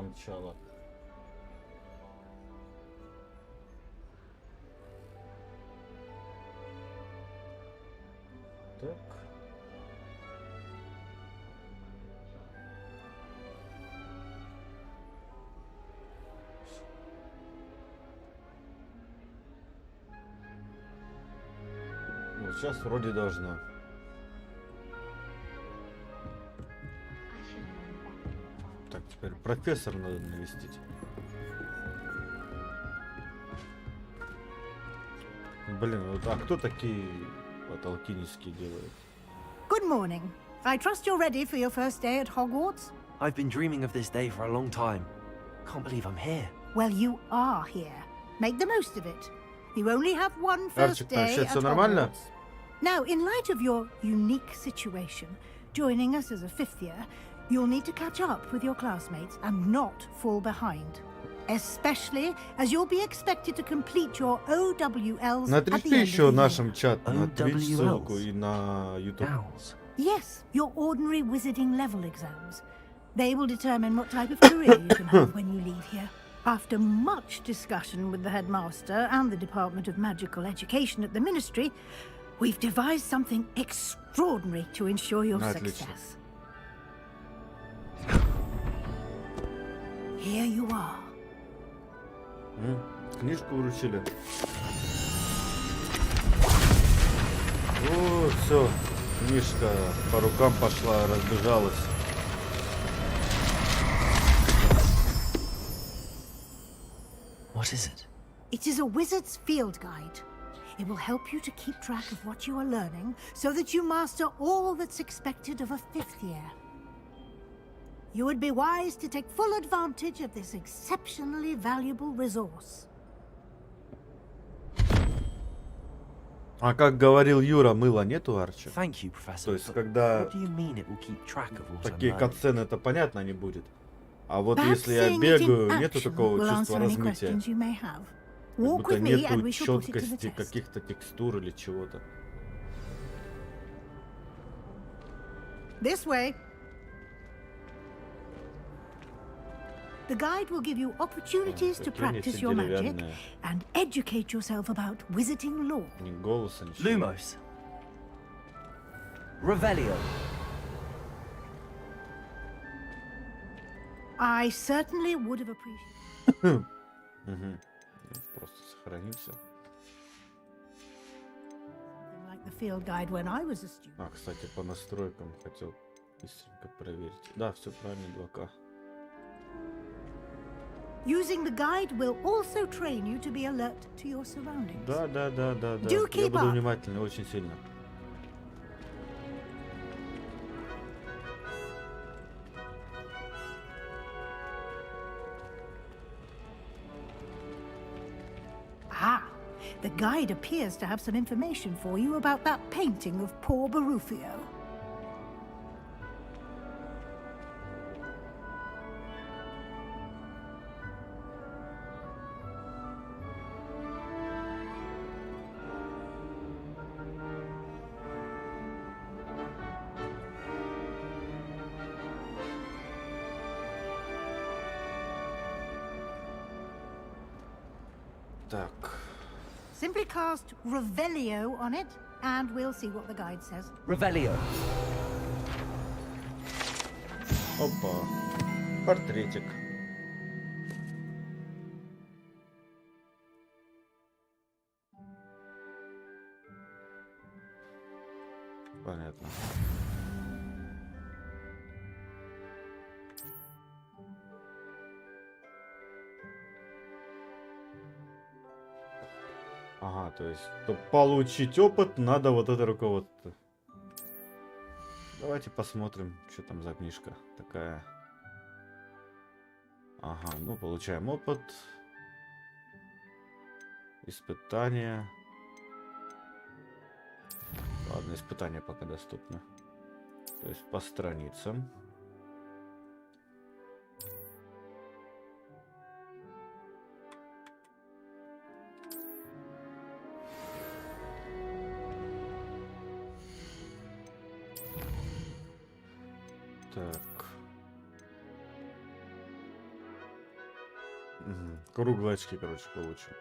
начало. Так. Вот сейчас вроде должна. Так, теперь профессора надо навестить. Блин, вот а кто такие вот алкинистские делают? Good morning. I trust you're ready for your first day at Hogwarts? I've been dreaming of this day for a long time. Can't believe I'm here. Well, you are here. Make the most of it. You only have one first Арчик, day вообще at всё нормально? Hogwarts. Now, in light of your unique situation, joining us as a fifth year, you'll need to catch up with your classmates and not fall behind. Especially as you'll be expected to complete your OWLs at the Натрите end еще of the нашим year. чат на Twitch OWLs. ссылку и на YouTube. Owls. Yes, your ordinary wizarding level exams. They will determine what type of career you can have when you leave here. After much discussion with the headmaster and the Department of Magical Education at the Ministry, we've devised something extraordinary to ensure your Отлично. success. Here you are. Книжку вручили. О, все, книжка по рукам пошла, разбежалась. What is it? It is a wizard's field guide. It will help you to keep track of what you are learning so that you master all that's expected of a fifth year. You would be wise to take full advantage of this exceptionally valuable resource. А как говорил Юра, мыла нету, Арчи? Thank you, Professor. То есть, but когда what do you mean it will keep track of what такие I'm learning? катсцены, это понятно не будет. А вот Perhaps если я seeing it in бегаю, нету action такого will чувства answer any размытия. questions you may have. Как Walk будто with me and нету we shall put it to the четкости test. каких-то текстур или чего-то. This way. The guide will give you opportunities to Такие они practice все your magic деревянные. and educate yourself about wizarding lore. Ни голоса, ничего. Lumos. Revelio. I certainly would have appreciated. Угу. Просто сохранимся. Something like the field guide when I was a student. А, кстати, по настройкам хотел быстренько проверить. Да, все правильно, 2К. Using the guide will also train you to be alert to your surroundings. Да. Do Я keep буду up. внимательный, очень сильно. Ah, the guide appears to have some information for you about that painting of poor Barufio. Так. Simply cast Revelio on it, and we'll see what the guide says. Revelio. Опа. Портретик. Понятно. Ага, то есть, чтобы получить опыт, надо вот это руководство. Давайте посмотрим, что там за книжка такая. Ага, ну получаем опыт. Испытания. Ладно, испытания пока доступны. То есть по страницам. Так. Круглые очки, короче, получим.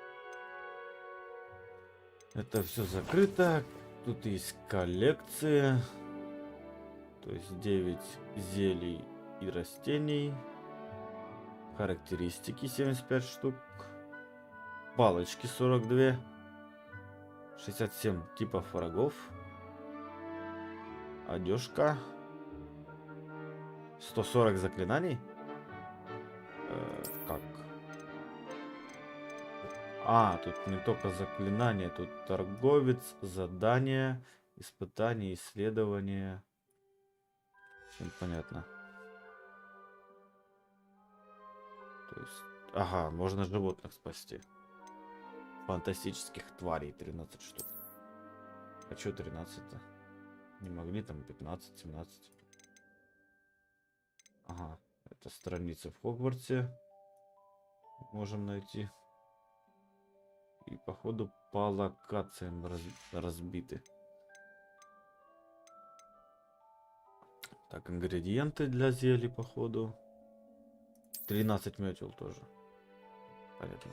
Это все закрыто. Тут есть коллекции. То есть 9 зелий и растений. Характеристики 75 штук. Палочки 42. 67 типов врагов. Одежка. 140 заклинаний. Как? Тут не только заклинания, тут торговец, задание, испытание, исследование. Всем понятно. То есть, можно животных спасти. Фантастических тварей 13 штук. А чё 13-то? Не могли там 15, 17. Это страница в Хогвартсе. Можем найти. И походу по локациям разбиты. Так, ингредиенты для зелий походу. 13 метел тоже. Понятно.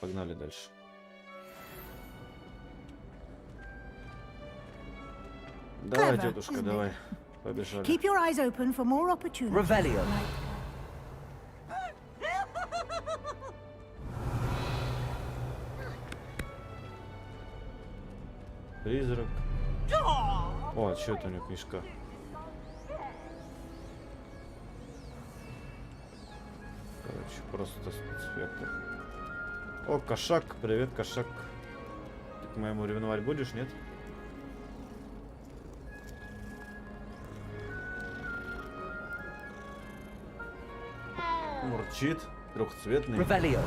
Погнали дальше. Давай, Clever, тетушка, isn't it? давай. Побежали. Keep your eyes open for more opportunities. Revelio. Призрак. О, что это у него книжка? Короче, просто спецэффекты. О, кошак. Привет, кошак. Ты к моему ревновать будешь, нет? Мурчит. Трехцветный. Revelio.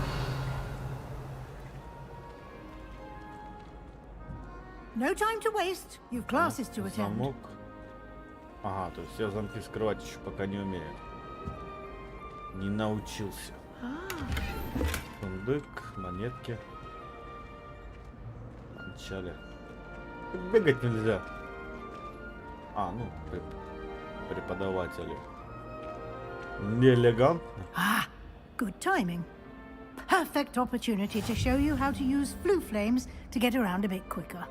No time to waste. You've classes to attend. Замок. То есть я замки скрывать еще пока не умею. Не научился. Сундук, монетки. В начале. Бегать нельзя. Преподаватели. Неэлегантно. Good timing. Perfect opportunity to show you how to use flue flames to get around a bit quicker.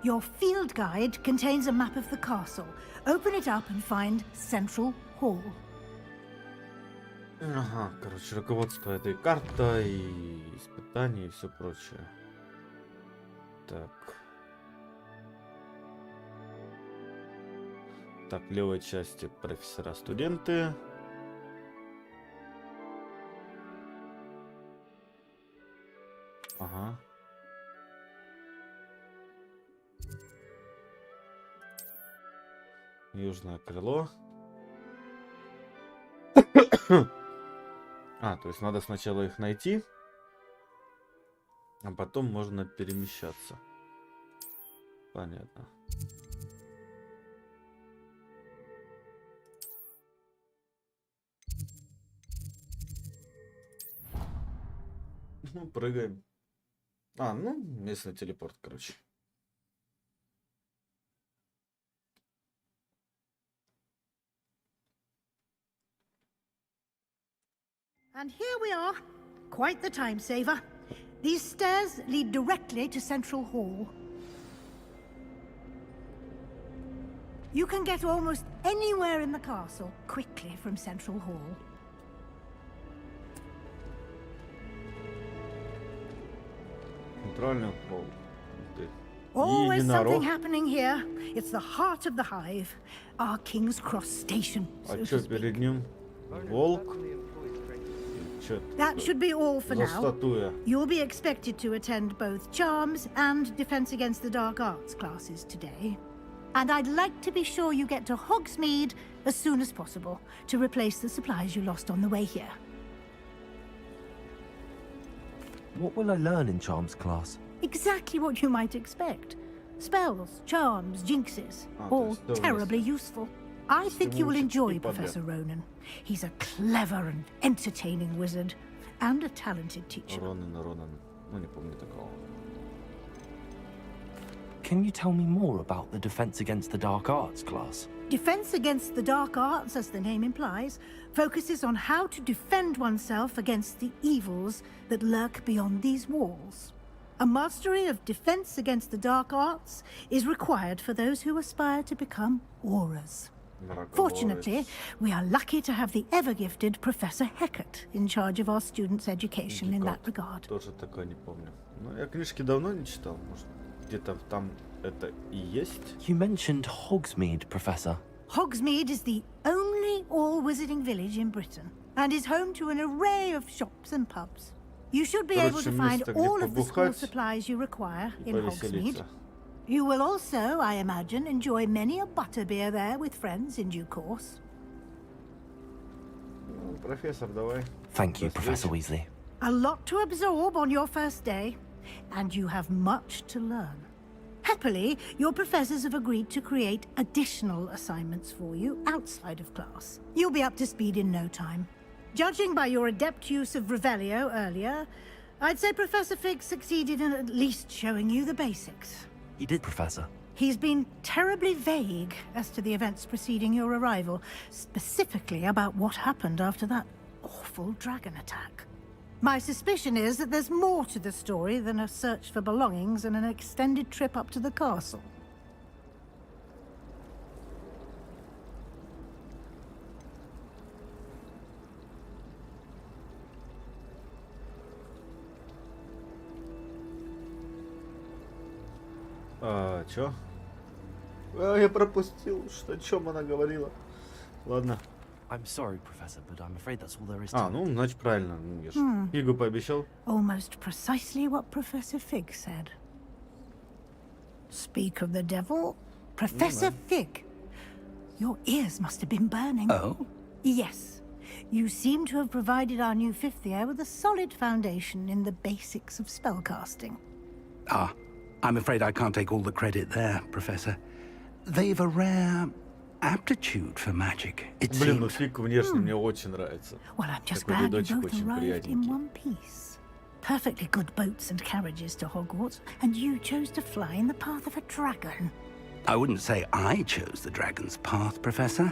Your field guide contains a map of the castle. Open it up and find Central Hall. Короче, руководство этой картой, и испытания, и все прочее. Так. Так, в левой части профессора-студенты. Южное крыло. То есть надо сначала их найти, а потом можно перемещаться. Понятно. Прыгаем. Местный телепорт, короче. And here we are. Quite the time saver. These stairs lead directly to Central Hall. You can get almost anywhere in the castle quickly from Central Hall. Центральный холл. Always something happening here. It's the heart of the hive. Our King's Cross station, so to что speak. перед ним? Волк? That should be all for За now. статуя. You'll be expected to attend both Charms and Defense Against the Dark Arts classes today. And I'd like to be sure you get to Hogsmeade as soon as possible to replace the supplies you lost on the way here. What will I learn in Charms class? Exactly what you might expect. Spells, charms, jinxes, all terribly useful. I think you will enjoy Professor Ronan. He's a clever and entertaining wizard, and a talented teacher. Ронан. Не помню такого. Can you tell me more about the Defense Against the Dark Arts class? Defense Against the Dark Arts, as the name implies, focuses on how to defend oneself against the evils that lurk beyond these walls. A mastery of Defense Against the Dark Arts is required for those who aspire to become auras. Fortunately, we are lucky to have the ever-gifted Professor Heckert in charge of our students' education in that regard. Тоже такое не помню. Ну, я книжки давно не читал, может, где-то там это и есть. You mentioned Hogsmeade, Professor. Hogsmeade is the only all-wizarding village in Britain and is home to an array of shops and pubs. You should be able to find место, где all of the school побухать supplies you require и in Hogsmeade. повеселиться. You will also, I imagine, enjoy many a butterbeer there with friends in due course. Ну, профессор, давай. Thank you, До Professor встречи. Weasley. A lot to absorb on your first day, and you have much to learn. Happily, your professors have agreed to create additional assignments for you outside of class. You'll be up to speed in no time. Judging by your adept use of Revelio earlier, I'd say Professor Fig succeeded in at least showing you the basics. He did, Professor. He's been terribly vague as to the events preceding your arrival, specifically about what happened after that awful dragon attack. My suspicion is that there's more to the story than a search for belongings and an extended trip up to the castle. Чё? Я пропустил, что о чем она говорила. Ладно. I'm sorry, Professor, but I'm afraid that's all there is to it. Ну, значит, правильно. Ну, я ж Фигу пообещал. Almost precisely what Professor Fig said. Speak of the devil, Professor Fig. Your ears must have been burning. Oh? Yes. You seem to have provided our new fifth year with a solid foundation in the basics of spellcasting. Ah, I'm afraid I can't take all the credit there, Professor. They've a rare aptitude for magic, it Блин, ну seems. Фиг внешне мне очень нравится. Well, I'm just Такой glad you видочек both очень arrived in приятненький. one piece. Perfectly good boats and carriages to Hogwarts, and you chose to fly in the path of a dragon. I wouldn't say I chose the dragon's path, Professor.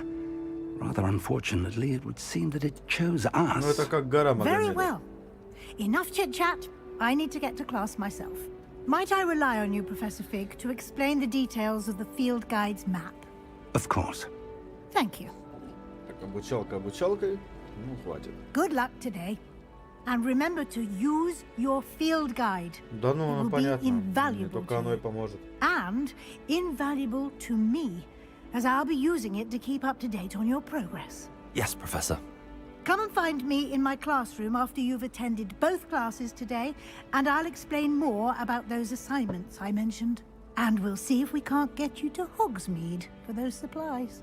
Rather unfortunately, it would seem that it chose us. Ну это как гора Very Магомеда. well. Enough chit-chat. I need to get to class myself. Might I rely on you, Professor Fig, to explain the details of the field guide's map? Of course. Thank you. Так, обучалка обучалкой. Ну, хватит. Good luck today. And remember to use your field guide. Да ну, It оно will be понятно. Мне invaluable только to оно и you. поможет. And invaluable to me, as I'll be using it to keep up to date on your progress. Yes, Professor. Come and find me in my classroom after you've attended both classes today, and I'll explain more about those assignments I mentioned. And we'll see if we can't get you to Hogsmeade for those supplies.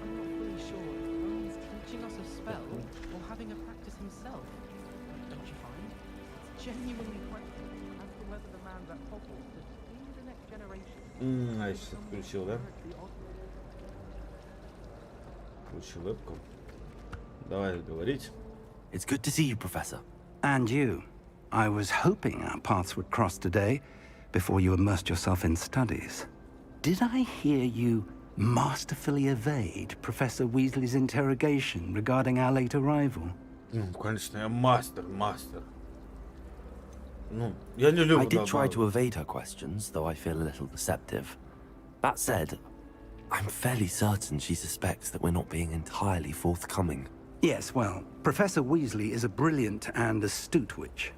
I'm not fully sure if Rowan's teaching us a spell or having a practice himself. Don't you find? It's genuinely questionable as to whether the man's at Hogwarts could feed the next generation. А я сейчас отключил, да? Включил вебку. Давай говорить. It's good to see you, Professor. And you. I was hoping our paths would cross today before you immersed yourself in studies. Did I hear you masterfully evade Professor Weasley's interrogation regarding our late arrival? Ну, конечно, я мастер. Ну, я не люблю I did try наоборот. to evade her questions, though I feel a little deceptive. That said, I'm fairly certain she suspects that we're not being entirely forthcoming. Yes, well, Professor Weasley is a brilliant and astute witch.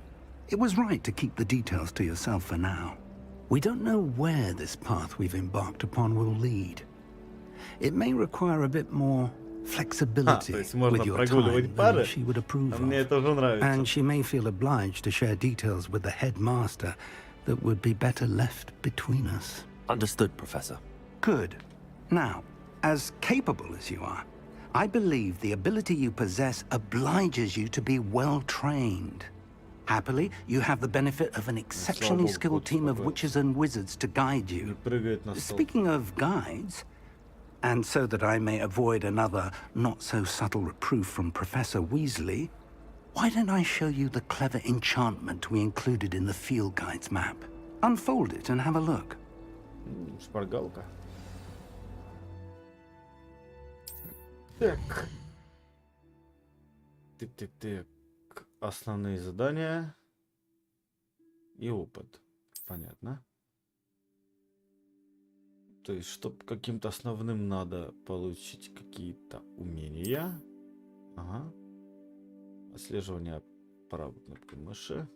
It was right to keep the details to yourself for now. We don't know where this path we've embarked upon will lead. It may require a bit more flexibility то есть можно with your прогуливать time пары? than she would approve А of. мне это уже нравится. And she may feel obliged to share details with the headmaster that would be better left between us. Understood, Professor. Good. Now, as capable as you are, I believe the ability you possess obliges you to be well trained. Happily, you have the benefit of an exceptionally Богу, skilled хоть team of успокоился. witches and wizards to guide И you. прыгает на стол. Speaking of guides, and so that I may avoid another not-so-subtle reproof from Professor Weasley, Why don't I show you the clever enchantment we included in the field guide's map? Unfold it and have a look. Шпаргалка. Так. Тык-тык-тык. Основные задания. И опыт. Понятно. То есть, чтобы каким-то основным надо получить какие-то умения. Ага. Отслеживание правой кнопкой мыши.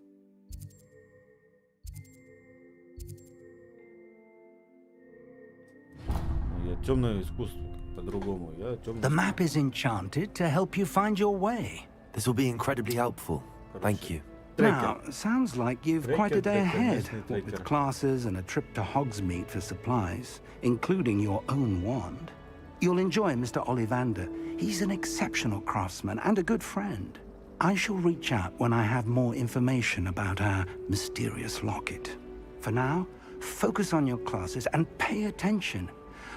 Я темное искусство. По-другому. Я темное. The map is enchanted to help you find your way. This will be incredibly helpful. Thank you. Now, sounds like you've quite a day ahead, Tracker. with classes and a trip to Hogsmeade for supplies, including your own wand. You'll enjoy Mr. Ollivander. He's an exceptional craftsman and a good friend. I shall reach out when I have more information about our mysterious locket. For now, focus on your classes and pay attention.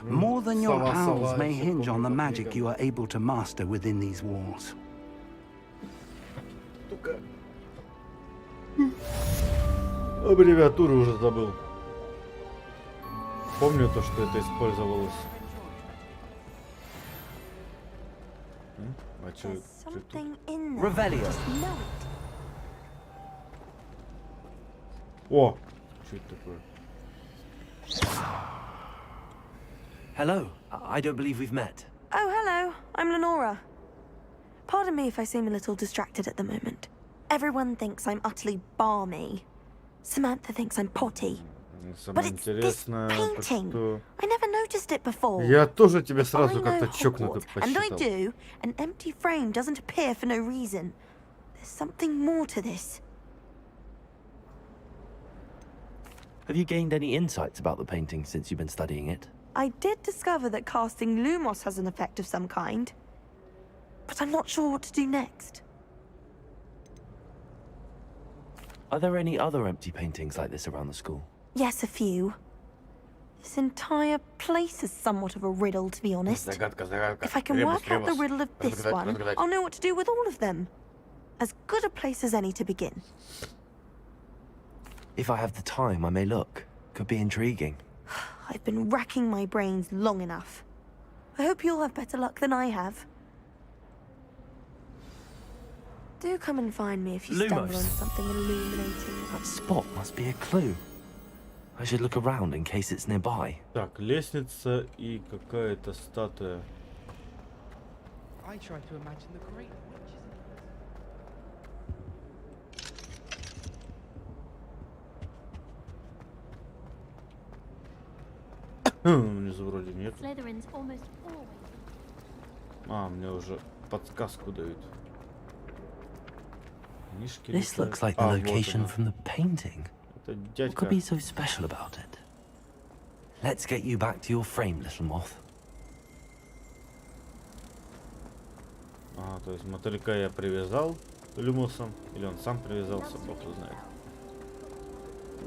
More than your owls may hinge on the magic you are able to master within these walls. Аббревиатуру уже забыл. Помню то, что это использовалось. А чё There's тут? something in there. Revelio. Just know it. О! Что это такое? Hello. I don't believe we've met. Oh, hello. I'm Lenora. Pardon me if I seem a little distracted at the moment. Everyone thinks I'm utterly balmy. Samantha thinks I'm potty. Самое But it's this интересное, painting. что... I never noticed it before. Я тоже тебе If сразу I как-то know чокнутым Hogwarts, and I посчитал. do, an empty frame doesn't appear for no reason. There's something more to this. Have you gained any insights about the painting since you've been studying it? I did discover that casting Lumos has an effect of some kind. But I'm not sure what to do next. Are there any other empty paintings like this around the school? Yes, a few. This entire place is somewhat of a riddle, to be honest. Загадка. If I can work out the riddle of this one, I'll know what to do with all of them. As good a place as any to begin. If I have the time, I may look. Could be intriguing. I've been racking my brains long enough. I hope you'll have better luck than I have. Do come and find me if you stumble on Lumos. something illuminating. That spot must be a clue. I should look around in case it's nearby. Так, лестница и какая-то статуя. I try to imagine the great witches in Внизу вроде нет. Slytherins almost always. А, мне уже подсказку дают. Книжки This листают. looks like the А, вот location она. from the painting. Это What дядька. could be so special about it? Let's get you back to your frame, little moth. А, то есть мотылька я привязал люмусом, или он сам привязался, бог его знает.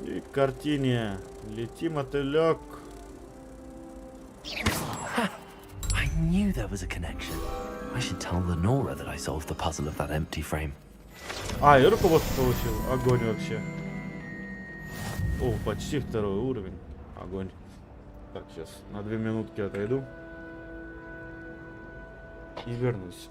И к картине. Лети, мотылек. I knew there was a connection. I should tell Lenora that I solved the puzzle of that empty frame. А, и руководство получил. Огонь вообще. О, почти второй уровень. Огонь. Так, сейчас на 2 минутки отойду. И вернусь.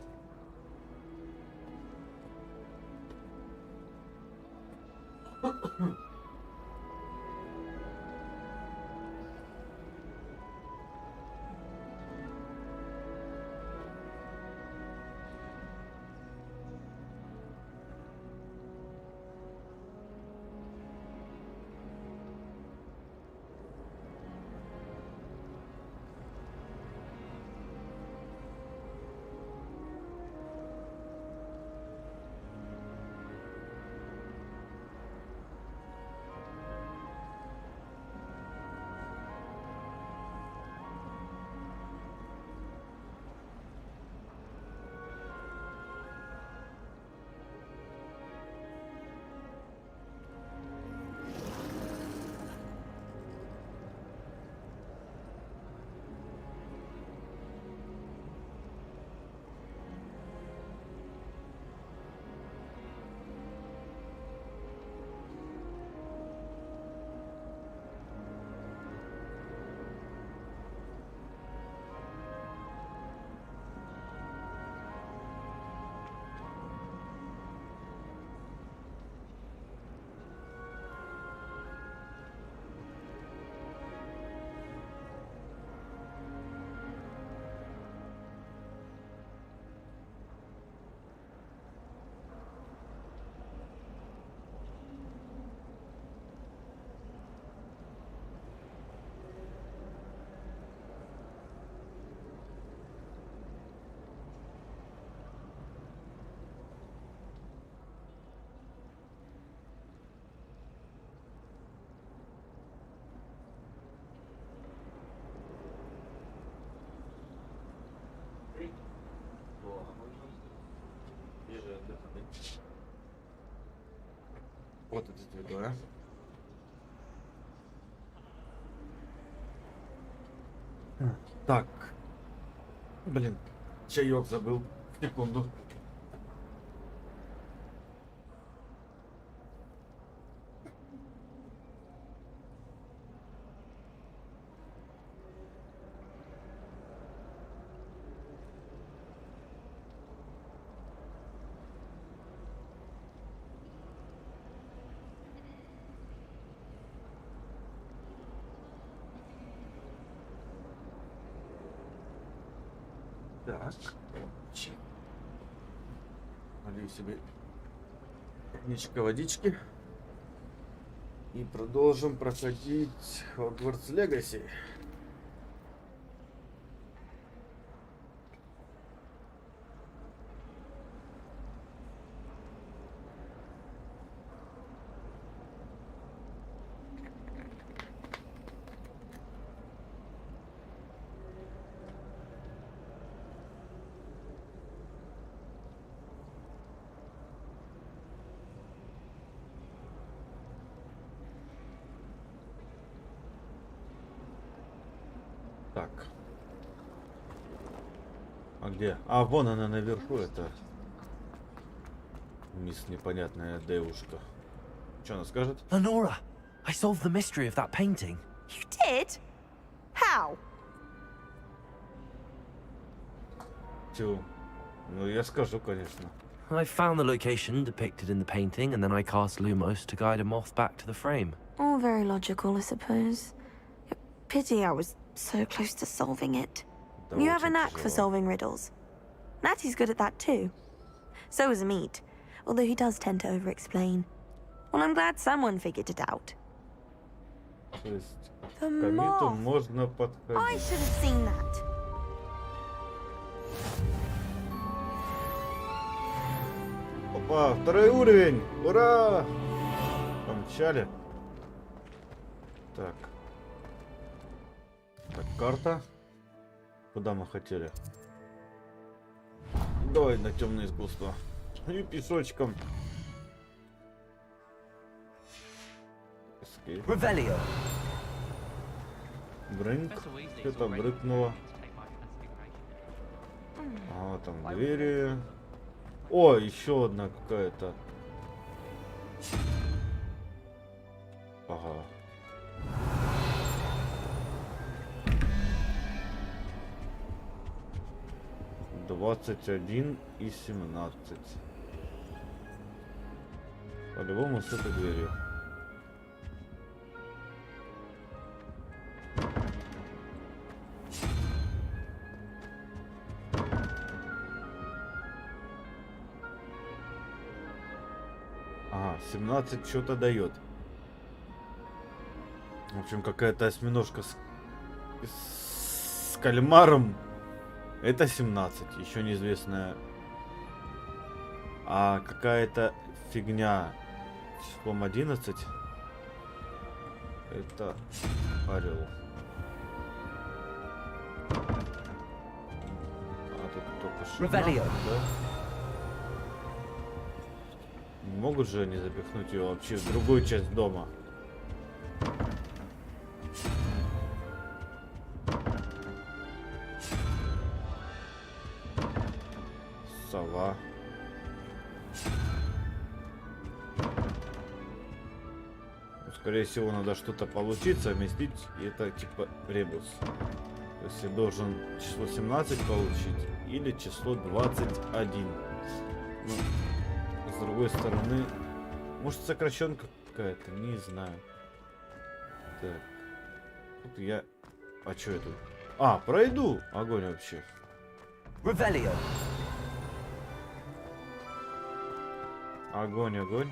Вот это двигаю, а. Так. Блин, чаек забыл. Секунду. Так. Налью себе ничка водички. И продолжим проходить Hogwarts Legacy. Так. А где? А, вон она наверху, это мисс непонятная девушка. Что она скажет? Lenora, I solved the mystery of that painting. You did? How? Тю. Ну, я скажу, конечно. I found the location depicted in the painting, and then I cast Lumos to guide a moth back to the frame. All very logical, I suppose. Pity I was so close to solving it. Да You have a очень knack for тяжело. solving riddles. Natty's good at that too. So is Amit, although he does tend to over-explain. Well, I'm glad someone figured it out. То есть к The комиту moth. можно I подходить. should have seen that. Опа, второй уровень! Ура! Помчали. Так. Так, карта. Куда мы хотели? Давай на темное искусство. И песочком. Escape. Revelio. Брынк. Professor Weasley Что is там already брыкнуло? preparing to take my investigation. А, там двери. О, еще одна какая-то. Ага. Двадцать один и 17. По-любому с этой дверью. Ага, 17 что-то дает. В общем, какая-то осьминожка с кальмаром. Это 17, еще неизвестная. А какая-то фигня числом 11. Это орел. А тут только что. Revelio. Да? Не могут же они запихнуть ее вообще в другую часть дома? Сова. Ну, скорее всего, надо что-то получить, совместить, и это типа ребус. То есть я должен число 17 получить или число 21. Ну, с другой стороны, может сокращенка какая-то, не знаю. Так. Тут я... А что это? А, пройду! Огонь вообще. Revelio. Огонь, огонь.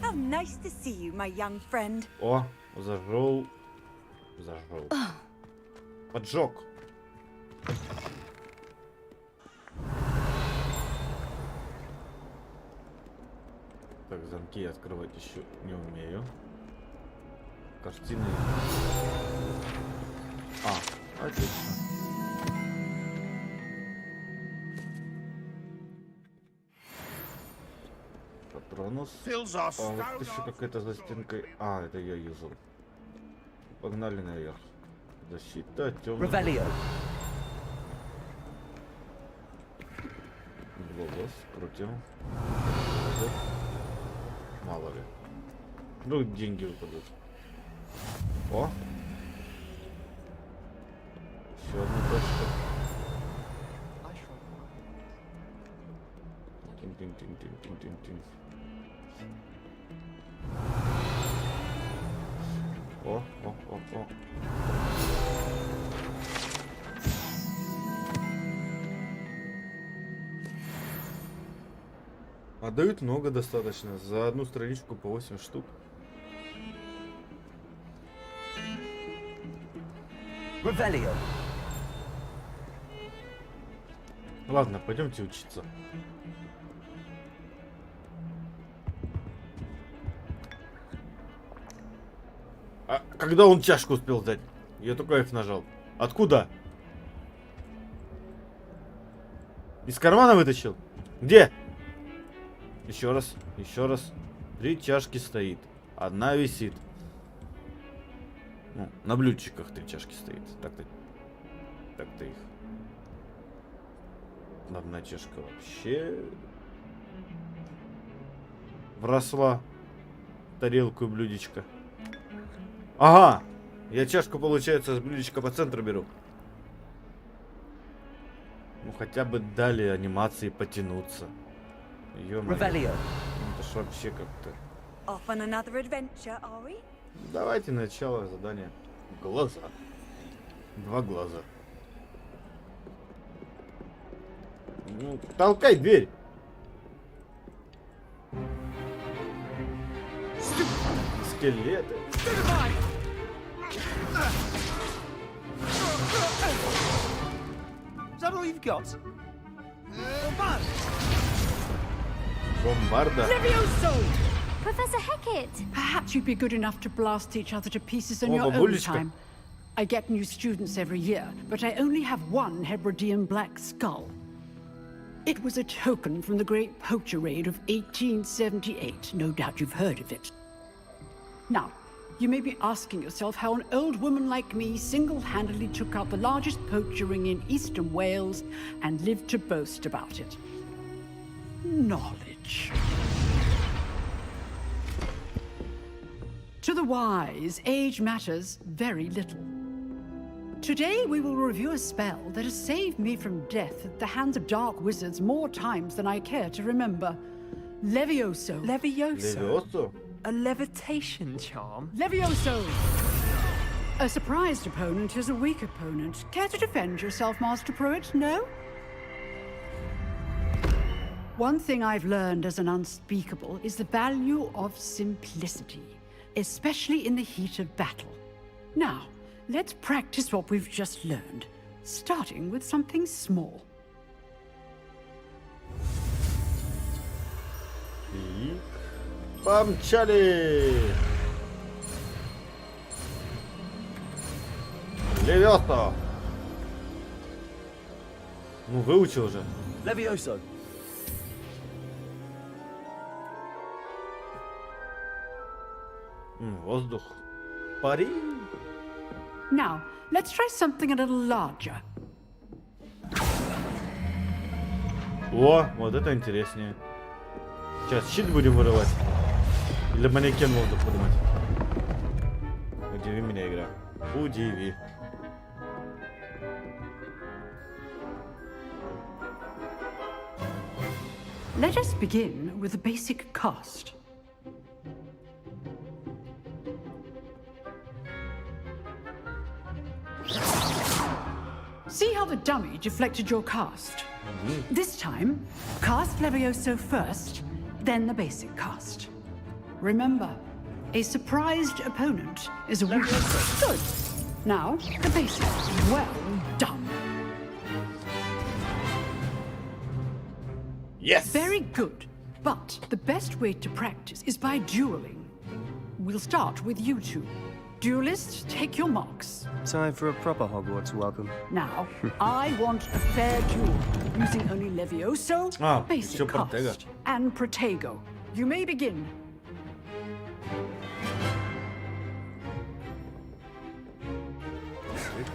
How nice to see you, my young friend. О, зажел. Зажел. Поджег. Так, замки я открывать еще не умею. Картины. А, отлично. Хронос. А вот еще какая-то за стенкой. А, это я юзал. Погнали наверх. Защита, темный. Revelio. Глобус, крутим. Мало ли. Вдруг деньги выпадут. О! Еще одна точка. Тин-тин-тин-тин-тин-тин-тин. О. А дают много достаточно. За одну страничку по 8 штук. Revelio. Ладно, пойдемте учиться. А когда он чашку успел взять? Я только F нажал. Откуда? Из кармана вытащил? Где? Еще раз, еще раз. 3 чашки стоит. Одна висит. Ну, на блюдчиках 3 чашки стоит. Так-то их. Одна чашка вообще вросла в тарелку и блюдечко. Ага! Я чашку, получается, с блюдечка по центру беру. Ну, хотя бы дали анимации потянуться. Ё-моё. Revelio. Это ж вообще как-то... Off on another adventure, are we? Давайте начало задания. Глаза. 2 глаза. Ну, толкай дверь. Скелеты. Is that all you've got? Бомбарда. Professor Hecat! Perhaps you'd be good enough to blast each other to pieces in Oh, your own бабулечка. time. I get new students every year, but I only have one Hebridean black skull. It was a token from the Great Poacher Raid of 1878. No doubt you've heard of it. Now, you may be asking yourself how an old woman like me single-handedly took out the largest poacher ring in eastern Wales and lived to boast about it. Knowledge. To the wise, age matters very little. Today we will review a spell that has saved me from death at the hands of dark wizards more times than I care to remember. Levioso. Левиосу? A levitation charm? Levioso! A surprised opponent is a weak opponent. Care to defend yourself, Master Pruitt? No? One thing I've learned as an unspeakable is the value of simplicity, especially in the heat of battle. Now, let's practice what we've just learned, starting with something small. И помчали! Левиосо! Ну, выучил уже. Levioso. Воздух. Пари. Now, let's try something a little larger. О, вот это интереснее. Сейчас щит будем вырывать. Или манекен воздух поднимать. Удиви меня, игра. Удиви. Let us begin with the basic cast. See how the dummy deflected your cast? This time, cast Levioso first, then the basic cast. Remember, a surprised opponent is a weakness. Good. Now, the basic. Well done. Yes! Very good. But the best way to practice is by dueling. We'll start with you two. Duelists, take your marks. Time for a proper Hogwarts welcome. Now, I want a fair duel, using only Levioso, Ah, basic еще Protego. cast, and Protego. You may begin.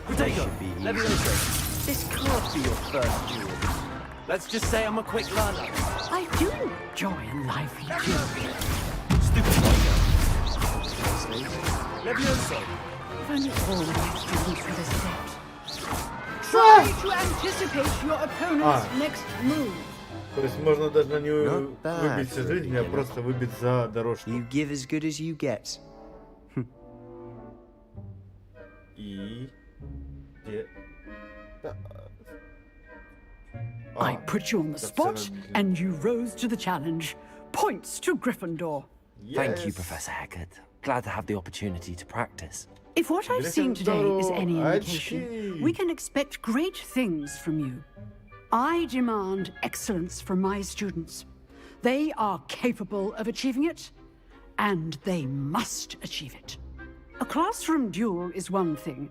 Protego, Levioso, this can't be your first duel. let's just say I'm a quick learner. I do enjoy a lively duel. Stupid Honestly. Levioso, If only all of my students could accept. Try to anticipate your opponent's next move. То есть можно даже не Not bad выбить for a жизнь, а beginner. просто выбить за дорожку. you give as good as you get. И... Где? Да. I put you on the that's spot, seven. and you rose to the challenge. Points to Gryffindor. Thank you, Yes. Professor Hackett. Glad to have the opportunity to practice. If what I've seen today is any Gryffindor, indication, очки. we can expect great things from you. I demand excellence from my students. They are capable of achieving it, and they must achieve it. A classroom duel is one thing,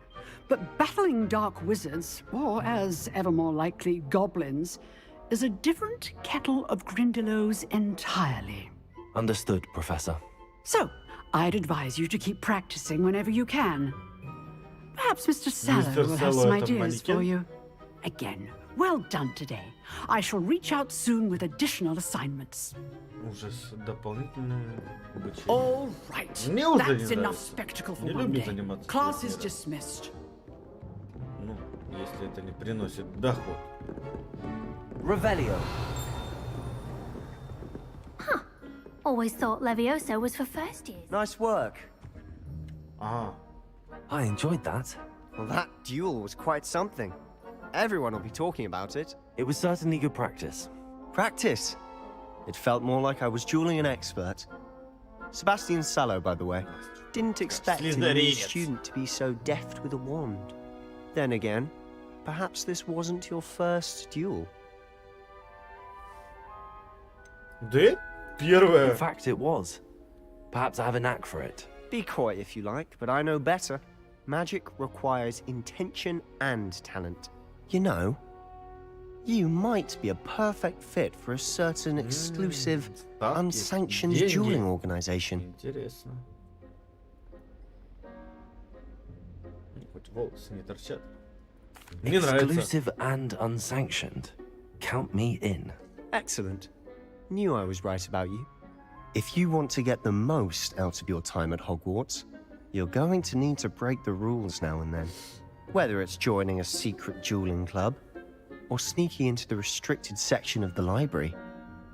but battling dark wizards, or as ever more likely, goblins, is a different kettle of Grindylows entirely. Understood, Professor. So, I'd advise you to keep practicing whenever you can. Perhaps Mr. Sallow Mr. will have Sallow some это ideas for манекен? you. Again, well done today. I shall reach out soon with additional assignments. Ужас, дополнительное обучение. All right. Неужели That's не enough нравится? spectacle for Не one люблю day. заниматься Class is тренером. dismissed. Ну, если это не приносит доход. Revelio, Always thought Levioso was for first years. nice work. Ага. I enjoyed that. Well, that duel was quite something. Everyone will be talking about it. It was certainly good practice. Practice. It felt more like I was dueling an expert. Sebastian Sallow, by the way, didn't expect a new Slytherinians. student to be so deft with a wand. Then again, perhaps this wasn't your first duel. Да? Первое. In fact, it was. Perhaps I have a knack for it. Be coy if you like, but I know better. Magic requires intention and talent. You know, you might be a perfect fit for a certain exclusive, ставки, unsanctioned деньги. dueling organization. Интересно. Хоть волосы не торчат. Мне нравится. Exclusive and unsanctioned. Count me in. Excellent. Knew I was right about you. If you want to get the most out of your time at Hogwarts, you're going to need to break the rules now and then. Whether it's joining a secret dueling club, or sneaking into the restricted section of the library,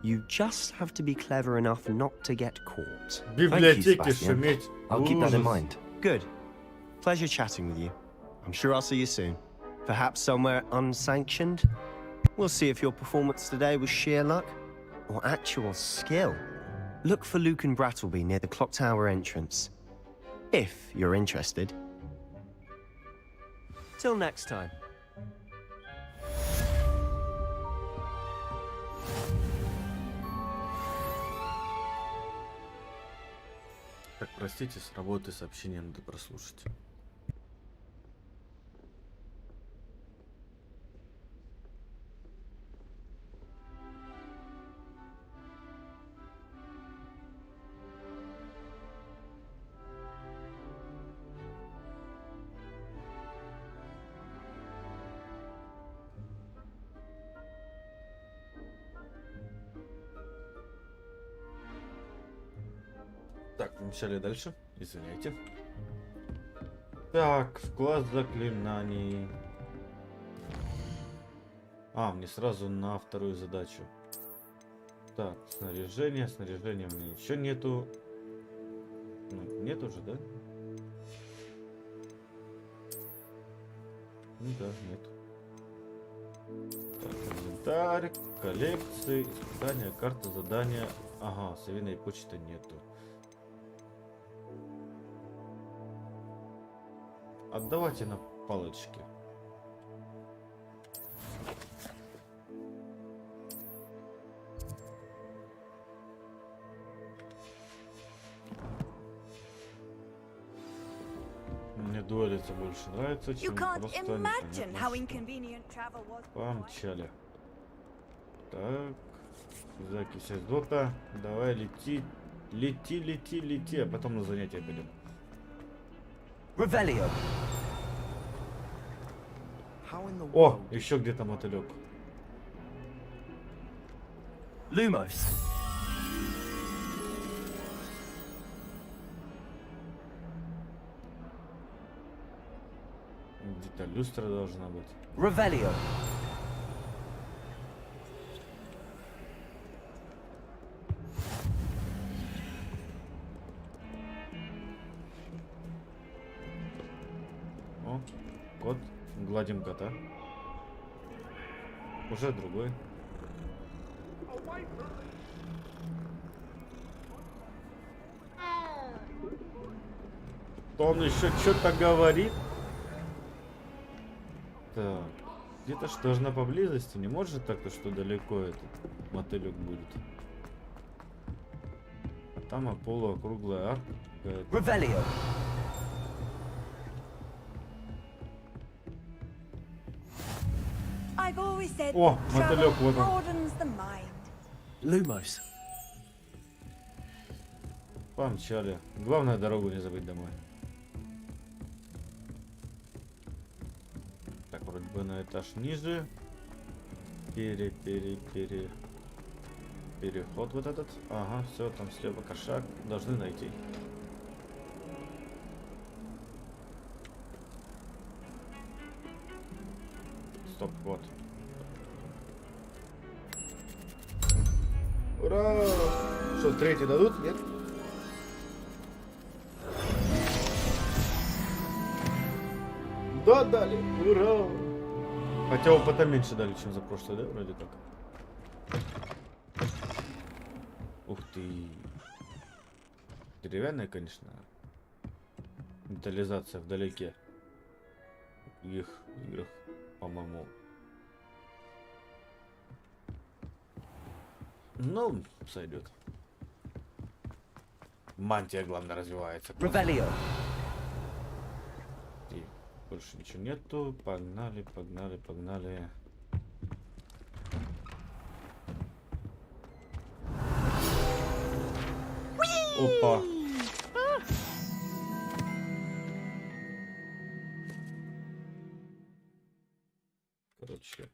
you just have to be clever enough not to get caught. В библиотеке Sebastian. шуметь. I'll keep that in Ужас. mind. Good. Pleasure chatting with you. I'm sure I'll see you soon. Perhaps somewhere unsanctioned? We'll see if your performance today was sheer luck or actual skill. Look for Luke and Brattleby near the clock tower entrance. If you're interested. Till next time. Так, простите, с работы сообщение надо прослушать. Так, помещали дальше. Извиняйте. Так, в класс заклинаний. А, мне сразу на вторую задачу. Так, снаряжение. Снаряжения у меня еще нету. Ну, нет уже, да? Ну да, нет. Так, инвентарь, коллекции, испытания, карта, задания. Ага, совиной почты нету. Отдавайте на палочки. Мне дуэлиться больше нравится, You чем can't просто imagine непонятно how что. inconvenient travel was. Помчали. Так. Закись азота. Давай, лети. Лети, лети, лети. А потом на занятия пойдем. Revelio. О, еще где-то мотылек. Lumos. Где-то люстра должна быть. Revelio. О, кот. Гладим кота. Уже другой. Он еще что-то говорит. Так. Где-то что должна поблизости. Не может так-то, что далеко этот мотылек будет. А там полуокруглая арка. Revelio. I've always said О, that мотылек, travel вот он. broadens the mind. Lumos. Помчали. Главное, дорогу не забыть домой. Так, вроде бы на этаж ниже. Переход вот этот. Ага, все, там слева кошак. Должны найти. Стоп, вот. Ура! Что, третий дадут? Нет? Да, дали! Ура! Хотя опыта меньше дали, чем за прошлое, да? Вроде как. Ух ты. Деревянная, конечно. Детализация вдалеке. В их играх, по-моему. Ну, сойдет. Мантия, главное, развивается. Revelio. И больше ничего нету. Погнали, погнали, погнали. Опа. Короче.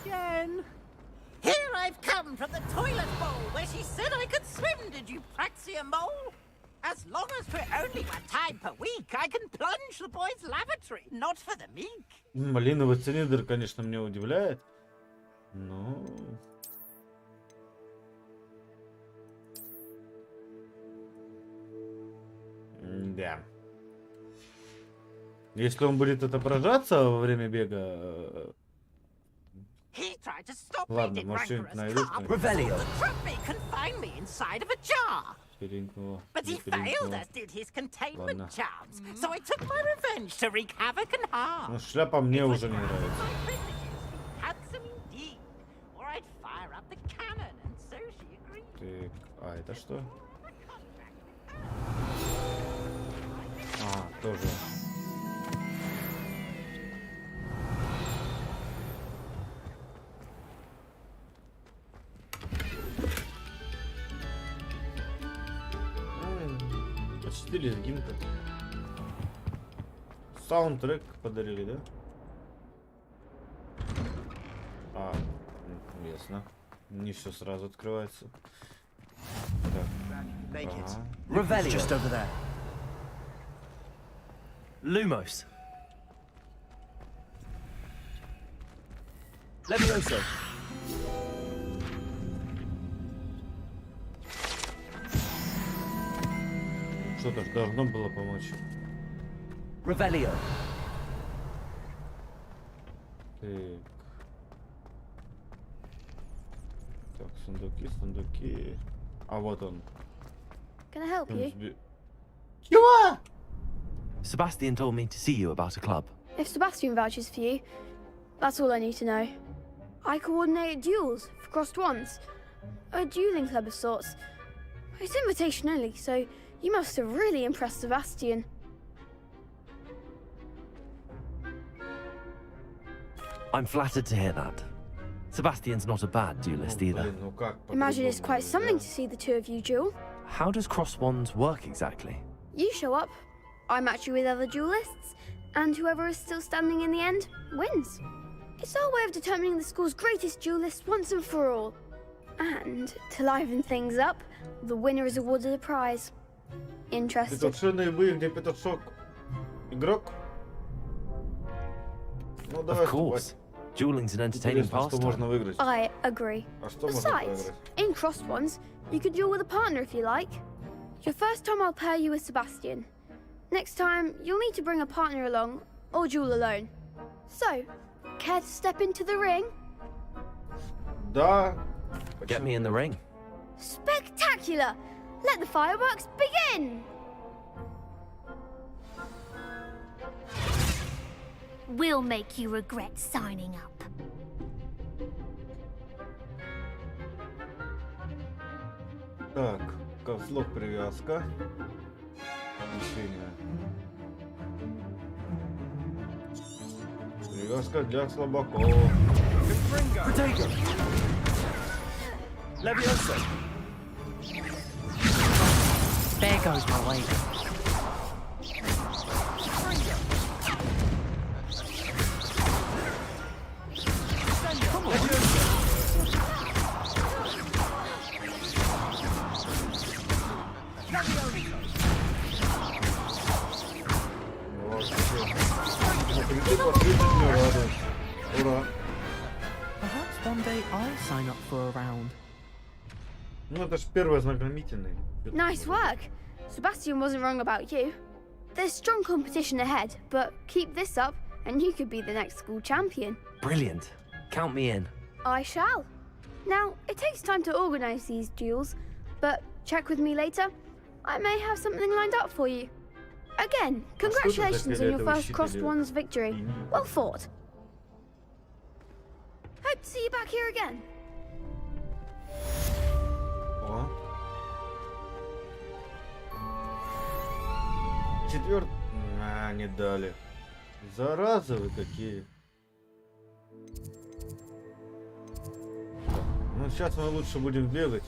Again. Here I've come from the toilet bowl where she said I could swim, did you praxia mole? As long as for only one time per week, I can plunge the boys' lavatory, not for the meek. Малиновый цилиндр, конечно, меня удивляет. Но... Да. Если он будет отображаться во время бега... He tried to stop me, Ладно, did может, что-нибудь rancorous найдешь, carp, Revelio. to trap me, confine me inside of a jar. Перенькнуло. But he failed, as did his containment Ладно. charms. So I took my revenge to wreak havoc and harm. Ну, шляпа мне It was уже не нравится. my privileges, handsome indeed. Or I'd fire up the cannon, and so she agreed. Так, а это что? А, тоже. Почти лезгинка. Саундтрек подарили, да? А, ясно. Не все сразу открывается. Так. Ага. Revelio. Just over there. Lumos. Levioso. Что-то ж должно было помочь. Revelio. Так. Так, сундуки, сундуки. А вот он. Can I help you? Чего? Sebastian told me to see you about a club. If Sebastian vouches for you, that's all I need to know. I coordinate duels for crossed wands. A dueling club of sorts. It's invitation only, so you must have really impressed Sebastian. I'm flattered to hear that. Sebastian's not a bad duelist either. Блин, ну как Imagine it's по-другому quite something to нельзя? see the two of you duel. How does cross wands work exactly? You show up, I match you with other duelists, and whoever is still standing in the end wins. It's our way of determining the school's greatest duelist once and for all. And to liven things up, the winner is awarded a prize. Interested? Петушиные бои, где петушок игрок? Ну давай Of course. Dueling's an entertaining Интересно, что можно pastime. выиграть? I agree. А что можно Besides, выиграть? in crossed ones, you could duel with a partner if you like. Your first time I'll pair you with Sebastian. Next time, you'll need to bring a partner along, or duel alone. So, care to step into the ring? Да. Get me in the ring. Spectacular! Let the fireworks begin! We'll make you regret signing up. Так, капслок привязка. Решение. Привязка для слабаков. Protego! Levioso! There goes my way. Ура. Perhaps one day I'll sign up for a round. Ну это ж первый ознакомительный. Nice work! Sebastian wasn't wrong about you. There's strong competition ahead, but keep this up and you could be the next school champion. Brilliant. Count me in. I shall. Now, it takes time to organise these duels, but check with me later. I may have something lined up for you. Again, congratulations on your first Crossed Ones victory. Well fought. Hope to see you back here again. О. Четвертый. А, не дали. Заразы вы какие. Ну сейчас мы лучше будем бегать.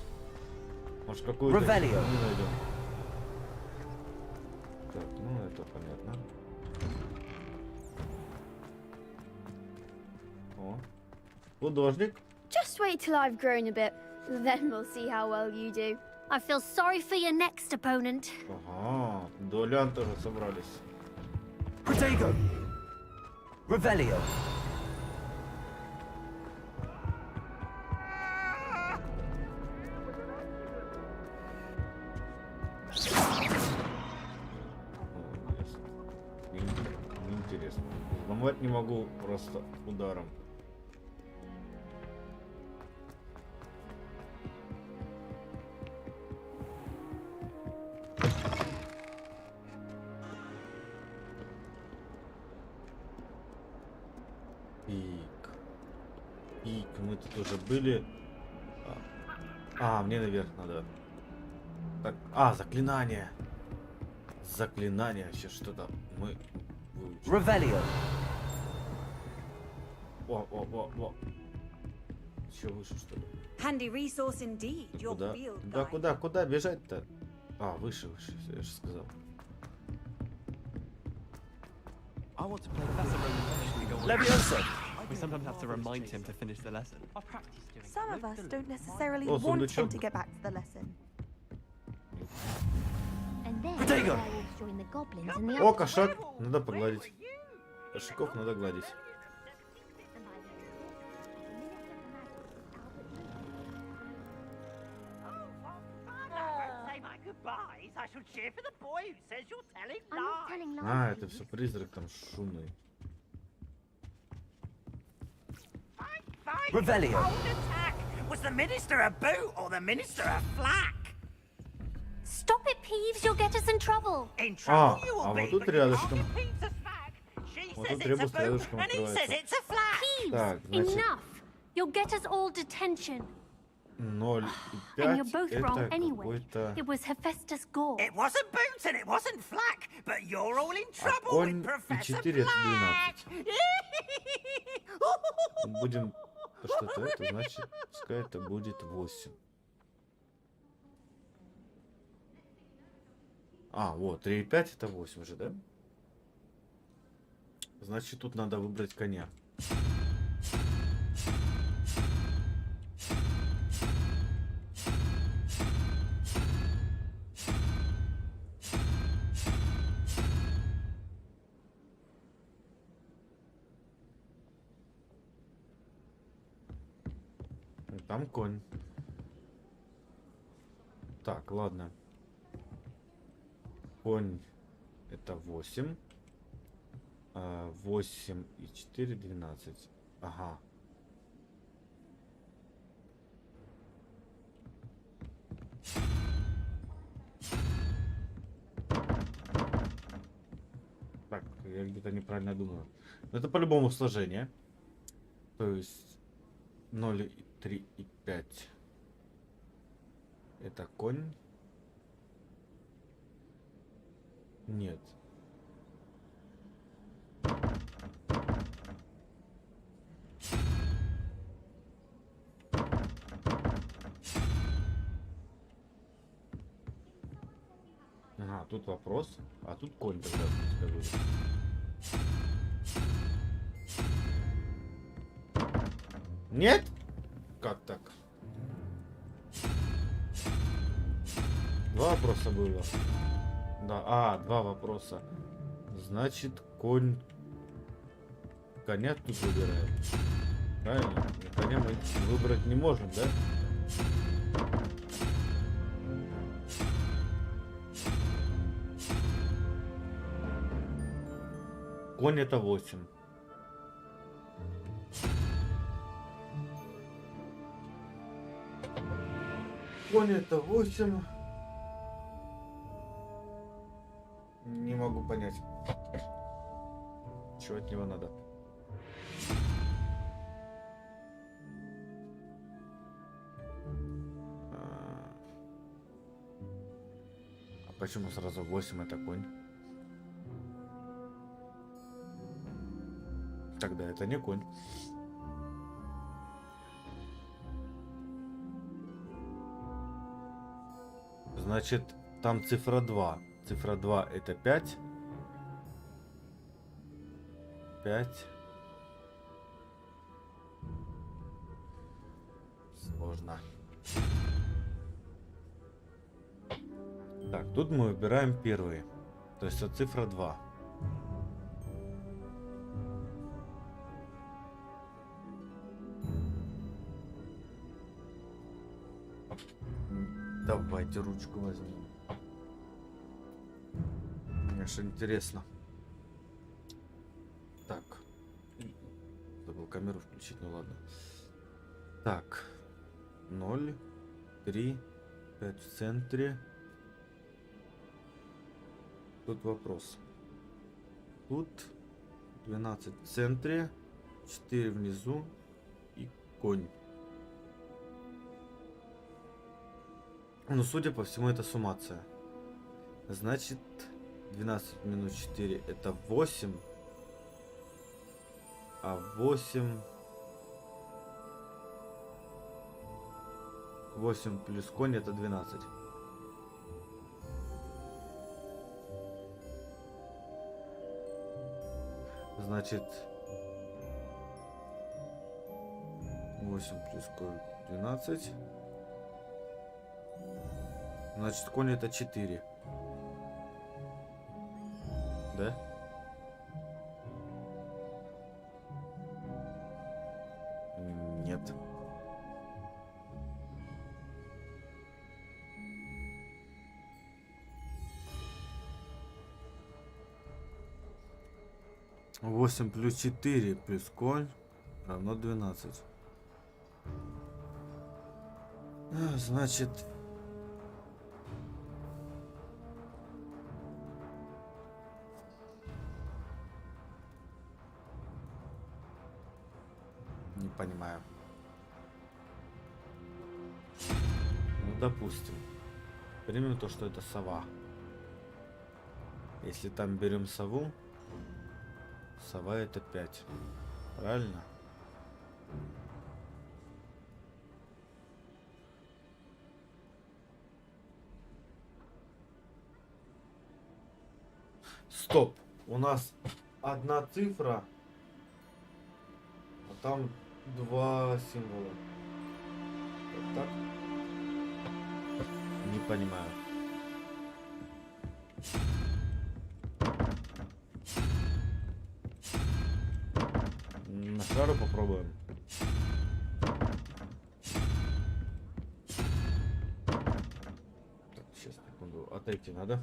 Может какую-то не Ревелио. найдем. Так, ну это понятно. О. Художник. Just wait till I've grown a bit, then we'll see how well you do. I feel sorry for your next opponent. Ага, дуэлянты уже собрались. Protego! Revelio! Неинтересно. Взломать не могу просто ударом. Пик, мы тут уже были. Мне наверх надо. Так, заклинание. Заклинание, сейчас что-то мы выучим. Revelio! Во. Еще выше, что ли? Handy resource indeed, your Куда? field Да guide. куда бежать-то? Выше, я же сказал. I want to play Professor Roman to go on. Levioso! We sometimes have to remind him to finish the lesson. I've practiced doing Some of us don't necessarily Oh, want him сундучок. to get back to the lesson. And then Protego! werewolves join the goblins in the О, upper кошак, надо погладить. Кошаков надо гладить. Say my goodbyes. I shall cheer for the boy who says you're telling I'm not lies. telling lies. Это все призрак там шумный. Fine. Revelio. Old attack. Was the minister a boot or the minister a flack? Stop it, Peeves. You'll get us in trouble. In trouble you will вот be. тут but you рядышком. can't repeat the fact. She Вот says тут it's a ребус boot рядышком and he says открывается. it's a flack. Peeves, Так, значит, enough. You'll get us all detention. 0 и And you're 5 both wrong это anyway. какой-то... It was Hephaestus Gore. It wasn't boots and it wasn't flack, but you're all in trouble конь with и Professor 4 это Black. Будем То, что это, значит, пускай это будет 8. А, вот, 3,5 это 8 уже, да? Значит, тут надо выбрать коня. Там конь. Так, ладно. Конь это 8. 8 и 4, 12. Ага. Так, я где-то неправильно думаю. Но это по-любому сложение. То есть 0, 3 и 5. Это конь. Нет. Ага, тут вопрос, а тут конь тогда скажу. Нет? Как так? Два вопроса было. Да, два вопроса. Значит, конь... Коня тут выбираем. Правильно? Коня мы выбрать не можем, да? Конь это 8. Конь это 8. Не могу понять, что от него надо. А почему сразу 8 это конь? Тогда это не конь. Значит, там цифра 2. Цифра 2 это 5. 5. Сложно. Так, тут мы выбираем первый. То есть это цифра 2. Давайте ручку возьмем. Мне же интересно. Так. Забыл камеру включить, ну ладно. Так. 0, 3, 5 в центре. Тут вопрос. Тут 12 в центре, 4 внизу и конь. Ну, судя по всему, это суммация. Значит, 12 минус 4 это 8. А 8... 8 плюс конь это 12. Значит, 8 плюс конь 12. Значит, конь это 4. Да? Нет. Восемь плюс 4 плюс конь равно 12. Значит... Не понимаю. Ну, допустим. Примем то, что это сова. Если там берем сову, сова это 5. Правильно? Стоп. У нас одна цифра, а там два символа. Так? Не понимаю. На шару попробуем. Так, сейчас, секунду. Отойти надо.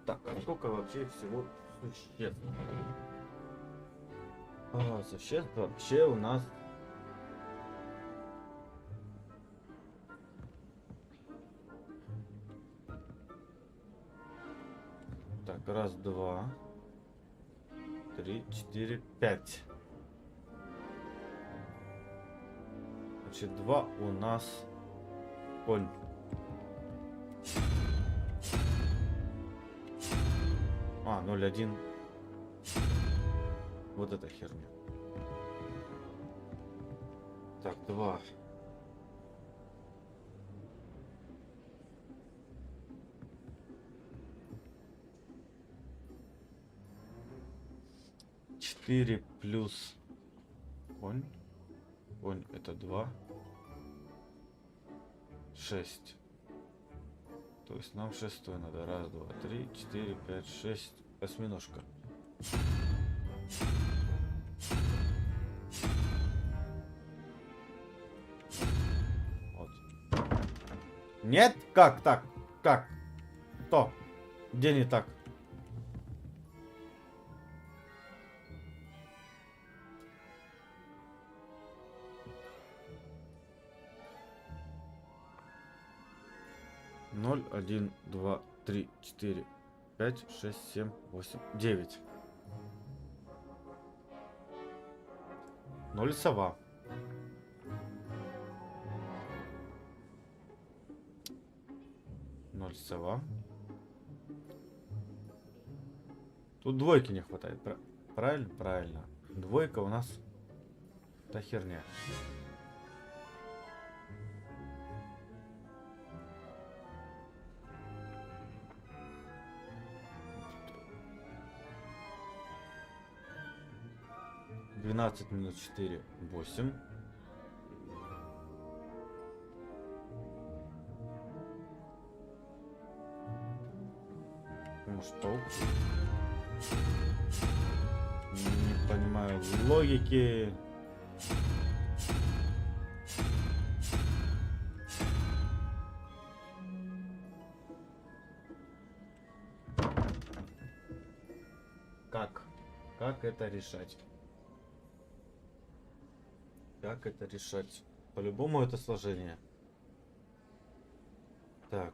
Так, а сколько вообще всего существ? Существ вообще у нас... Так, раз, два, три, четыре, пять. Значит, два у нас конь. А, 0,1. Вот эта херня. Так, 2. Четыре плюс конь. Конь это 2. 6. То есть нам шестой надо. Раз, два, три, 4, 5, 6. Осьминожка. Вот. Нет? Как так? Как? Что? Где не так? Ноль, один, два, три, четыре, 5, 6, 7, 8, 9. 0 сова. Ноль сова. Тут двойки не хватает. Правильно? Правильно. Двойка у нас та херня. -12 - 4 - 8. Ну что? Не понимаю логики. Как это решать? Как это решать? По-любому это сложение. Так.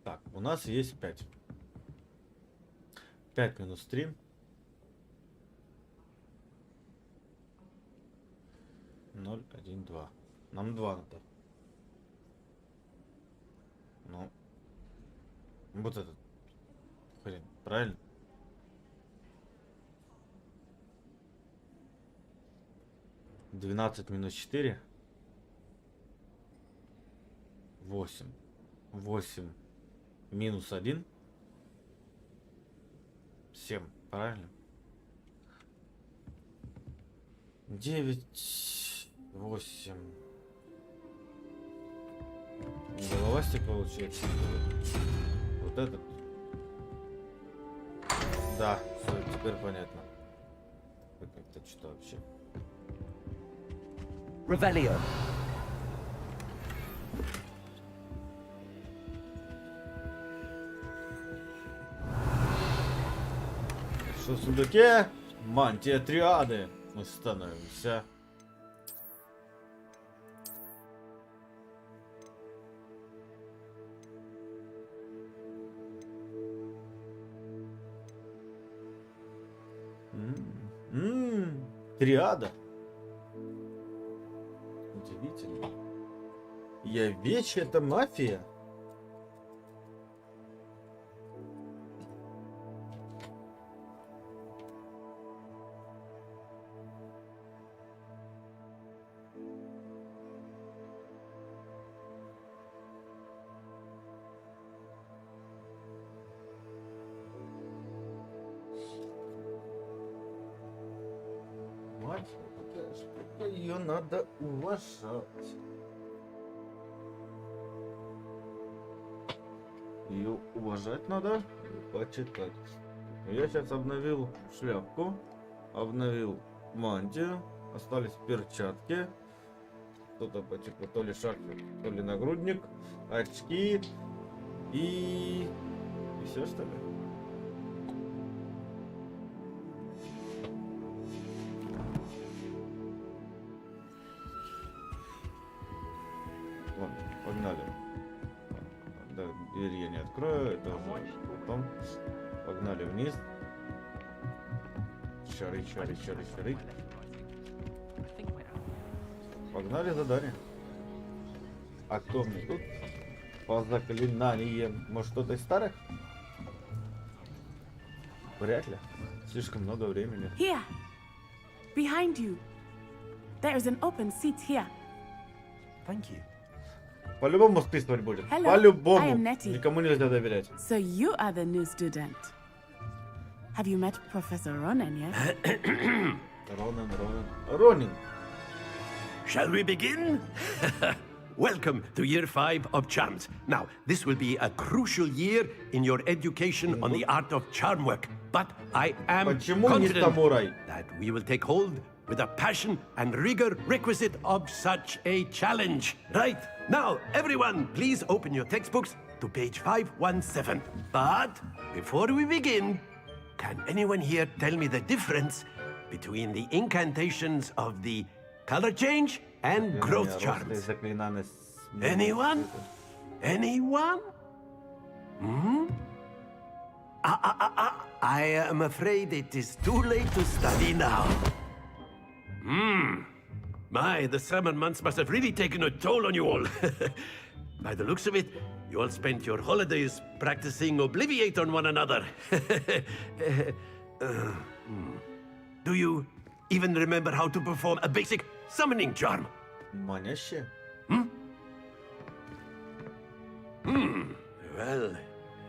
Так, у нас есть 5. 5 минус 3. Ноль, 1, 2. Нам 2 надо. Ну. Вот этот. Блин, правильно? Двенадцать минус 4. 8. 8 минус 1. 7. Правильно? 9. 8. Головастик получается. Вот этот. Да, все, теперь понятно. Как это что вообще? Revelio. Что в сундуке? Мантия триады. Мы становимся. Триада. Удивительно. Я вещь, это мафия. Мать, ее надо уважать. Ее уважать надо, почитать. Я сейчас обновил шляпку, обновил мантию, остались перчатки, что-то по типу то ли шарфик, то ли нагрудник, очки и все что ли. Ладно, погнали. Да, дверь я не открою, это уже потом. Погнали вниз. Шары. Погнали задание. А кто мне тут? По заклинаниям. Может, кто-то из старых? Вряд ли. Слишком много времени. Here, behind you. There is an open seat here. Thank you. По-любому списывать будет. Hello, I По-любому. am Nettie. Никому нельзя доверять. So you are the new student. Have you met Professor Ronan yet? Ронин. Shall we begin? Welcome to year 5 of charms. Now, this will be a crucial year in your education on the art of charm work. But I am Почему не confident самурай? that we will take hold with the passion and rigor requisite of such a challenge. Right, now, everyone, please open your textbooks to page 517. But before we begin, can anyone here tell me the difference between the incantations of the color change and growth charms. Anyone? Anyone? Hmm? I am afraid it is too late to study now. My, the summer months must have really taken a toll on you all. By the looks of it, you all spent your holidays practicing Obliviate on one another. Do you even remember how to perform a basic summoning charm? Маняще. Well,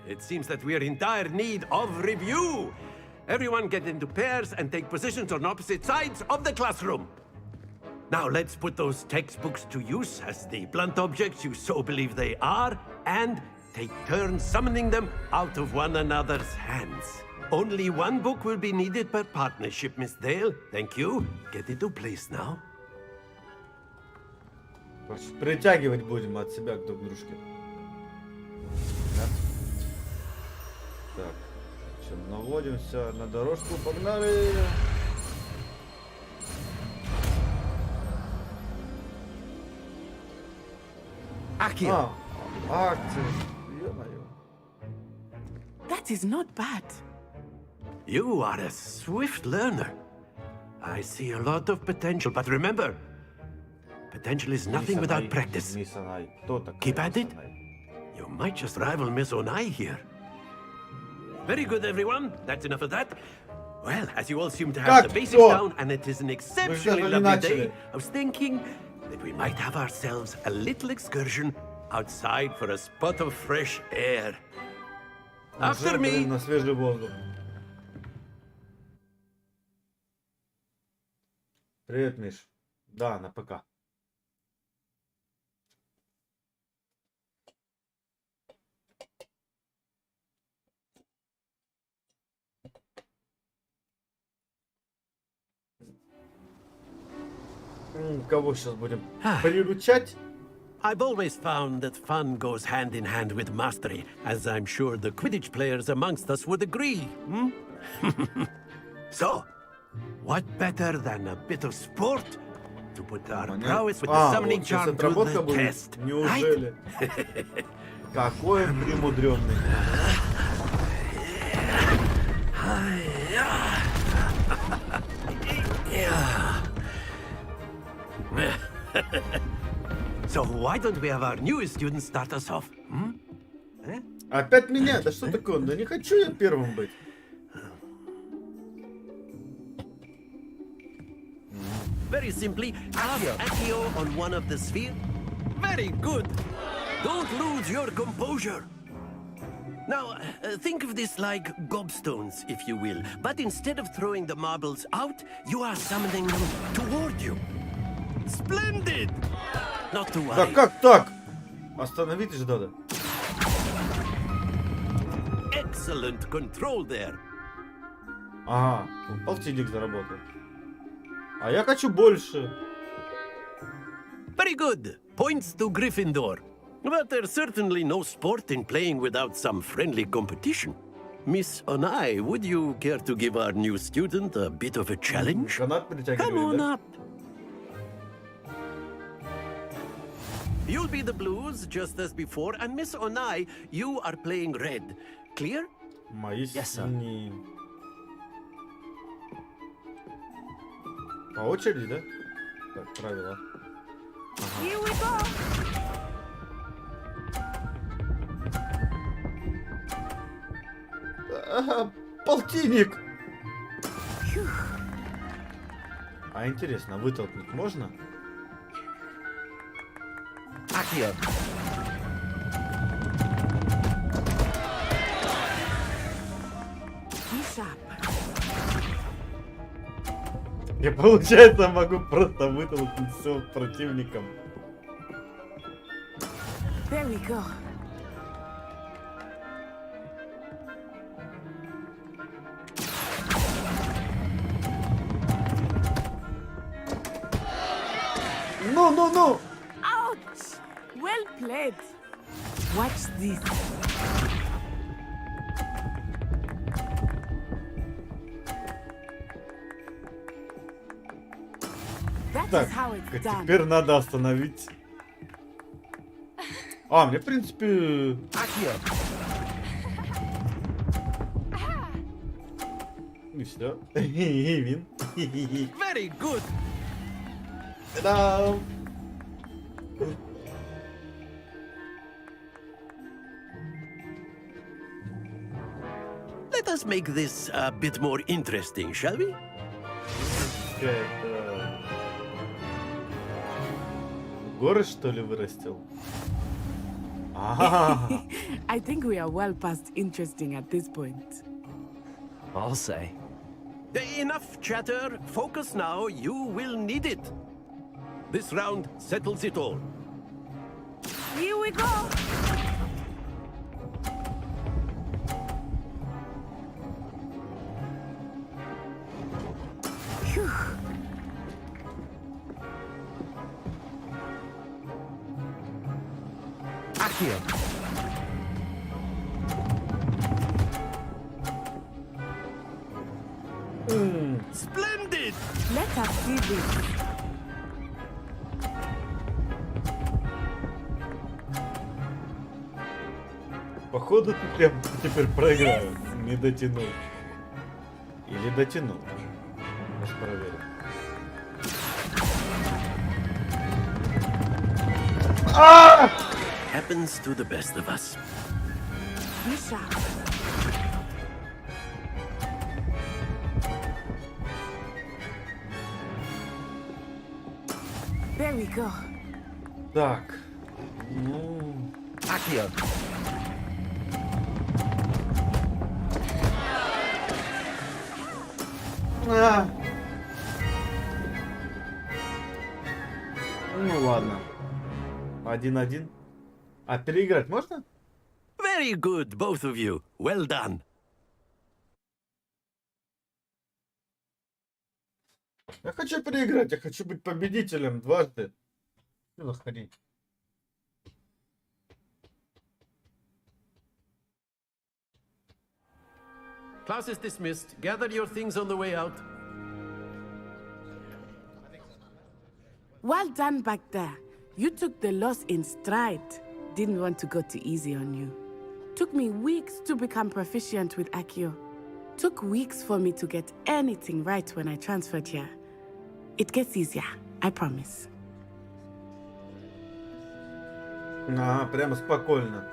it seems that we are in dire need of review. Everyone get into pairs and take positions on opposite sides of the classroom. Now let's put those textbooks to use as the blunt objects you so believe they are, and take turns summoning them out of one another's hands. Only one book will be needed per partnership, Miss Dale. Thank you. Get into place now. Притягивать будем от себя друг к дружке. Да? Так, что, наводимся на дорожку, погнали! Accio. Акции. Ё-моё. That is not bad. You are a swift learner. I see a lot of potential, but remember, potential is nothing without practice. Мисс Анай. Кто такая Keep at Мисс it. Анай? You might just rival Miss Onai here. Very good, everyone. That's enough of that. Well, as you all seem to have Как the basics кто? down, and it is an exceptionally даже не lovely начали. day, I was thinking that we might have ourselves a little excursion outside for a spot of fresh air. After Уже, me. блин, на свежий воздух. Привет, Миш. Да, на ПК. Кого сейчас будем приручать? I've always found that fun goes hand in hand with mastery, as I'm sure the Quidditch players amongst us would agree. So, what better than a bit of sport to put our prowess with the summoning вот сейчас charm to отработка the будет? test? Неужели? Какой премудренный. So why don't we have our newest student start us off? Опять меня? Да что такое? Да не хочу я первым быть. Very simply, cast Accio on one of the spheres. Very good. Don't lose your composure. Now, think of this like gobstones, if you will. But instead of throwing the marbles out, you are summoning them toward you. Splendid! Not to Да worry. как так? Остановить же надо. Excellent control there. Ага, полтинник заработал. А я хочу больше. Very good. Points to Gryffindor. But there's certainly no sport in playing without some friendly competition. Miss Onai, would you care to give our new student a bit of a challenge? Канат Come притягивали, on да? up. You'll be the blues, just as before, and Miss Onai, you are playing red. Clear? Мои Yes, sir. синие. По очереди, да? Так, правила. Here we go. Полтинник! А интересно, вытолкнуть можно? Accio. Be sharp. Я, получается, могу просто вытолкнуть все противникам. There we go. Ну! Ouch! Well played. Watch this. That Так, is how it's done. теперь надо остановить. А, мне, в принципе... И все. Вин. Very good. Та-дам! Let us make this a bit more interesting, shall we? Какая-то... Горы, что ли, вырастил? А, I think we are well past interesting at this point. I'll say. Enough chatter. Focus now. You will need it. This round settles it all. Here we go! Phew. Accio. Splendid! Let us see this. походу тут я теперь проиграю. Не дотянул. Или дотянул. Сейчас проверим. Happens to the best of us. Be sharp. There we go. Так. Ну... Accio. А. Ну ладно. 1-1. А переиграть можно? Very good, both of you. Well done. Я хочу переиграть, я хочу быть победителем дважды. Что за хрень? Class is dismissed. Gather your things on the way out. Well done back there. You took the loss in stride. Didn't want to go too easy on you. Took me weeks to become proficient with Accio. Took weeks for me to get anything right when I transferred here. It gets easier, I promise. А, прямо спокойно.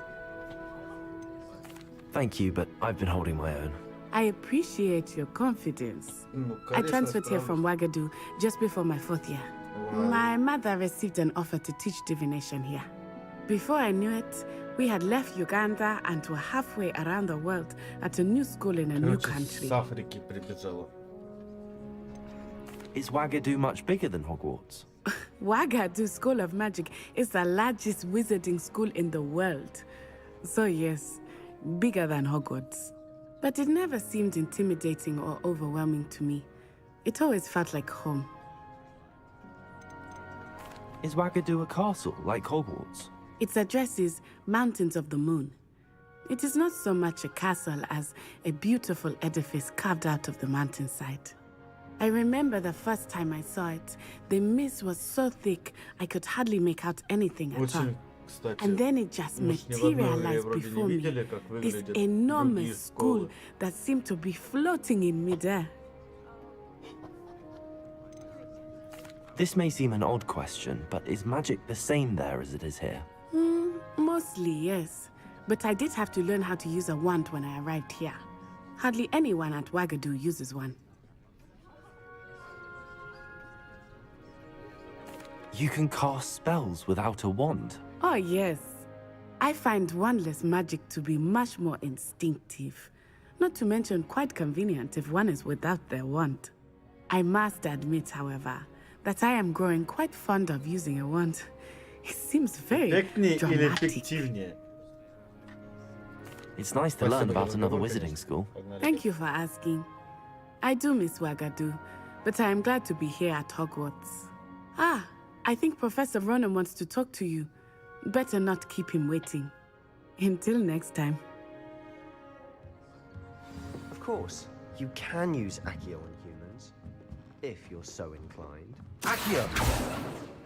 Thank you, but I've been holding my own. I appreciate your confidence. Ну, I конечно, transferred here справлюсь. from Wagadu just before my 4th year. My mother received an offer to teach divination here. Before I knew it, we had left Uganda and were halfway around the world at a new school in a new Короче, country. с Африки прибежала. Is Wagadu much bigger than Hogwarts? Wagadu School of Magic is the largest wizarding school in the world. So yes, bigger than Hogwarts. But it never seemed intimidating or overwhelming to me. It always felt like home. Is Wagadu a castle like Hogwarts? Its address is Mountains of the Moon. It is not so much a castle as a beautiful edifice carved out of the mountainside. I remember the first time I saw it, the mist was so thick I could hardly make out anything at all. Очень, кстати, And then it just мы ж ни в одной игре materialized вроде before не me. видели, как This выглядят enormous другие school школы. that seemed to be floating in midair. This may seem an odd question, but is magic the same there as it is here? Mostly, yes. But I did have to learn how to use a wand when I arrived here. Hardly anyone at Wagadu uses one. You can cast spells without a wand. Oh, yes. I find wandless magic to be much more instinctive. Not to mention quite convenient if one is without their wand. I must admit, however, that I am growing quite fond of using a wand. It seems very Эффектнее или dramatic. эффективнее? It's nice to learn about another wizarding school. Thank you for asking. I do miss Wagadu, but I am glad to be here at Hogwarts. Ah, I think Professor Ronan wants to talk to you. Better not keep him waiting. Until next time. Of course, you can use Accio on humans. if you're so inclined. Accio!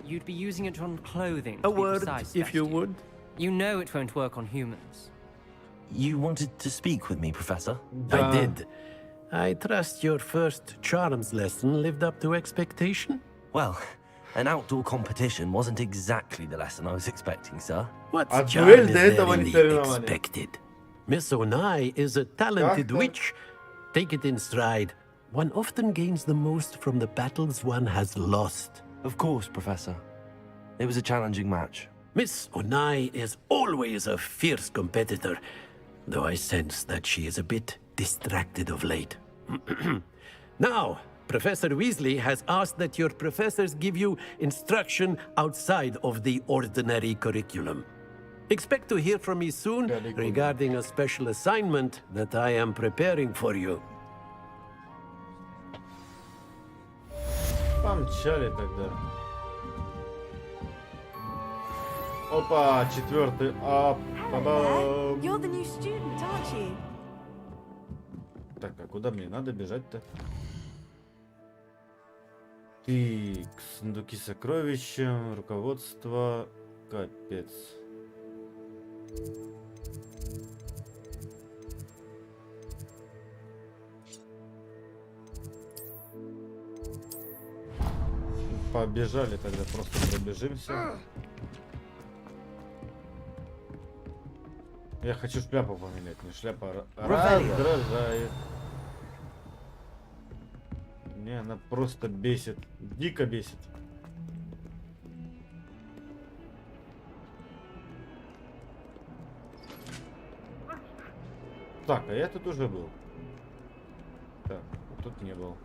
You'd be using it on clothing. A to be word, precise, if you Sebastian. would. You know it won't work on humans. You wanted to speak with me, Professor? I did. I trust your first charms lesson lived up to expectation? Well, an outdoor competition wasn't exactly the lesson I was expecting, sir. What А charm дуэль is до there этого in не the соревнования. expected? Miss Onai is a talented Как-то. witch. Take it in stride. One often gains the most from the battles one has lost. Of course, Professor. It was a challenging match. Miss Onai is always a fierce competitor, though I sense that she is a bit distracted of late. Now, Professor Weasley has asked that your professors give you instruction outside of the ordinary curriculum. Expect to hear from me soon regarding a special assignment that I am preparing for you. Помчали тогда. Опа, четвертый. Hello. You're the new student, aren't you? Так, а куда мне надо бежать-то? Так, сундуки с сокровищем, руководство, капец. Побежали тогда, просто пробежимся. Я хочу шляпу поменять, мне шляпа раздражает. Мне она просто бесит, дико бесит. Так, а я тут уже был. Так, вот тут не был.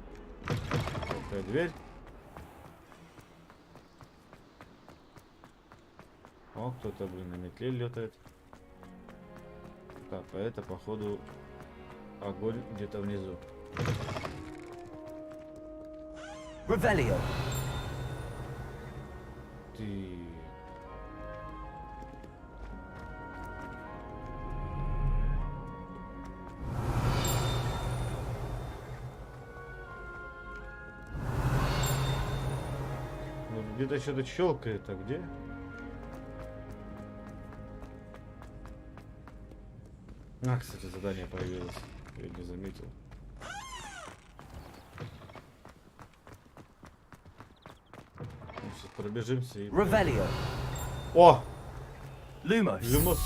Такая дверь. О, кто-то, блин, на метле летает. Так, а это, походу, огонь где-то внизу. Revelio. Ты... Ну, где-то что-то щелкает, а где? А, кстати, задание появилось. Я не заметил. Сейчас пробежимся и... Revelio. О! Lumos. Люмос.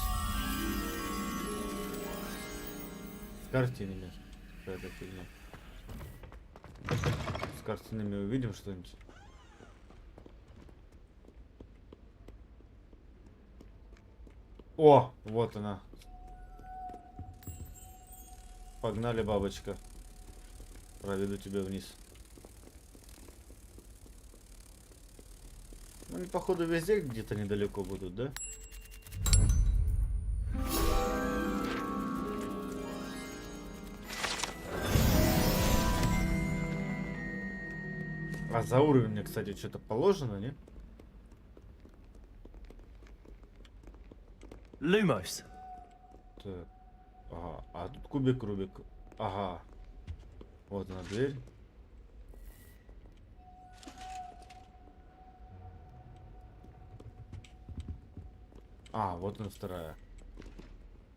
С картинами. Какая-то фигня. С картинами увидим что-нибудь. О! Вот она. Погнали, бабочка. Проведу тебя вниз. Ну, они, походу, везде где-то недалеко будут, да? А за уровень мне, кстати, что-то положено, не? Lumos. Так. Ага, а тут кубик Рубик. Ага. Вот она дверь. А, вот она вторая.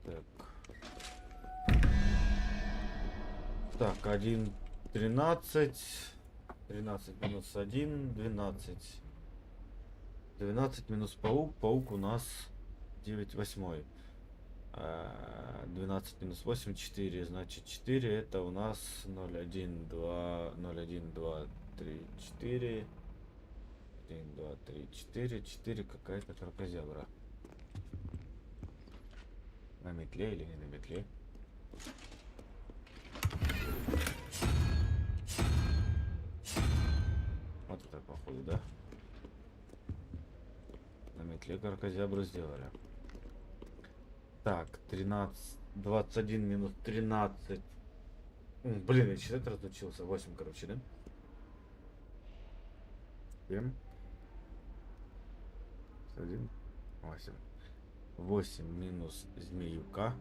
Так. Так, 1, 13. 13 минус 1, 12. 12 минус паук. Паук у нас 9 восьмой. 12 минус 8, 4. Значит, 4 это у нас 0, 1, 2, 0, 1, 2, 3, 4. 1, 2, 3, 4. 4 какая-то кракозябра. На метле или не на метле? Вот это походу, да? На метле кракозябру сделали. Так, 13, 21 минус 13. Блин, я считать разучился. 8, короче, да? 7. 1, 8. 8 минус змеюка.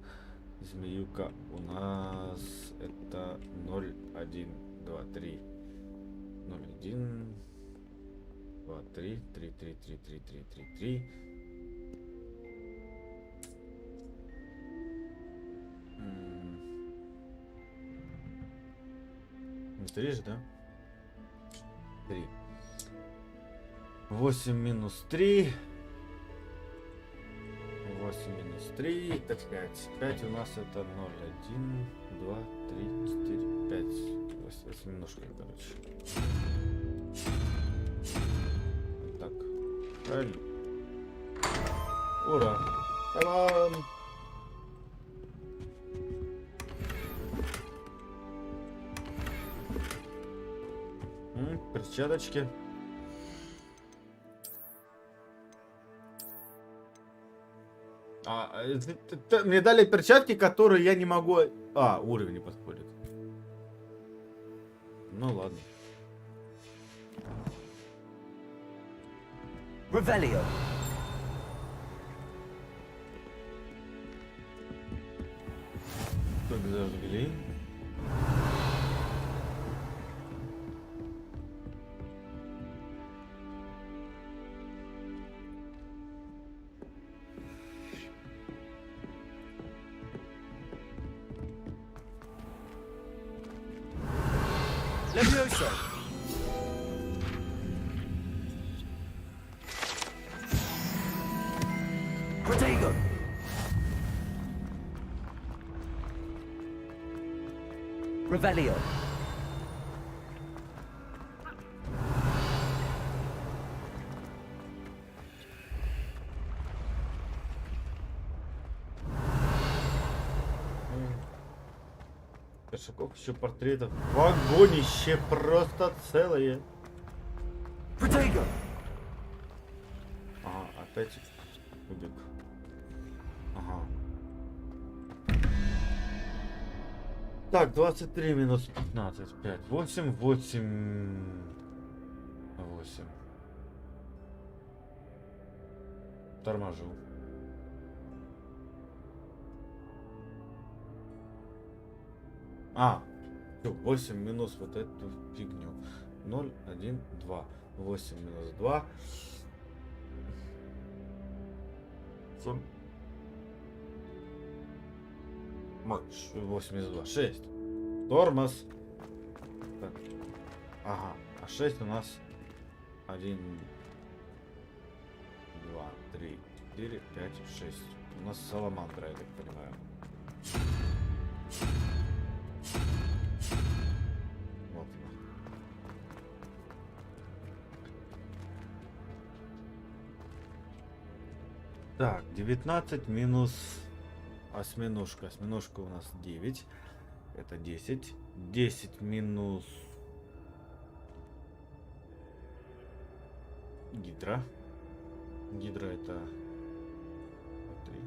Змеюка у нас это 0, 1, 2, 3. 0, 1, 2, 3, 3, 3, 3, 3, 3, 3, 3. Не 3 же, да? 3. 8 минус 3. 8 минус 3. Это 5. 5 у нас это 0. 1, 2, 3, 4, 5. 8 немножко, короче. Вот так. Правильно. Ура. Та-дам! Перчаточки. Мне дали перчатки, которые я не могу... уровень не подходит. Ну ладно. Revelio. Как зажгли. Levioso. Protego. Revelio. Кошаков еще портретов. Вагонище просто целое. Protego. Ага, опять кубик. Ага. Так, 23 минус 15, 5, 8, 8, 8. Торможу. Всё, 8 минус вот эту фигню. 0, 1, 2. 8 минус 2. 7. 8 минус 2. 6. Тормоз. Так. Ага. А 6 у нас 1, 2, 3, 4, 5, 6. У нас саламандра, я так понимаю. Вот она. Так, 19 минус осьминожка. Осьминожка у нас 9. Это 10. 10 минус гидра. Гидра это 3.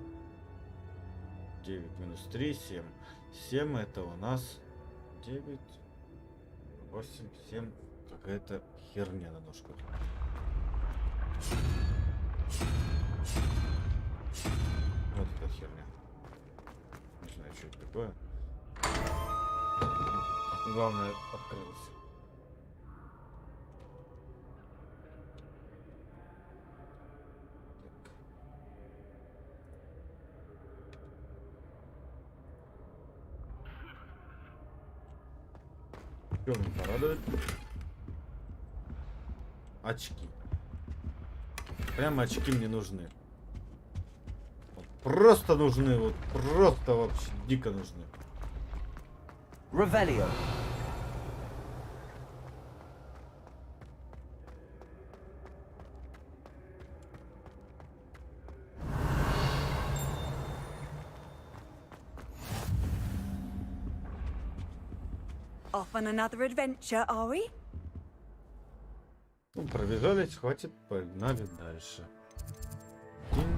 9 минус 3, 7. 7 это у нас 9, 8, 7. Какая-то херня на ножках. Вот эта херня. Не знаю, что это такое. Главное, открылось. Что мне порадует? Очки. Прямо очки мне нужны. Вот просто нужны, вот просто вообще дико нужны. Revelio. Off on another adventure, are we? Ну, пробежались, хватит, погнали дальше. 1.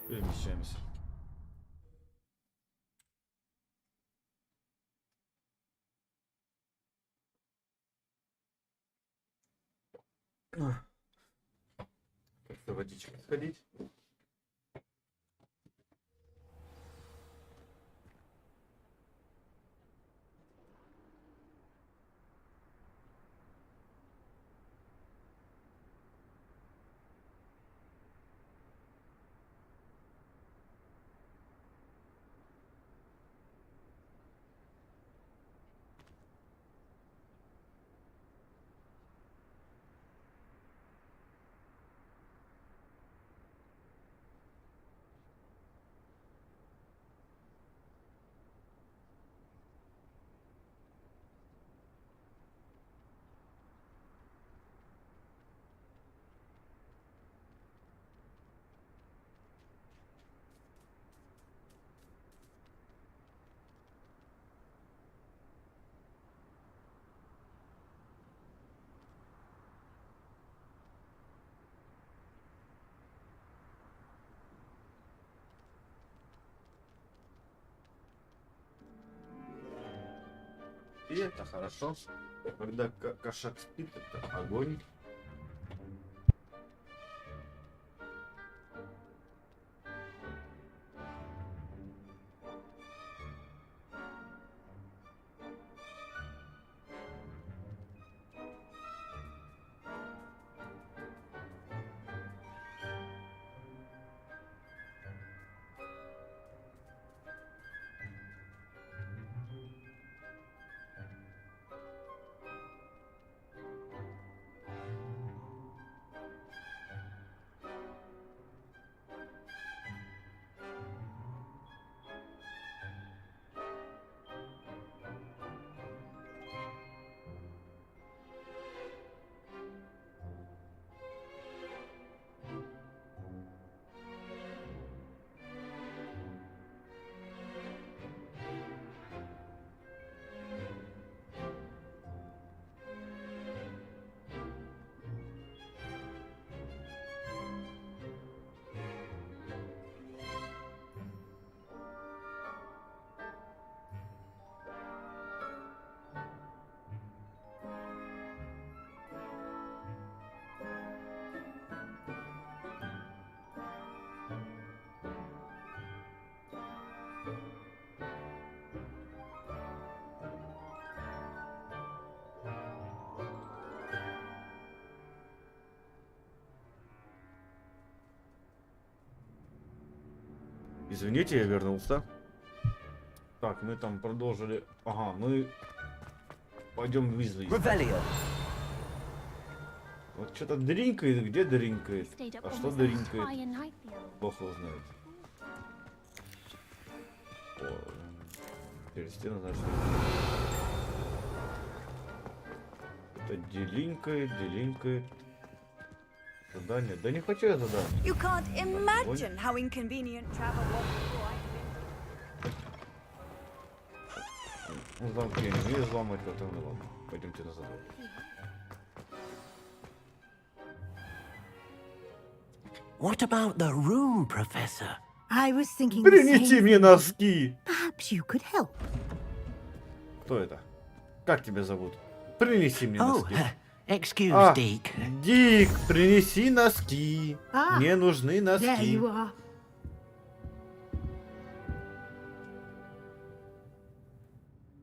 Перемещаемся. Как-то водичкой сходить. спи, это хорошо. Когда кошак спит, это огонь. Извините, я вернулся. Так, мы там продолжили. Ага, мы пойдем в Уизли. Вот что-то дринкает, где дринкает? А что дринкает? Бог его знает. О, перевести на наш. Это делинкает. Задание. Да не хочу я задание. You can't imagine how inconvenient travel was before I Ну, замки не умею взломать, потом ну ладно. Пойдемте на задание. What about the room, Professor? I was thinking the Принеси same мне thing. носки! Perhaps you could help. Кто это? Как тебя зовут? Принеси мне Oh, носки. excuse, А, Deke. Дик, принеси носки. Ah, Мне нужны there носки. you are.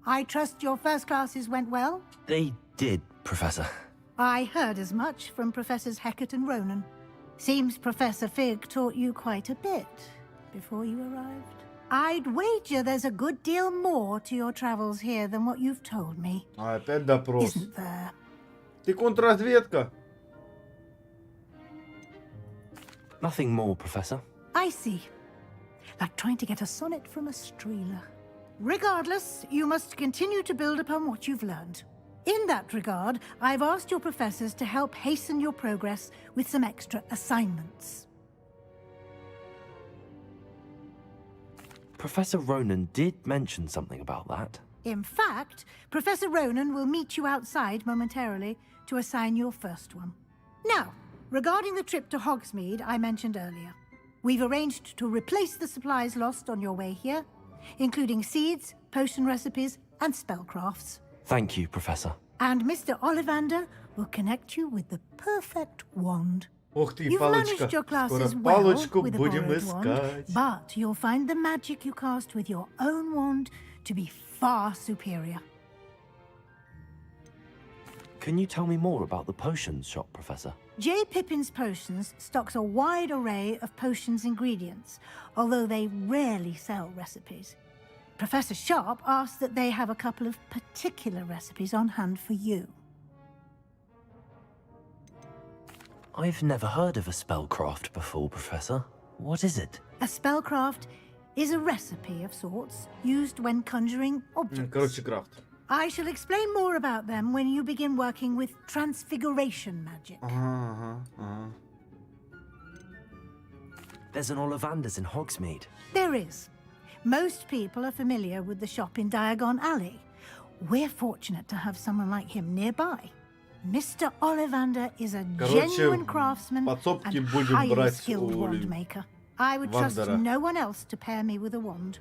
I trust your first classes went well? They did, Professor. I heard as much from Professors Hecat and Ronan. Seems Professor Fig taught you quite a bit before you arrived. I'd wager there's a good deal more to your travels here than what you've told me. Опять допрос. Isn't there? Ты контрразведка. Nothing more, Professor. I see. Like trying to get a sonnet from a streeler. Regardless, you must continue to build upon what you've learned. In that regard, I've asked your professors to help hasten your progress with some extra assignments. Professor Ronan did mention something about that. In fact, Professor Ronan will meet you outside momentarily to assign your first one. Now, regarding the trip to Hogsmeade I mentioned earlier, we've arranged to replace the supplies lost on your way here, including seeds, potion recipes, and spellcrafts. Thank you, Professor. And Mr. Ollivander will connect you with the perfect wand. Ух ты, You've палочка. managed your Скоро classes well палочку with a будем borrowed wand, искать. but you'll find the magic you cast with your own wand to be far superior. Can you tell me more about the potions shop, Professor? J. Pippin's Potions stocks a wide array of potions ingredients, although they rarely sell recipes. Professor Sharp asks that they have a couple of particular recipes on hand for you. I've never heard of a spellcraft before, Professor. What is it? A spellcraft is a recipe of sorts used when conjuring objects. Короче, крафт. I shall explain more about them when you begin working with transfiguration magic. Ага. There's an Ollivander's in Hogsmeade. There is. Most people are familiar with the shop in Diagon Alley. We're fortunate to have someone like him nearby. Mr. Ollivander is a genuine craftsman подсобке and будем highly брать skilled у wand maker. I would trust Вандера. no one else to pair me with a wand.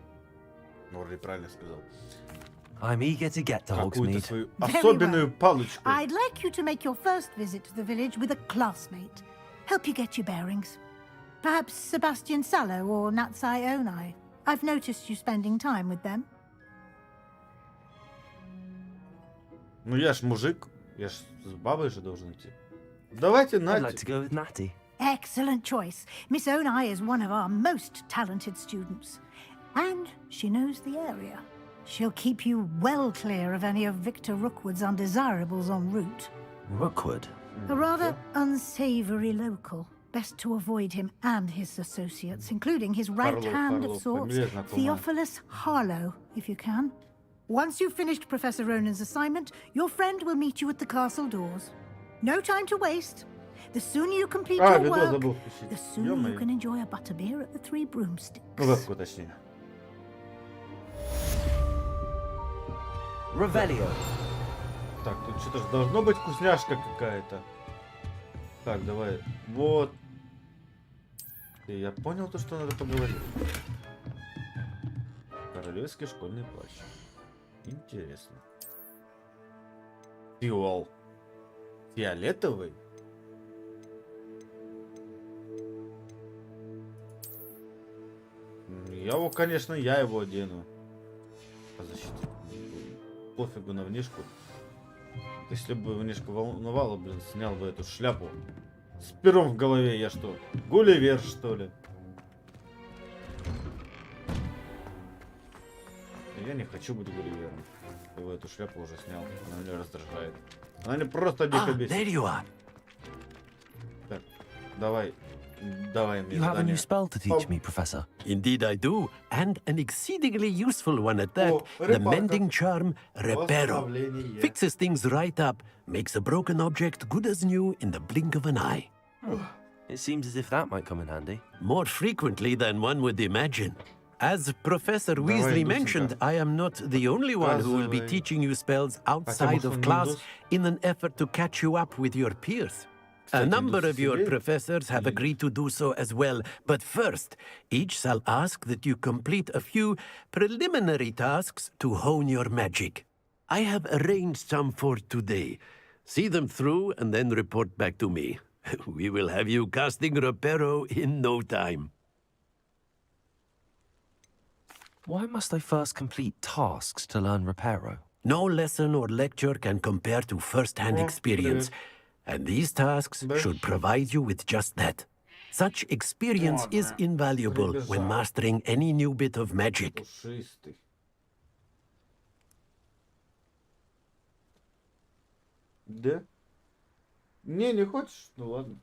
Вроде правильно сказал. I'm eager to get to Какую-то Hogsmeade. свою Very особенную well. палочку. I'd like you to make your first visit to the village with a classmate. Help you get your bearings. Perhaps Sebastian Sallow or Natsai Onai. I've noticed you spending time with them. Ну я ж мужик, я ж с бабой же должен идти. Давайте I'd like Надю. to go with Natty. Excellent choice. Miss Onai is one of our most talented students. And she knows the area. She'll keep you well clear of any of Victor Rookwood's undesirables en route. Rookwood? A rather unsavory local. Best to avoid him and his associates, including his right hand of sorts, фамилия знакомая. Theophilus Harlow, if you can. Once you've finished Professor Ronan's assignment, your friend will meet you at the castle doors. No time to waste. The sooner you complete your видос work, забыл включить. the sooner you Ё-моё. can enjoy a butterbeer at the Three Broomsticks. Ну, вебку точнее. Revelio. Так, тут что-то же должно быть вкусняшка какая-то. Так, давай. Вот. И я понял то, что надо поговорить. Королевский школьный плащ. Интересно. Фиол. Фиолетовый? Я его одену. По защите. Пофигу на внешку. Если бы внешка волновала, блин, снял бы эту шляпу. С пером в голове я что? Гулливер, что ли? Я не хочу быть Гулливером. Я бы эту шляпу уже снял. Она меня раздражает. Она мне просто дико бесит. There you are. Так, давай мне You have a new задание. spell to teach me, Professor. Indeed I do, and an exceedingly useful one at that. Oh, The reparo. mending charm, Reparo. Восстановление. Fixes things right up, makes a broken object good as new in the blink of an eye. It seems as if that might come in handy. More frequently than one would imagine. As Professor Weasley Дусенька. mentioned, I am not the only one who will be Показывай. teaching you spells outside что of не class Дус. in an effort to catch you up with your peers. A Кстати, number Дус of your себе professors have или- agreed to do so as well, but first, each shall ask that you complete a few preliminary tasks to hone your magic. I have arranged some for today. See them through and then report back to me. We will have you casting Reparo in no time. Why must I first complete tasks to learn Reparo? No lesson or lecture can compare to first-hand Oh, experience, and these tasks Beş. should provide you with just that. Such experience is Ладно, invaluable when прибежал. mastering any new bit of magic. Пушистый. Да? Не хочешь? Ну ладно.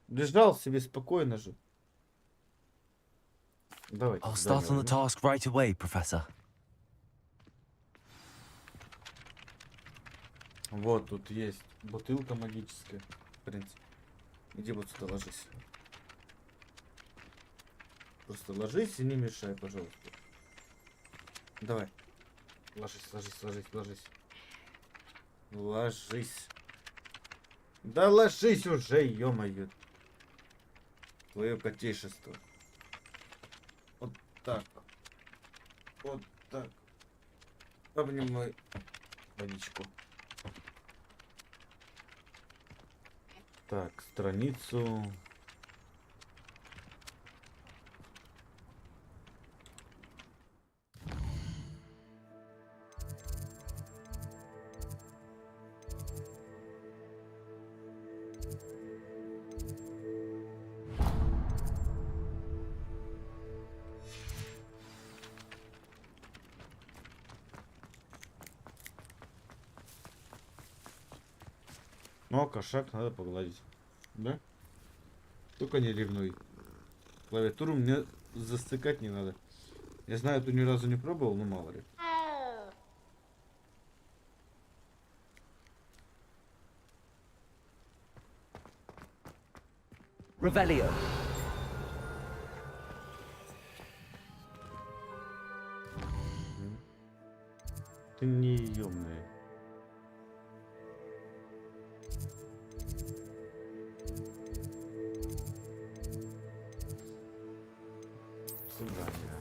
Лежал себе спокойно же. Давайте. I'll задание start on the возьмем. task right away, Professor. Вот тут есть бутылка магическая. В принципе. Иди вот сюда ложись. Просто ложись и не мешай, пожалуйста. Давай. Ложись. Ложись. Да ложись уже, ё-моё. Твое котейшество. Вот так. Вот так. Обнимай водичку. Так, страницу. Ну, кошак надо погладить. Да? Только не ревнуй. Клавиатуру мне застыкать не надо. Я знаю, ты ни разу не пробовал, но мало ли. Revelio. Ты неёмная. Свидания.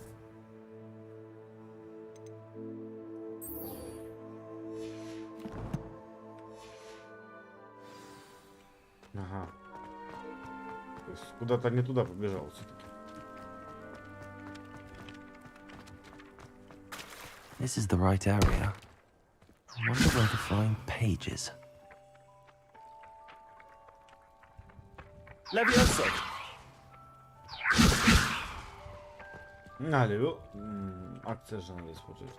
Ага. То есть куда-то не туда побежал все-таки. This is the right area. I wonder where the flying page is. Levioso! Налево. Акция же надо использовать.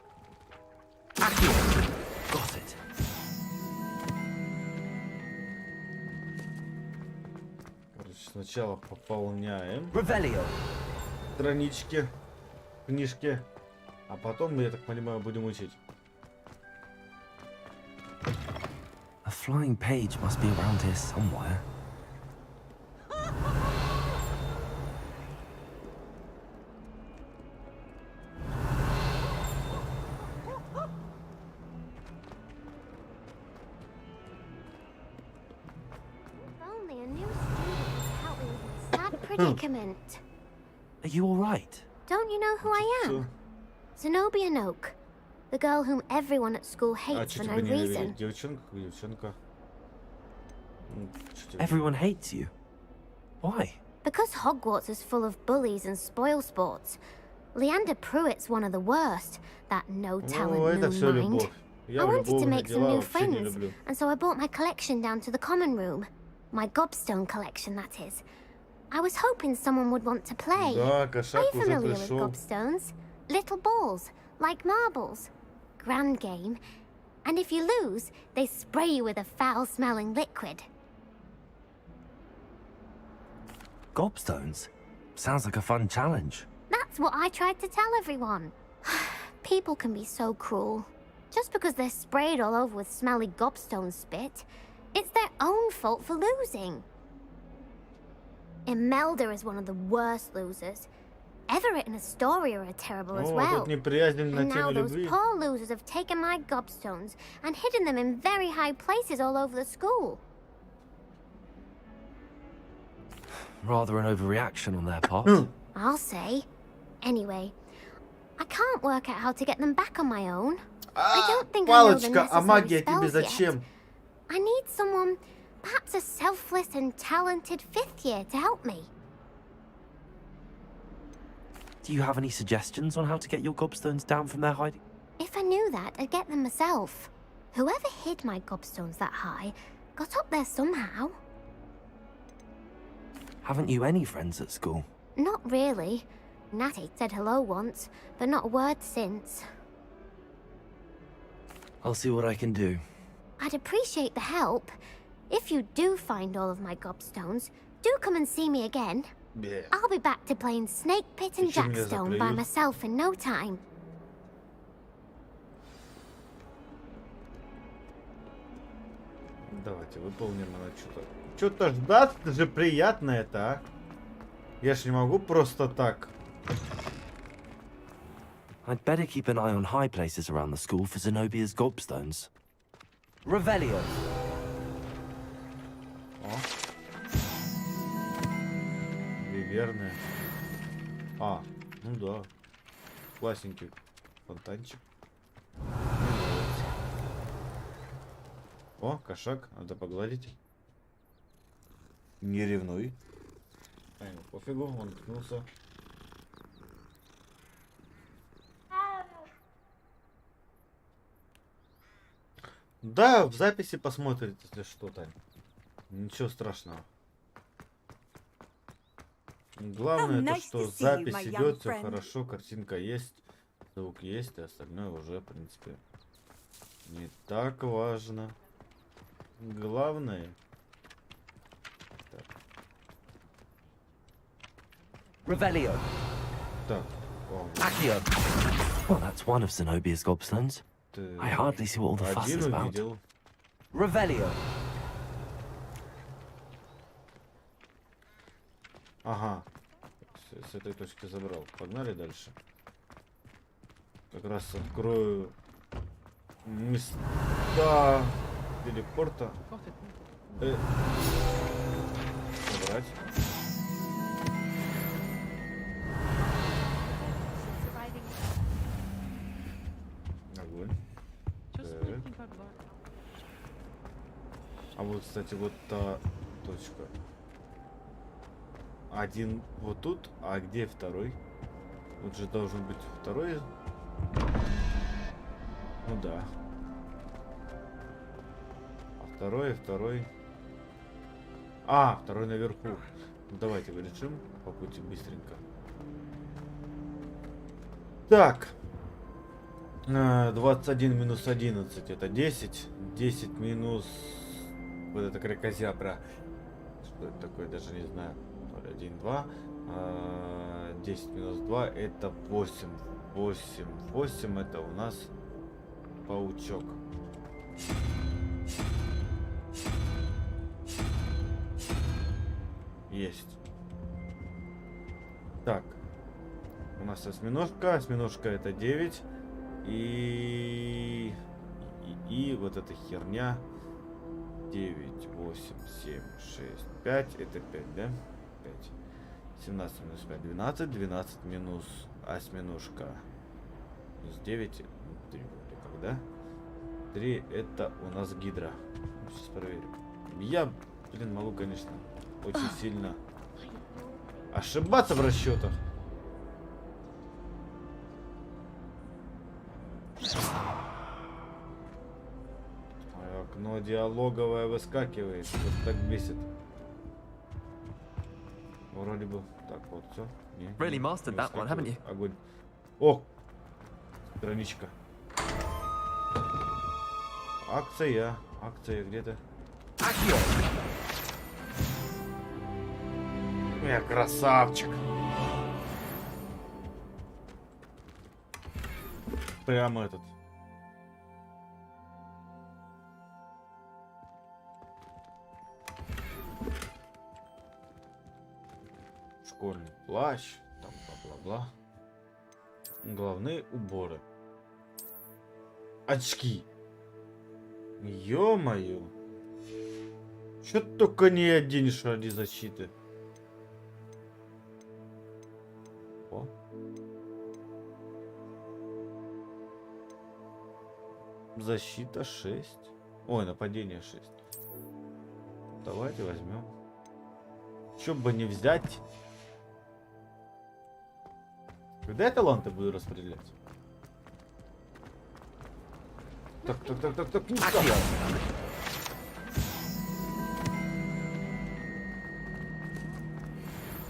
Got it. Короче, сначала пополняем Revelio! странички, книжки, а потом, я так понимаю, будем учить. A flying page must be around here somewhere. Only a new student to help me with my sad predicament. Are you all right? Don't you know who I am? Zenobia Noak, the girl whom everyone at school А hates что for тебя no не reason. ненавидит? Девчонка? Чё тебе? Everyone hates you. Why? Because Hogwarts is full of bullies and spoil sports. Leander Pruitt's one of the worst. That no talent, О, это no все mind. любовь. Я I wanted to любовные make some дела new вообще не friends, люблю. and so I brought my collection down to the common room. My gobstone collection, that is. I was hoping someone would want to play. Да, Are кошак you уже familiar with пришел. gobstones? Little balls, like marbles. Grand game. And if you lose, they spray you with a foul-smelling liquid. Gobstones? Sounds like a fun challenge. That's what I tried to tell everyone. People can be so cruel. Just because they're sprayed all over with smelly gobstone spit, it's their own fault for losing. Imelda is one of the worst losers. Everett and Astoria are terrible as О, well. тут неприязнь на And now теме those любви. poor losers have taken my gobstones and hidden them in very high places all over the school. Rather an overreaction on their part. I'll say. Anyway, I can't work out how to get them back on my own. I don't think I know the Палочка, а necessary магия тебе spells yet. зачем? I need someone, perhaps a selfless and talented fifth year to help me. Do you have any suggestions on how to get your gobstones down from their hiding? If I knew that, I'd get them myself. Whoever hid my gobstones that high got up there somehow. Haven't you any friends at school? Not really. Natty said hello once, but not a word since. I'll see what I can do. I'd appreciate the help. If you do find all of my gobstones, do come and see me again. Бе. I'll be back to playing Snake Pit and Почему меня Jackstone by заклюют? myself in no time. Давайте выполним она что-то. Что-то ждать же приятно это, а? Я ж не могу просто так. I'd better keep an eye on high places around the school for Zenobia's gobstones. Revelio! О. Виверная. А, ну да. Классненький фонтанчик. О, кошак, надо погладить. Не ревнуй. А ему пофигу, он ткнулся. Да, в записи посмотрите, если что-то. Ничего страшного. Главное то, nice что to see you, запись my young идет, все friend. хорошо, картинка есть, звук есть, и остальное уже, в принципе, не так важно. Главное. Так. Revelio! Так. О, Accio! Well, that's one of Zenobia's gobstones. ты I hardly see what all the fuss is один about. увидел. Revelio! Ага. С этой точки забрал. Погнали дальше. Как раз открою места телепорта. Собрать. Огонь. Just Так. when I think I'd learned. А вот, кстати, вот точка. Один вот тут, а где второй? Вот же должен быть второй. Ну да. А второй. А, второй наверху. Ну, давайте решим по пути быстренько. Так. 21 минус 11 это 10. 10 минус вот это кракозябра. Что это такое, даже не знаю. 1, 2. 10 минус 2 это 8. 8 это у нас паучок. Есть. Так. У нас осьминожка. Осьминожка это 9. И вот эта херня. 9, 8, 7, 6, 5. Это 5, да? 5. 17 минус 5, 12. 12 минус осьминожка. Минус 9. 3 вроде как, да? 3 это у нас гидра. Сейчас проверим. Я, блин, могу, конечно, очень сильно ошибаться в расчетах. Окно диалоговое выскакивает. Вот так бесит. Вроде бы. Так, вот, все. Really mastered that one, haven't you? Огонь. О! Страничка. Акция. Акция где-то. Я красавчик. Прямо этот. Школьный плащ. Там бла-бла-бла. Головные уборы. Очки. Ё-моё. Чё ты только не оденешь ради защиты. О. Защита 6. Ой, нападение 6. Давайте возьмем. Чё бы не взять. Когда я таланты буду распределять? Так, низко.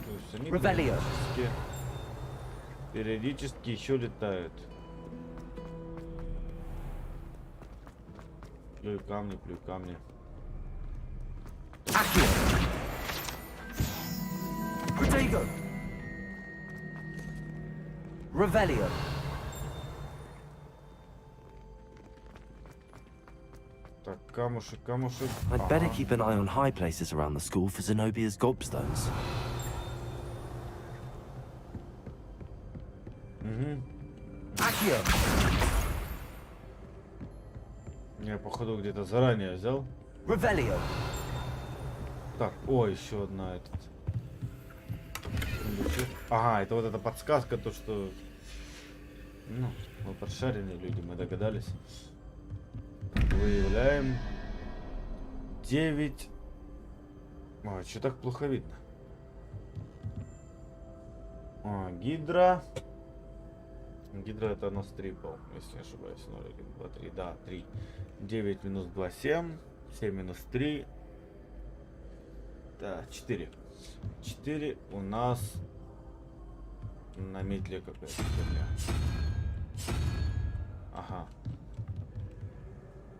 То есть они периодически еще летают. Плюй камни, плюй камни. Revelio. Так, камушек, камушек. I'd better keep an eye on high places around the school for Zenobia's gobstones. Я походу где-то заранее взял. Revelio. Так, о, еще одна этот. Ага, это вот эта подсказка, то что... Ну, мы подшаренные люди, мы догадались. Выявляем 9. Ой, что так плохо видно? Гидра. Гидра это у нас 3 был, если не ошибаюсь. 0, 1, 2, 3, да, 3. 9 минус 2, 7. 7 минус 3. Да, 4. 4 у нас на метле какая-то херня. Ага.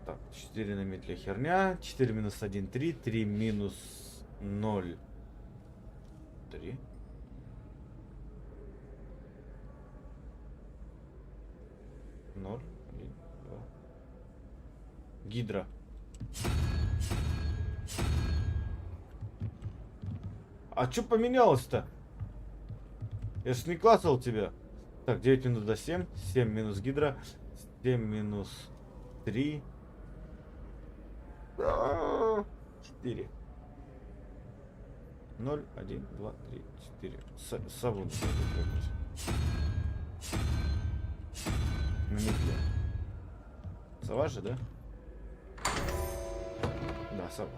Так, 4 на метле херня. 4 минус 1, 3. 3 минус 0. 3. Ноль, 1, 2. Гидра. А что поменялось-то? Я ж не классал тебя. Так, 9 минус до 7. 7 минус гидра. 7 минус 3. 4. 0, 1, 2, 3, 4. Савун. На метле. Сова же, да? Да, сова.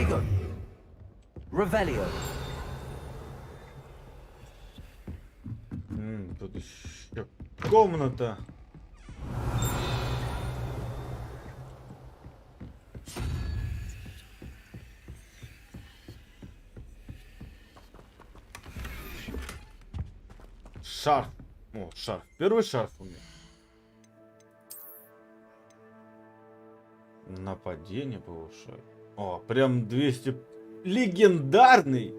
Rigor. Revelio. Тут еще комната. Шарф. О, шарф. Первый шарф у меня. Нападение повышает. О, прям 200. Легендарный.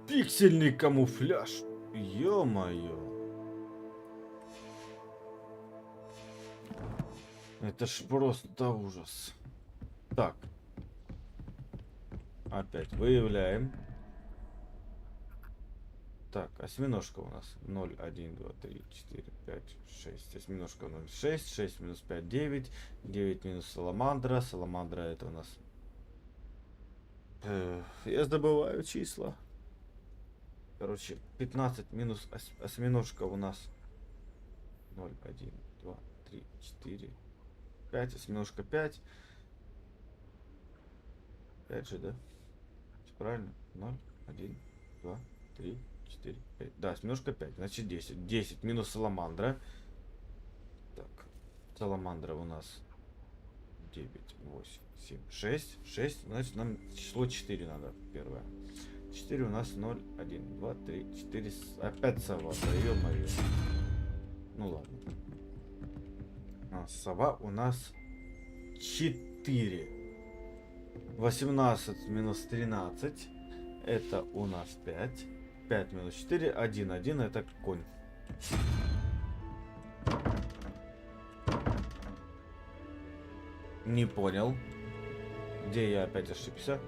Пиксельный камуфляж. Ё-моё. Это ж просто ужас. Так. Опять выявляем. Так, осьминожка у нас 0, 1, 2, 3, 4, 5, 6. Осьминожка 0, 6, 6 минус 5, 9. 9 минус саламандра. Саламандра это у нас... я забываю числа. Короче, 15 минус осьминожка у нас 0, 1, 2, 3, 4, 5. Осьминожка 5. 5 же, да? Правильно? 0, 1, 2, 3, 4, 5. Да, осьминожка 5. Значит 10. 10 минус саламандра. Так. Саламандра у нас 9, 8, 7, 6. 6. Значит, нам число 4 надо. Первое. 4 у нас 0, 1, 2, 3, 4. Опять сова. Да ё-моё. Ну ладно. Сова у нас 4. 18 минус 13. Это у нас 5. 5 минус 4. 1. 1 это конь. Не понял. Где я опять ошибся?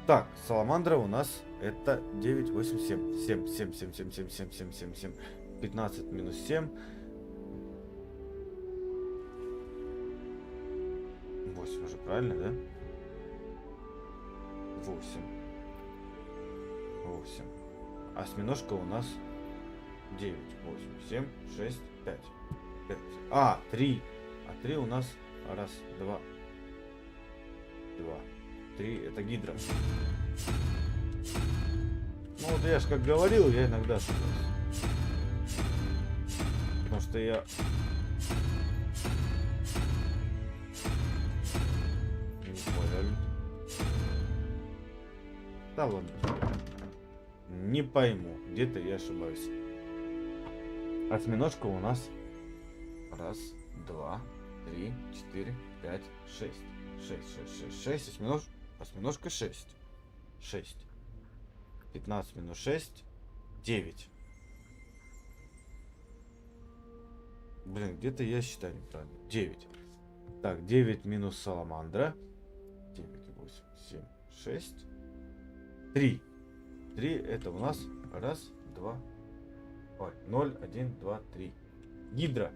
Так, саламандра у нас это 9, 8, 7. 7, 7, 7, 7, 7, 7, 7, 7, 7. 15 минус 7. 8 уже правильно, да? 8. 8. Осьминожка у нас 9, 8, 7, 6, 5. 5. А, 3. А 3 у нас раз, два. 2. 3 это гидра. Ну вот я же как говорил, я иногда ошибаюсь. Потому что я... Не понял. Да ладно. Не пойму. Где-то я ошибаюсь. Осьминожка у нас. Раз, два, три, 4, 5, 6. 6. Осьминожка 6. 6. 15 минус 6. 9. Блин, где-то я считаю неправильно. 9. Так, 9 минус саламандра. 9, 8, 7, 6. 3. 3 это у нас раз, два. Ой, 0, 1, 2, 3. Гидра.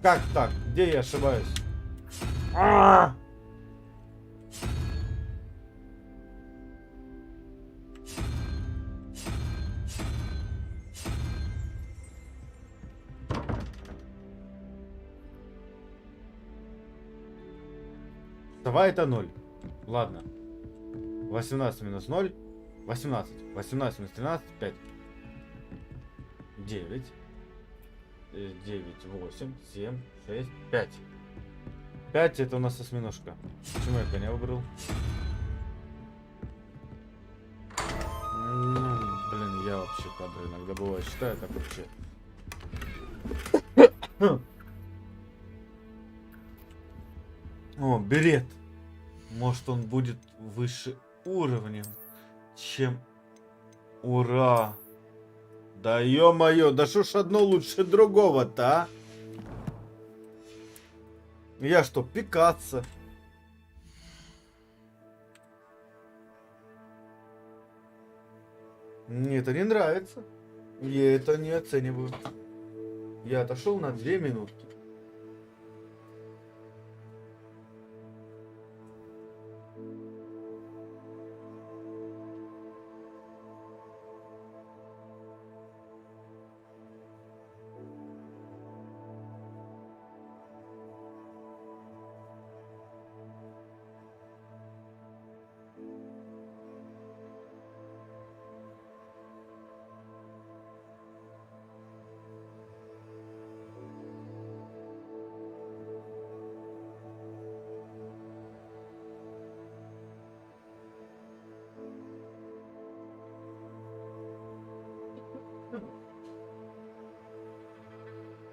Как так? Где я ошибаюсь? Давай это 0. Ладно. 18 минус 0. 18. 18 минус 13. 5. 9. 9, 8, 7, 6, 5. 5 это у нас осьминожка. Почему я коня выбрал? Блин, я вообще падаю. Иногда бывает считаю так вообще. О, берет. Может он будет выше уровнем, чем... Ура! Да ё-моё, да шо ж одно лучше другого-то, а? Я что, пикаться? Мне это не нравится. Я это не оцениваю. Я отошел на 2 минутки.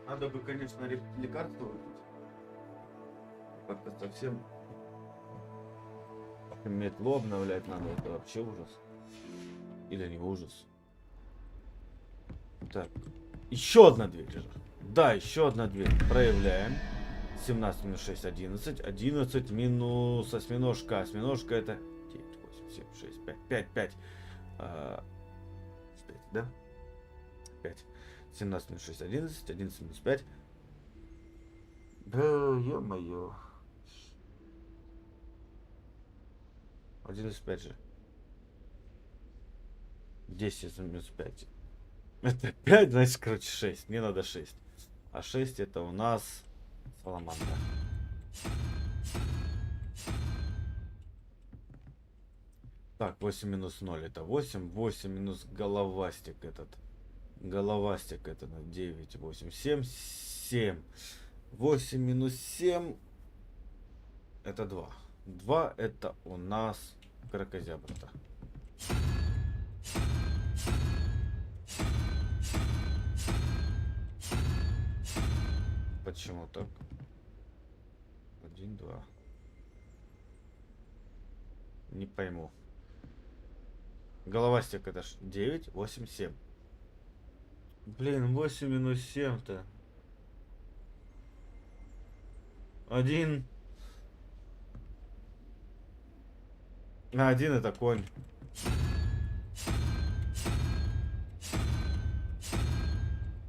Надо бы, конечно, лекарство выпить. Как-то совсем метлу обновлять надо, это вообще ужас. Или не ужас. Так, еще одна дверь. Да, еще одна дверь. Проявляем. 17 минус 6, 11. 11 минус осьминожка. Осьминожка это 9, 8, 7, 6, 5, 5, 5. 5, да? 5. 17 минус 6, 11. 11 минус 5. Да, ё-моё. 11 5 же. 10 минус 5. Это 5, значит, короче, 6. Мне надо 6. А 6 это у нас саламандра. Так, 8 минус 0 это 8. 8 минус головастик этот. Головастик это 9, 8, 7, 7. 8 минус 7 это 2. 2 это у нас кракозябра-то. Почему так? 1, 2. Не пойму. Головастик это ж 9, 8, 7. Блин, 8 минус 7-то. 1. А 1 это конь.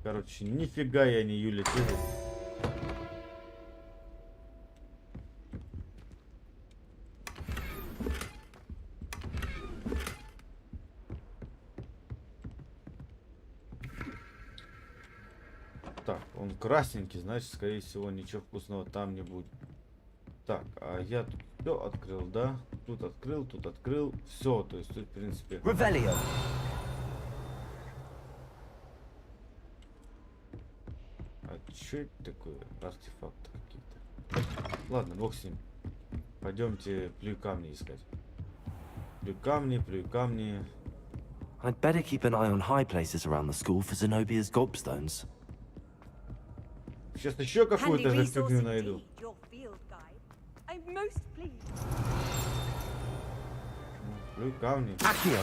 Короче, нифига я не Юля Тиза. Так, он красненький, значит, скорее всего, ничего вкусного там не будет. Так, а я тут все открыл, да? Тут открыл, все, то есть тут, в принципе... Revelio. А что это такое? Артефакты какие-то. Ладно, бог с ним. Пойдемте плюй камни искать. Плюй камни. I'd better keep an eye on high places around the school for Zenobia's gobstones. Сейчас еще какую-то же фигню найду. Your field guide. I'm most pleased. Плюй камни. Accio.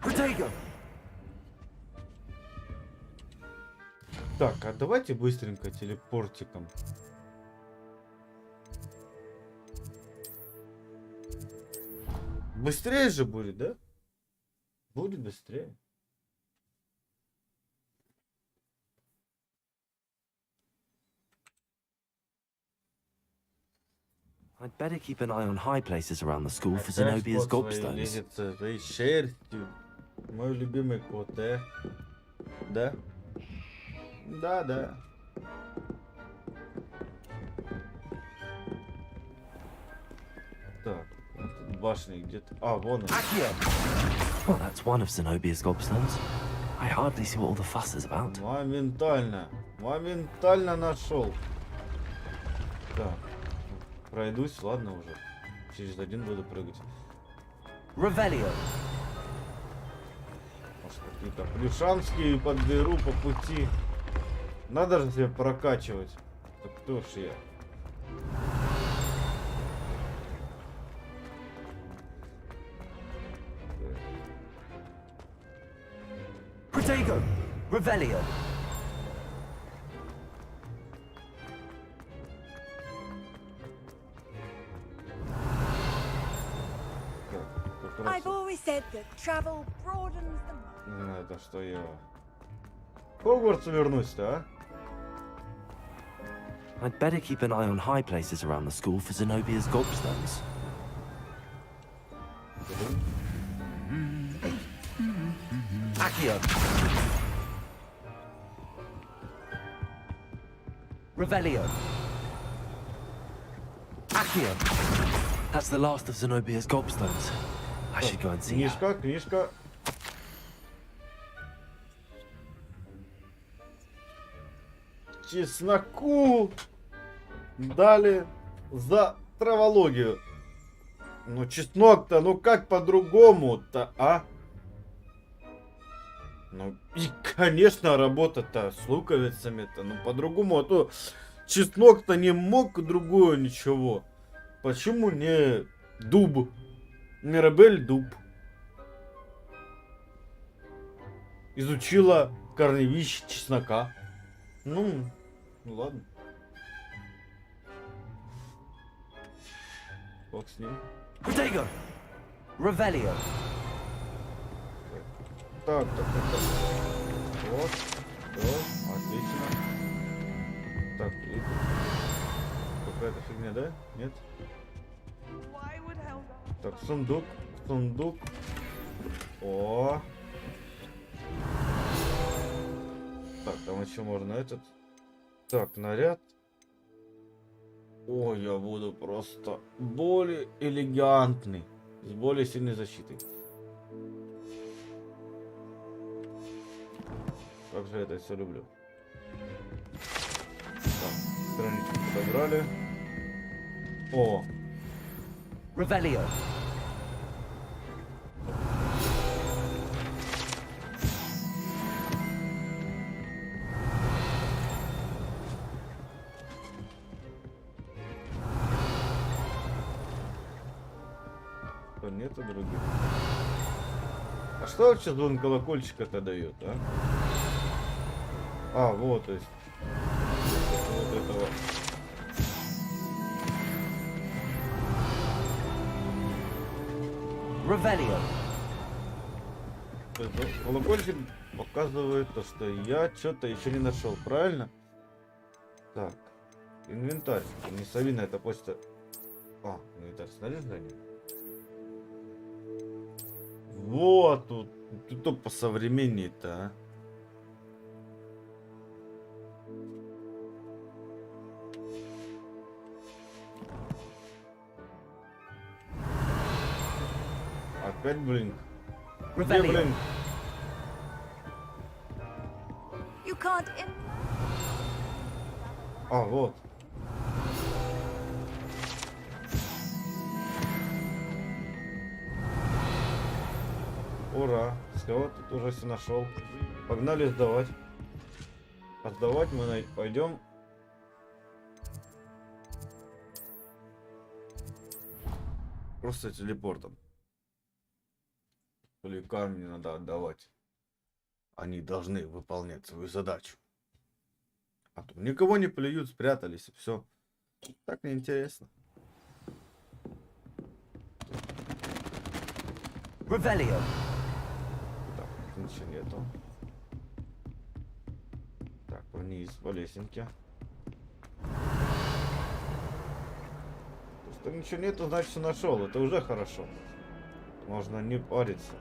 Protego. Так, а давайте быстренько телепортиком. Быстрее же будет, да? Будет быстрее. I'd better keep an eye on high places around the school for Zenobia's gobstones. Лезется за шерстью. Мой любимый кот, Да? Да. Так, тут башня где-то. А, вон он. Well, that's one of Zenobia's gobstones. I hardly see what all the fuss is about. Моментально нашел. Так, пройдусь, ладно уже. Через один буду прыгать. Revelio. Может, какие-то плюшанские подберу по пути. Надо же себя прокачивать. Так кто ж я? Protego. Revelio. I've always said that travel broadens the mind. Это что я? К Хогвартсу вернусь-то, а? I'd better keep an eye on high places around the school for Zenobia's gobstones. Accio. Revelio. Accio. That's the last of Zenobia's gobstones. I should go and see her. Книжка. Чесноку дали за травологию. Ну, чеснок-то, ну как по-другому-то, а? Ну, и, конечно, работа-то с луковицами-то, ну, по-другому, а то чеснок-то не мог другое ничего. Почему не дуб? Мирабель дуб. Изучила корневище чеснока. Ну ладно. Бог с ним. Protego! Revelio! Так. Вот. Все, отлично. Так, и... Какая-то фигня, да? Нет? Так, сундук. О! Так, там еще можно этот. Так, наряд. Ой, я буду просто более элегантный. С более сильной защитой. Как же я это все люблю. Так, страничку подобрали. О! Revelio! Нету других. А что вообще звон колокольчика-то дает, а? А, вот, то есть. Вот этого. Revelio! То есть, колокольчик показывает то, что я что-то еще не нашел, правильно? Так. Инвентарь. Не совина, это почта. А, инвентарь снаряжения. Вот тут по современней-то, а. Опять блин. Где блин? You can't А, вот. Ура! Все, тут уже все нашел. Погнали сдавать. А сдавать мы пойдем. Просто телепортом. Или камни надо отдавать. Они должны выполнять свою задачу. А то никого не плюют, спрятались и все. Так неинтересно. Revelio! Так, ничего нету. Так, вниз по лесенке. Что ничего нету, значит все нашел. Это уже хорошо. Можно не париться.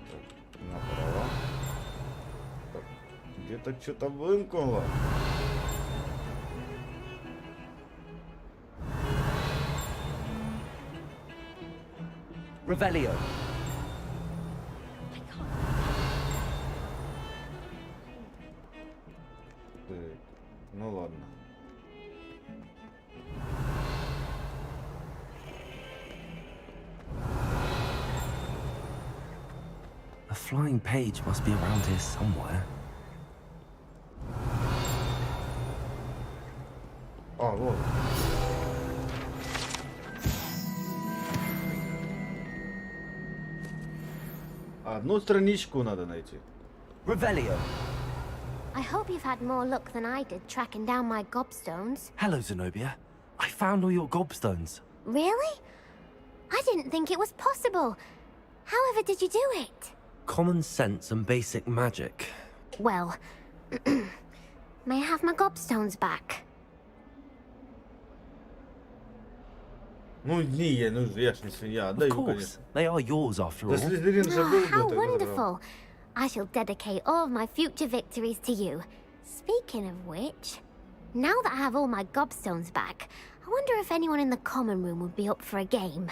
Так, направо. Так, где-то что-то вымкнуло. Revelio! Так, ну ладно. A flying page must be around here somewhere. А, вот. Одну страничку надо найти. Revelio! I hope you've had more luck than I did tracking down my gobstones. Hello, Zenobia. I found all your gobstones. Really? I didn't think it was possible. However did you do it? Common sense and basic magic. Well, may I have my gobstones back? Ну не, я ж не свинья, отдаю, Of course, конечно. they are yours after all. Да Слизерин же Oh, был how бы так wonderful. I shall dedicate all of my future victories to you. Speaking of which, now that I have all my gobstones back, I wonder if anyone in the common room would be up for a game.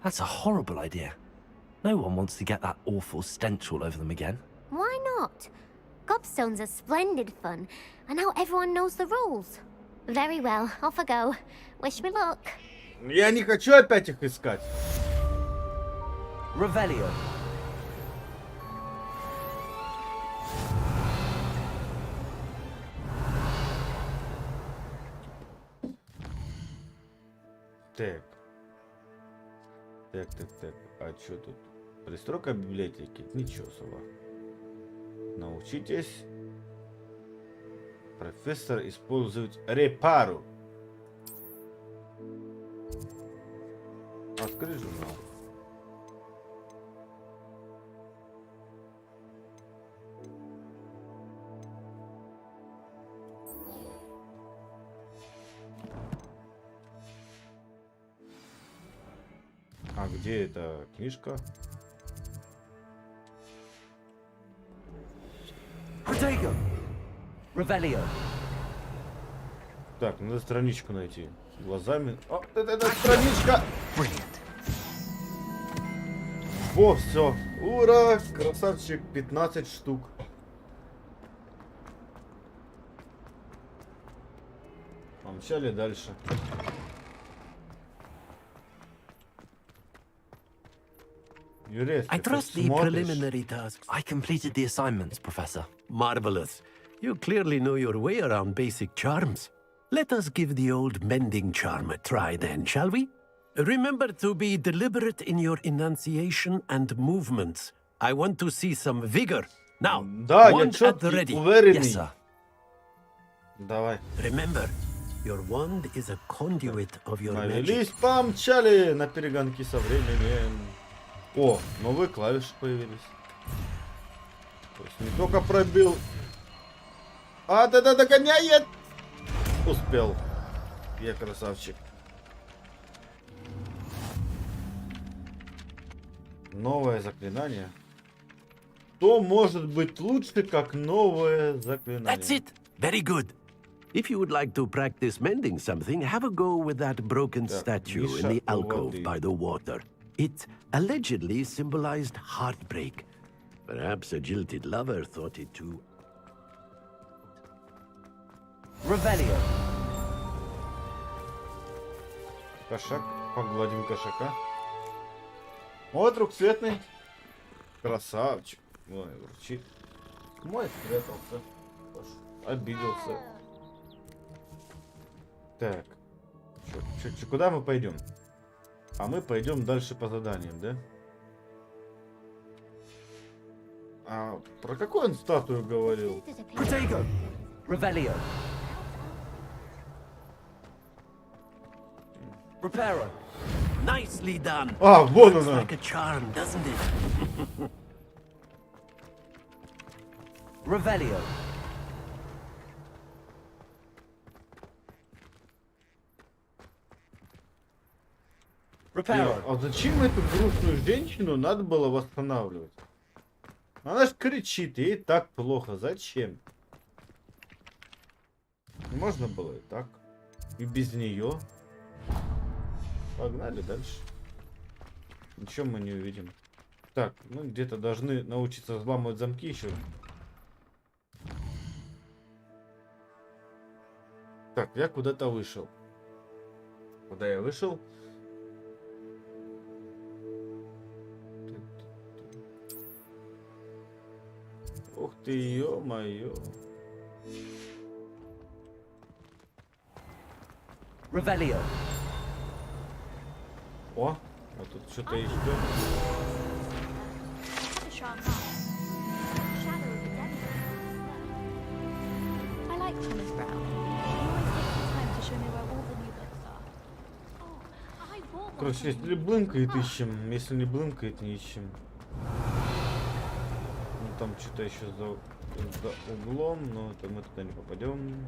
That's a horrible idea. No one wants to get that awful stench all over them again. Why not? Gobstones are splendid fun, and now everyone knows the rules. Very well, off I go. Wish me luck. Я не хочу опять их искать. Revelio. Так. Так. А что тут? Пристройка библиотеки. Ничего особо. Научитесь. Профессор использует репару. Открой журнал. А где эта книжка? Protego. Revelio. Так, надо страничку найти. Глазами. О, это страничка! Во, все. Ура! Красавчик, 15 штук. Помчали дальше. Юрец, I ты trust the смотришь? preliminary tasks. I completed the assignments, Professor. Marvelous. You clearly know your way around basic charms. Let us give the old mending charm a try then, shall we? Remember to be deliberate in your enunciation and movements. I want to see some vigor. Now, Да, я wand at the чёткий, ready. уверенный. Yes, sir. Давай. Remember, your wand is a conduit of your magic. Навелись, помчали на перегонки со временем. О, новые клавиши появились. То есть не только пробил. А, да догоняет! Успел. Я красавчик. Новое заклинание. Что может быть лучше, как новое заклинание? That's it. Very good. If you would like to practice mending something, have a go with that broken statue in the alcove by the water. It allegedly symbolized heartbreak. Perhaps a jilted lover thought it too. Revelio. Кошак. Погладим кошака. О, трехцветный. Красавчик. Ой, урчит. Мой спрятался. Обиделся. Так. Куда мы пойдем? А мы пойдем дальше по заданиям, да? А про какую он статую говорил? Protego. Revelio. Reparo. Nicely done. А, вон Looks она. like a charm, doesn't it? Revelio. Reparo. А зачем эту грустную женщину надо было восстанавливать? Она ж кричит, ей так плохо. Зачем? Можно было и так. И без нее. Погнали дальше. Ничего мы не увидим. Так, ну где-то должны научиться взламывать замки еще. Так, я куда-то вышел. Куда я вышел? Ух ты, ё-моё. Revelio. О, а тут что-то еще. I like Thomas Brown. He always takes the time to show me where all the new books are. Oh, I bought one. Короче, если блынкает, ищем. Если не блынкает, не ищем. Ну там что-то еще за углом, но это мы туда не попадем.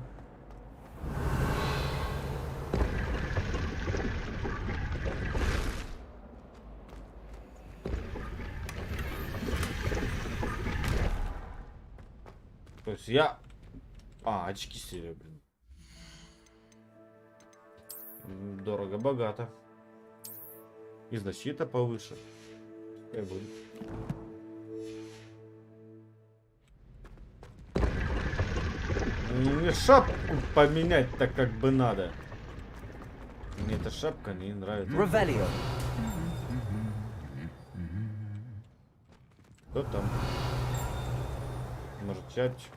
То есть я... А, очки серебряные. Дорого-богато. И защита повыше. Пускай будет. Мне шапку поменять так как бы надо. Мне эта шапка не нравится. Revelio. Кто там? Может, чать?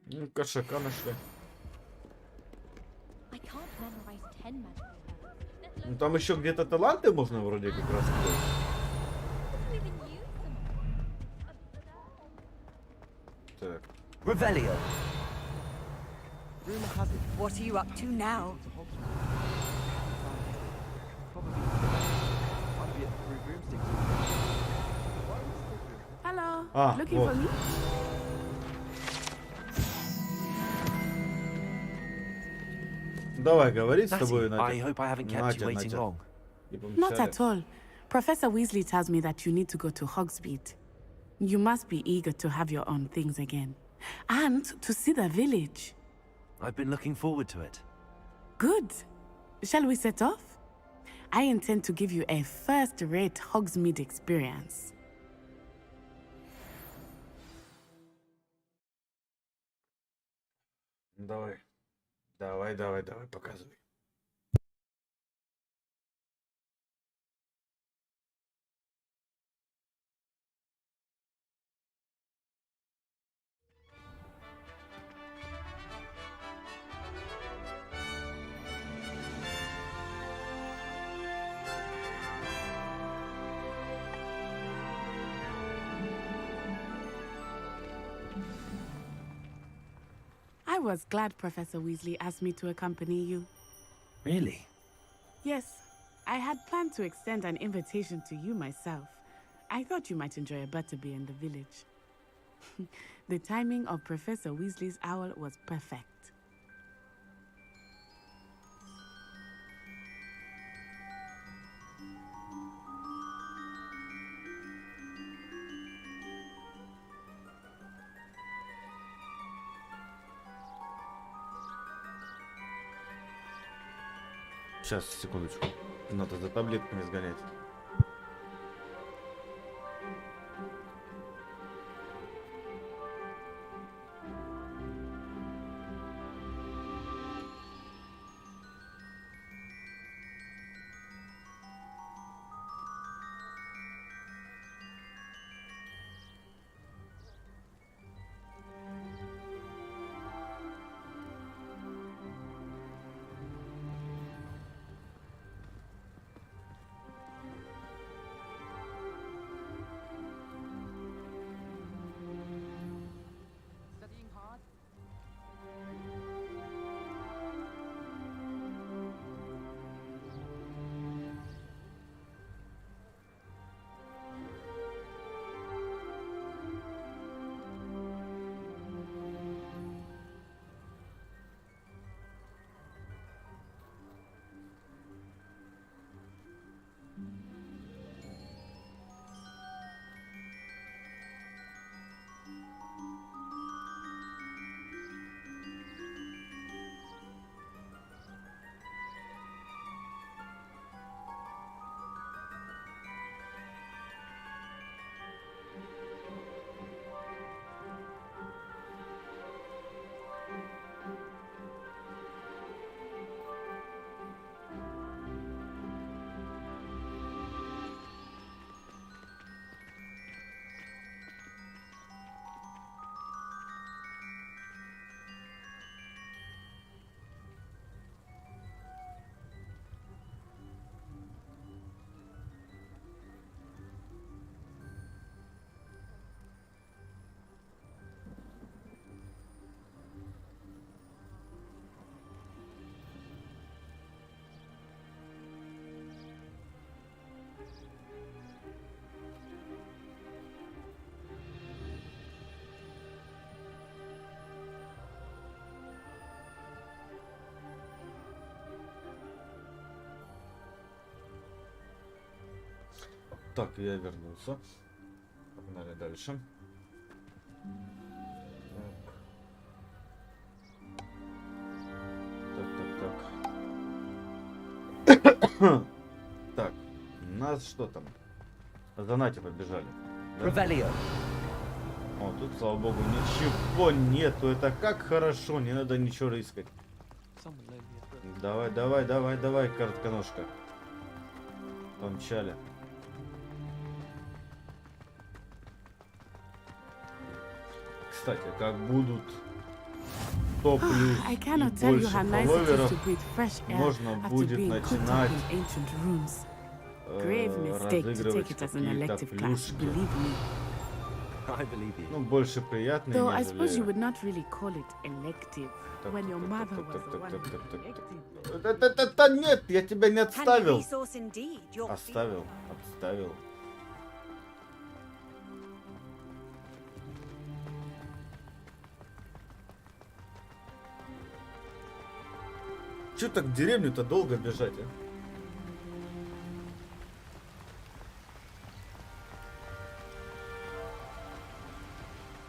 Ну, кошака нашли. I can't memorize 10 magical words. Ну, там еще где-то таланты можно вроде как раз. Так. Revelio. Rumor has it. What are you up to now? Hello. Ah, Looking вот. for me? Давай говорить с Natty, тобой, I hope I haven't kept you waiting long. Not at all. Professor Weasley tells me that you need to go to Hogsmeade. You must be eager to have your own things again. And to see the village. I've been looking forward to it. Good. Shall we set off? I intend to give you a first-rate Hogsmeade experience. Давай. Давай, показывай. I was glad Professor Weasley asked me to accompany you. Really? Yes, I had planned to extend an invitation to you myself. I thought you might enjoy a butterbeer in the village. The timing of Professor Weasley's owl was perfect. Сейчас, секундочку. Надо за таблетками сгонять. Studying hard? Так, я вернулся. Погнали дальше. Так. нас что там? За Нати побежали. Да? Revelio. О, тут, слава богу, ничего нету. Это как хорошо, не надо ничего рыскать. Давай, давай, давай, давай, коротконожка. Помчали. Кстати, как будут 100 плюс I и cannot tell you больше how nice it is фолловеров, to breathe fresh air можно after будет being cooped up начинать in ancient rooms. Grave mistake to take разыгрывать it as an какие-то elective class, плюшки. believe me. I believe you. Ну, больше приятные, Though I suppose you нежели... would not really call it elective when your mother was the one who elected. Да нет, я тебя не отставил. resource indeed. Your Оставил, отставил. Чё так в деревню-то долго бежать, а?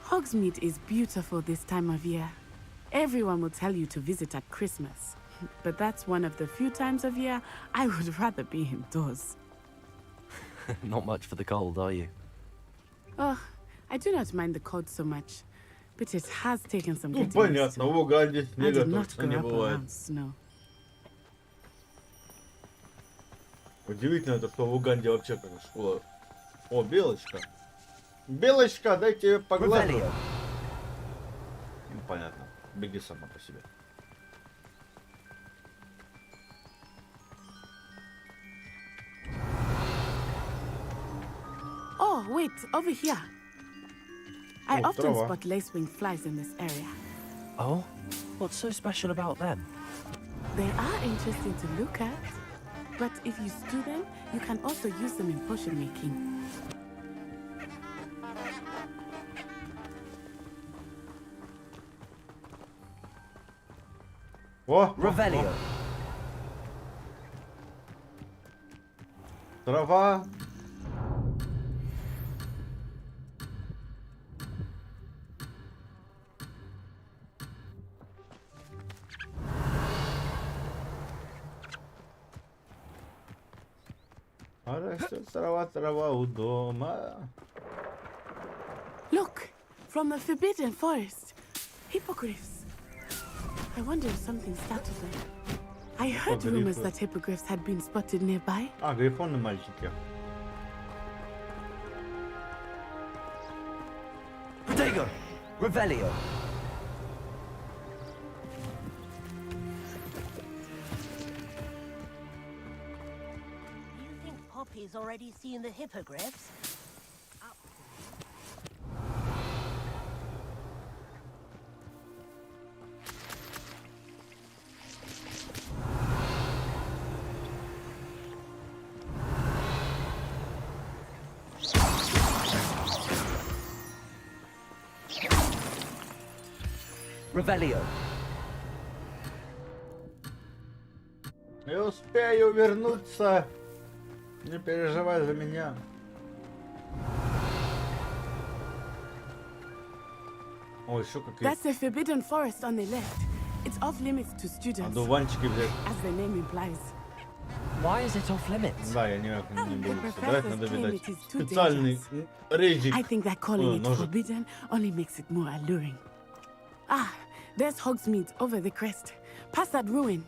Hogsmeade is beautiful this time of year. Everyone will tell you to visit at Christmas. But that's one of the few times of year I would rather be indoors. Not much for the cold, are you? Oh, I do not mind the cold so much. But it has taken some Ну, getting used понятно, to. в Уганде I снега did not точно grow не up бывает. around snow. Удивительно, это что в Уганде вообще как школа. О, Белочка. Белочка, дайте я поглажу. Revelio. Ну, понятно. Беги сама по себе. Oh, wait, over here. I Oh, often трава. spot lacewing flies in this area. Oh? What's so special about them? They are interesting to look at. But if you stew them, you can also use them in potion making. О, Revelio. трава. А растет трава у дома. Look, from the Forbidden Forest. Hippogriffs. I wonder if something startled them. I heard rumors that hippogriffs had been spotted nearby. А, грифоны мальчики. Protego. Revelio. You think Poppy's already seen the hippogriffs? Revelio. Я успею вернуться. Не переживай за меня. О, еще какие That's the Forbidden Forest on the left. It's off limits to students, одуванчики, блядь. as the name implies. Why is it off limits? Да, я никак не буду собирать, надо professors claim видать it is too специальный рейджик. I think that calling it ножик. forbidden only makes it more alluring. Ah, there's Hogsmeade over the crest. Past that ruin.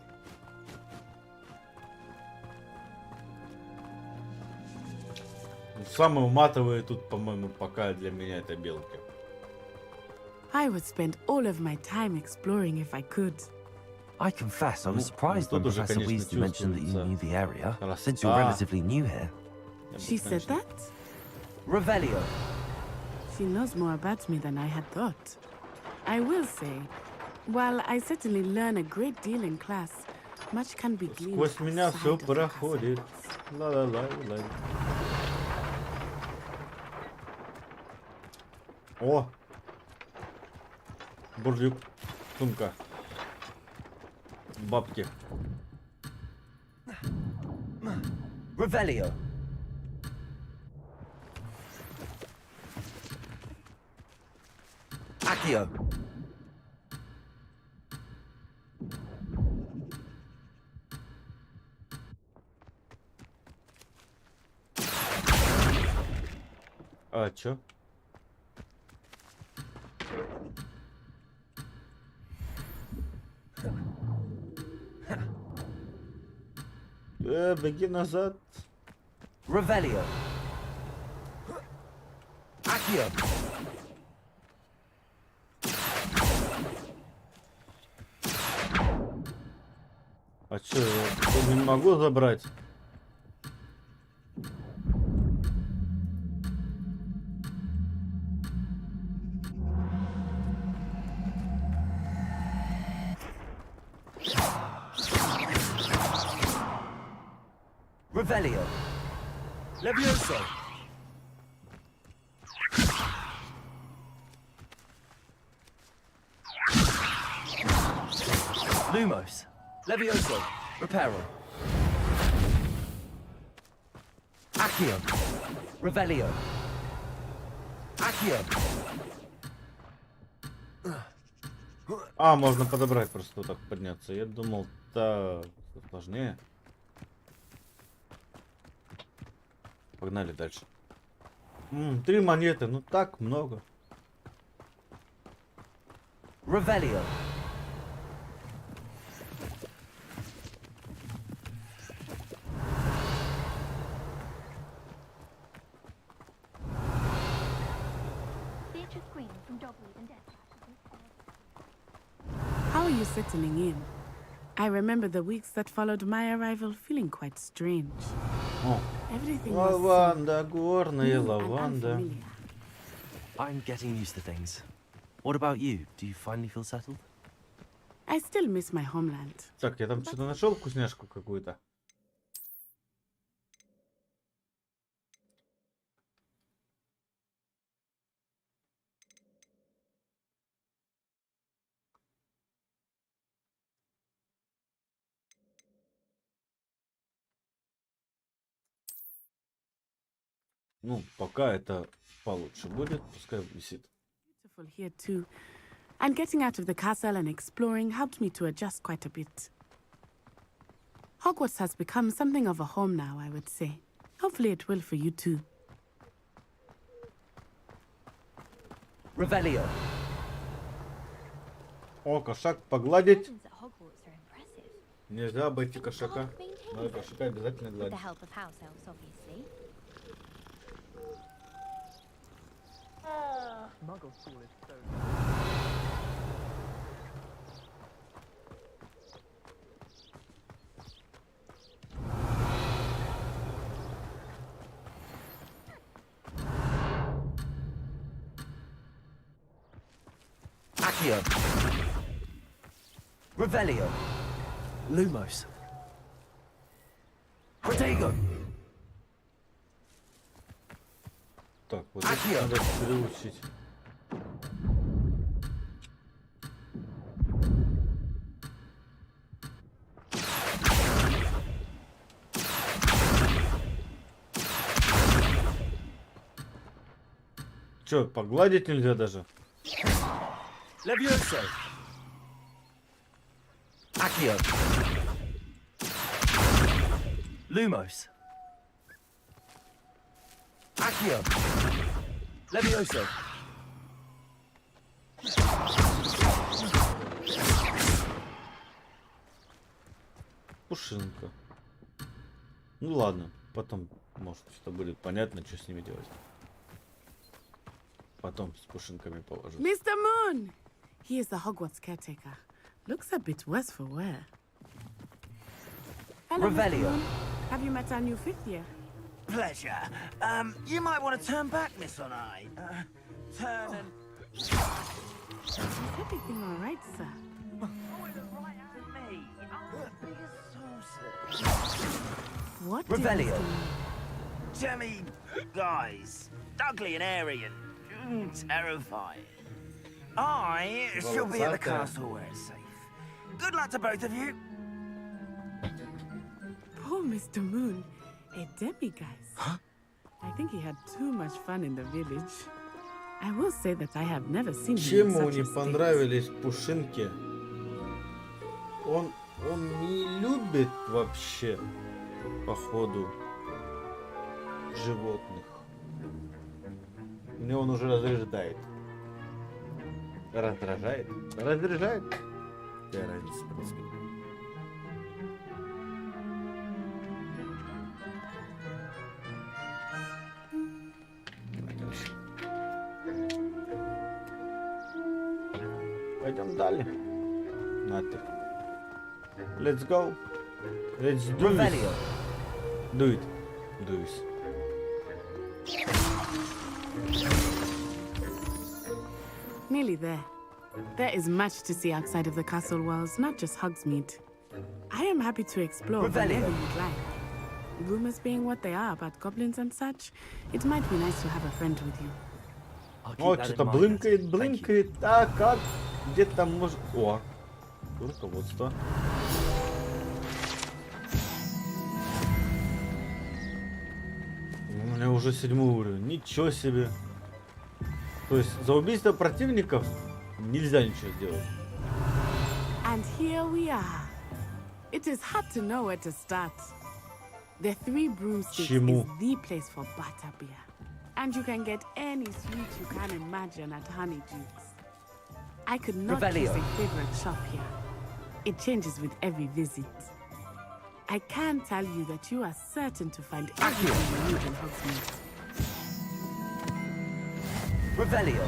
Самые матовые тут, по-моему, пока для меня это белки. I would spend all of my time exploring if I could. I confess, I was surprised when тут уже, Professor конечно, Weasley mentioned that you чувствуется knew the area, красота. since you're relatively new here. She said that? Revelio. She knows more about me than I had thought. I will say, while I certainly learn a great deal in class, much can be gleaned Сквозь меня все outside of the проходит. Ла-ла-ла-ла. О! Бурдюк. Сумка. Бабки. Revelio. Accio. А, чё? Беги назад. Revelio. Accio. А чё, я не могу забрать? Revelio. Levioso. Lumos. Levioso. Reparo. Accio. Revelio. Accio. А, можно подобрать просто вот так подняться. Я думал, так сложнее. Погнали дальше. 3 монеты, ну так много. Revelio. Beatrice Green from Dogwood and Death. How are you settling in? I remember the weeks that followed my arrival feeling quite strange. О, Everything was лаванда, горная new and лаванда. unfamiliar. I'm getting used to things. What about you? Do you finally feel settled? I still miss my homeland. Так, я там что-то нашел, вкусняшку какую-то. Ну, пока это получше будет, пускай висит. Beautiful here too. And getting out of the castle and exploring helped me to adjust quite a bit. Hogwarts has become something of a home now, I would say. Hopefully it will for you too. Revelio. О, кошак погладить. Gardens at Hogwarts are impressive. Нельзя обойти кошака. Надо кошака обязательно With the гладить. help of house elves, obviously. Muggle school is so. Accio. Revelio. Lumos. Protego. Так, вот это надо переучить. Чё, погладить нельзя даже? Levioso. Accio. Lumos. Accio. Levioso. Пушинка. Ну ладно, потом, может, что будет понятно, что с ними делать. Потом с пушинками положу. Mr. Moon! He is the Hogwarts caretaker. Looks a bit worse for wear. Hello, Mr. Revelio. Moon. Have you met our new fifth year? Pleasure. You might want to turn back, Miss Onai. Turn and... Is everything all right, sir? What did Revelio. Mr. Moon- Jemmy guys. Ugly and airy and terrifying. I shall be at the castle where it's safe. Good luck to both of you. Poor Mr. Moon. A demiguise. Huh? I think he had too much fun in the village. I will say that I have never seen him in Чем ему such не a state. понравились пушинки? Он не любит вообще, походу, животных. Мне он уже разряжает. Раздражает? Разряжает? Какая разница, в принципе. Пойдем далее. На ты. Let's go. Let's do it. Do it. Do it. Nearly there. There is much to see outside of the castle walls, not just Hogsmeade. I am happy to explore whenever you'd like. Rumors being what they are about goblins and such, it might be nice to have a friend with you. О, что-то блынкает. А как? Где там может... О, руководство. У меня уже 7 уровень. Ничего себе. То есть за убийство противников нельзя ничего сделать. And here we are. It is hard to know where to start. The Three Broomsticks is the place for butterbeer. And you can get any sweet you can imagine at Honeydukes. I could not choose a favorite shop here. It changes with every visit. I can tell you that you are certain to find everything you need in Hogsmeade. Revelio.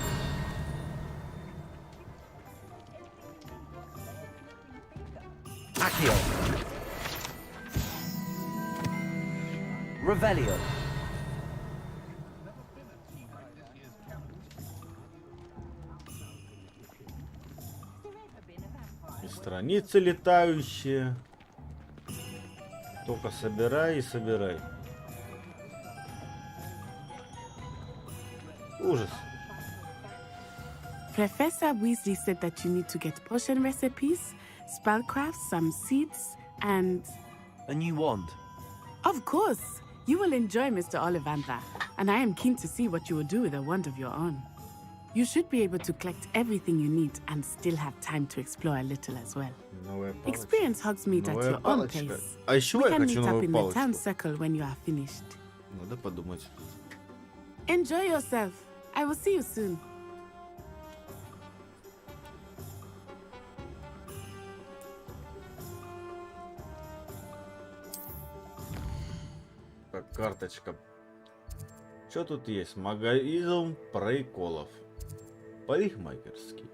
Accio. Revelio. И страницы летающие. Только собирай и собирай. Ужас. Professor Weasley said that you need to get potion recipes, spellcrafts, some seeds, and... A new wand. Of course! You will enjoy Mr. Ollivander, and I am keen to see what you will do with a wand of your own. You should be able to collect everything you need and still have time to explore a little as well. Experience Hogsmeade at your own pace. А еще We я can хочу meet up новую in the town палочку. circle when you are finished. Надо подумать. Enjoy yourself. I will see you soon. Так, карточка. Что тут есть? Магазин приколов. Парикмахерский.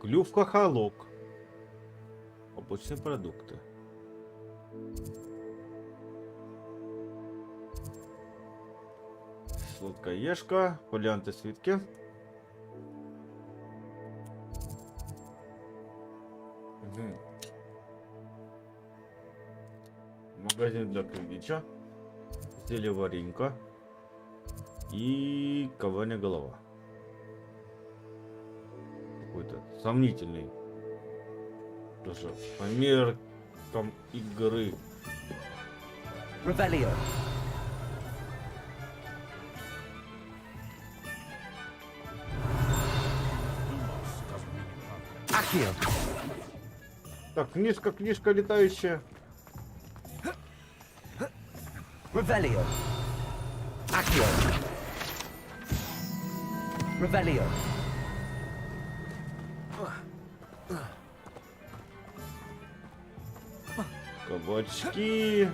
Клюв-хохолок. Побочные продукты. Сладкоежка. Фолианты свитки. Магазин для квиддича, зелеваринка и коварная голова. Какой-то сомнительный. Даже по меркам игры. Revelio. Accio. Так, книжка летающая. Revelio. Accio. Revelio. Кабачки.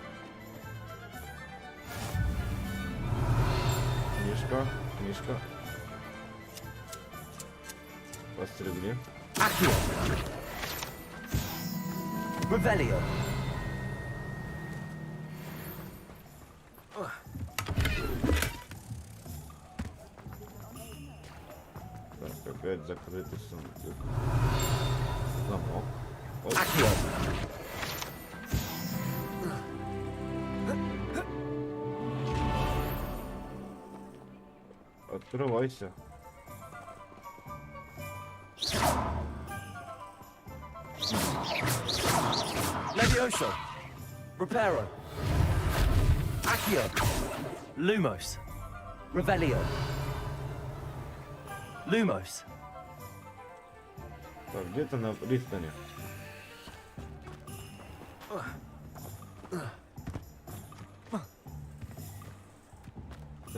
Книжка. Постригли. Accio. Revelio. Так, опять закрытый сундук. Замок. Оп. Accio. Открывайся. Levioso. Reparo. Accio. Lumos. Revelio. Lumos. Так, где-то на пристани.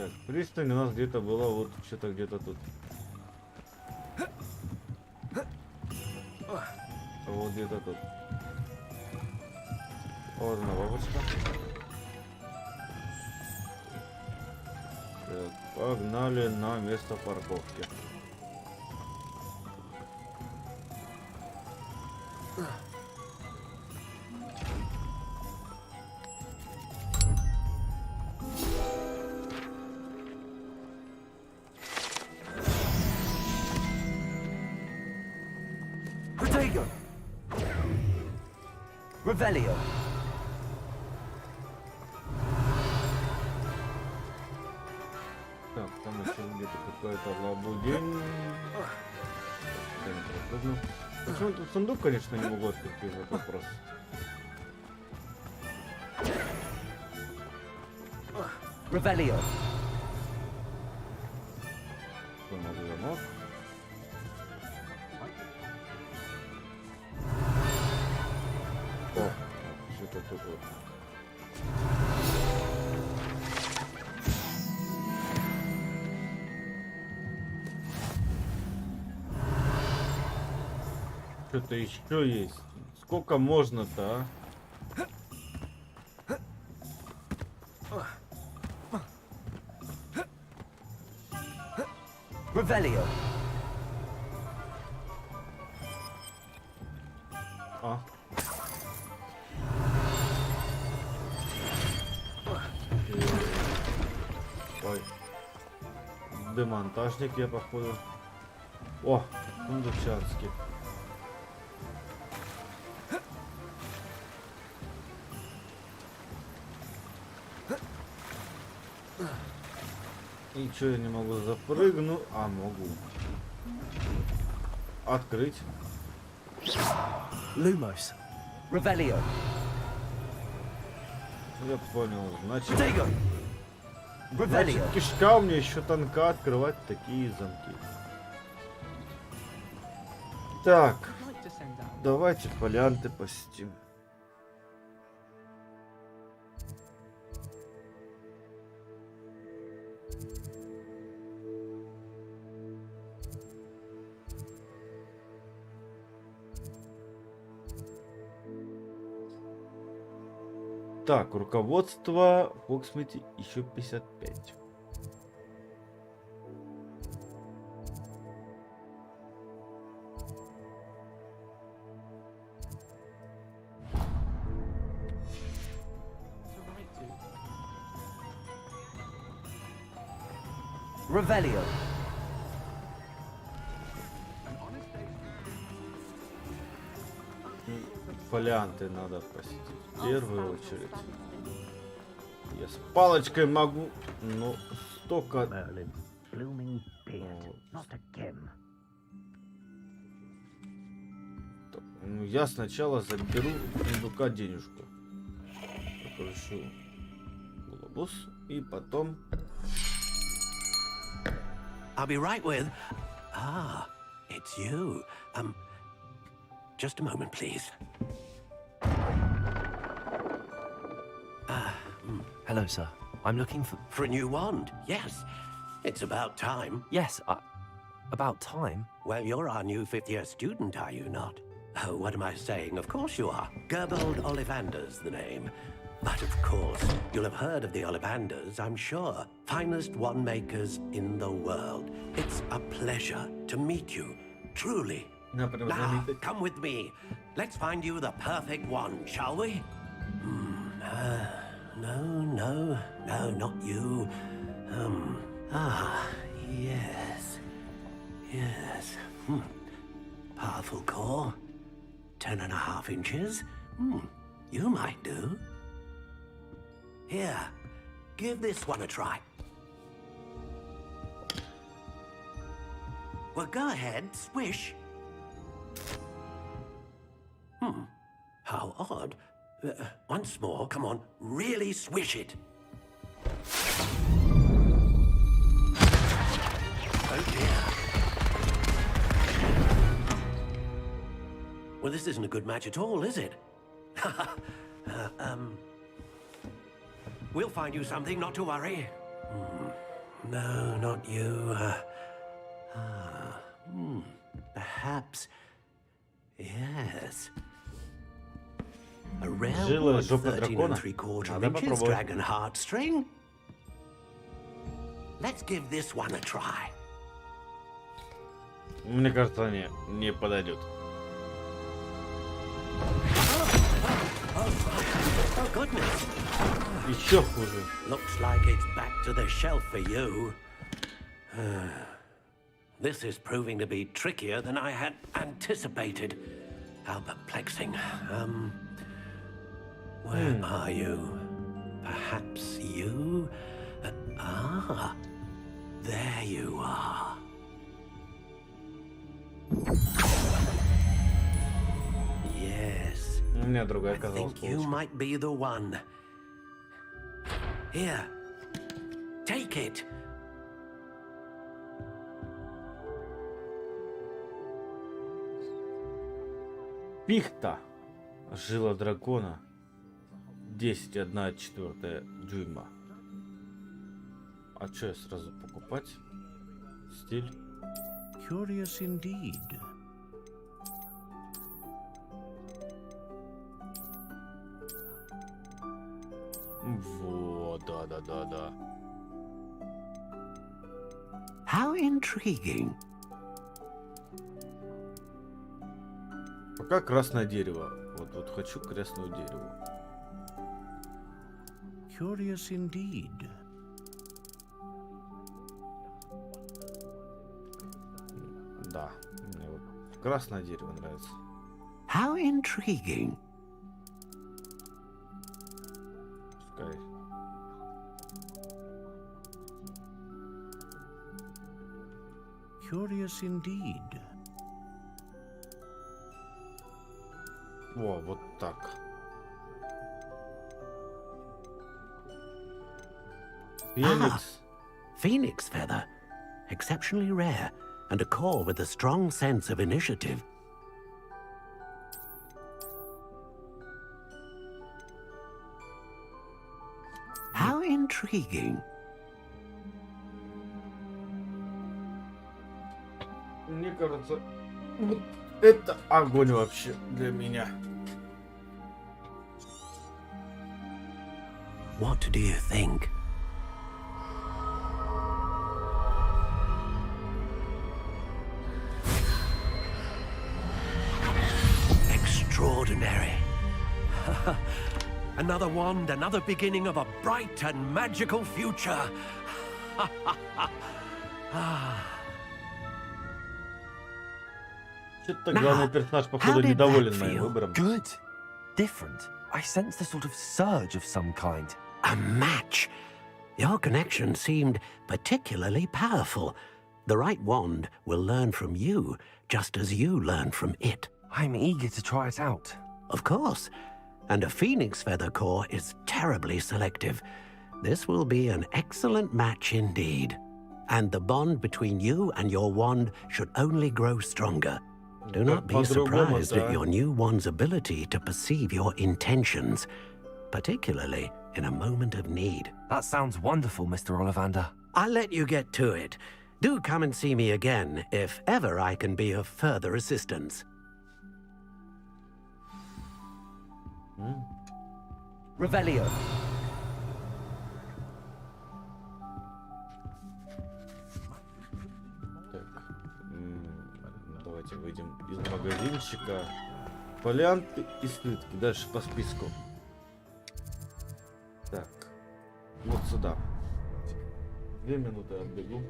Так, пристань у нас где-то была вот что-то где-то тут. Вот где-то тут. Вот она, бабушка. Так, погнали на место парковки. Protego! Revelio! Так, там еще где-то какая-то лабудень. Почему тут сундук, конечно, не могу открыть, этот вопрос. Revelio! Замок. О, что-то тут вот. Что-то еще есть. Сколько можно-то, Revelio! а? Ой. Демонтажник я, походу. О, сундучанский. И что я не могу запрыгну? А, могу. Открыть. Lumos! Revelio! Я понял, значит... Protego! Значит, Revelio! кишка у меня еще тонка открывать такие замки. Так, давайте фолианты посетим. Так, руководство Фоксмити еще 55. Revelio! Фолианты надо посетить в первую очередь. Я с палочкой могу, но столько... Ну, я сначала заберу у сундука денежку. Покручу глобус и потом... I'll be right with... Ah, it's you. Just a moment, please. Hello, sir. I'm looking for... For a new wand, yes. It's about time. Yes, about time? Well, you're our new fifth-year student, are you not? Oh, what am I saying? Of course you are. Gerbold Ollivander's the name. But of course, you'll have heard of the Ollivanders, I'm sure. Finest wand makers in the world. It's a pleasure to meet you, truly. Now, come with me. Let's find you the perfect wand, shall we? No, not you. Yes. Powerful core. 10.5 inches. You might do. Here, give this one a try. Well, go ahead, swish. How odd. Once more, come on, really swish it. Oh dear. Well, this isn't a good match at all, is it? We'll find you something, not to worry. No, not you. Perhaps. Yes. A rare Жила wood, жопа 13 дракона. 3/4 Надо inches, попробовать. dragon heartstring. Let's give this one a try. Мне кажется, не подойдет. Oh, goodness. Еще хуже. Looks like it's back to the shelf for you. This is proving to be trickier than I had anticipated. How perplexing. Where are you? Perhaps you? There you are. Yes. У меня другая I оказалась think you полочка. might be the one. Here. Take it. Пихта. Жила дракона. 10,1/4 дюйма. А что я сразу покупать? Стиль. Curious indeed. Вот, да. How intriguing. Пока красное дерево. Вот хочу красное дерево. Curious indeed. Да, мне вот красное дерево нравится. How intriguing. Пускай. Curious indeed. О, вот так. Феникс. Phoenix feather. Exceptionally rare, and a core with a strong sense of initiative. How intriguing. Мне кажется, вот это огонь вообще для меня. What do you think? Extraordinary. Another wand, another beginning of a bright and magical future. Что-то главный персонаж, походу, how did недоволен that моим feel? выбором. Good. Different. I sensed a sort of surge of some kind. A match. Your connection seemed particularly powerful. The right wand will learn from you, just as you learn from it. I'm eager to try it out. Of course. And a phoenix feather core is terribly selective. This will be an excellent match indeed. And the bond between you and your wand should only grow stronger. Do not be surprised at your new wand's ability to perceive your intentions, particularly in a moment of need. That sounds wonderful, Mr. Ollivander. I'll let you get to it. Do come and see me again if ever I can be of further assistance. Revelio. Так, давайте выйдем из магазинчика. Фолианты и слитки. Дальше по списку. Так, вот сюда. 2 минуты отбегу.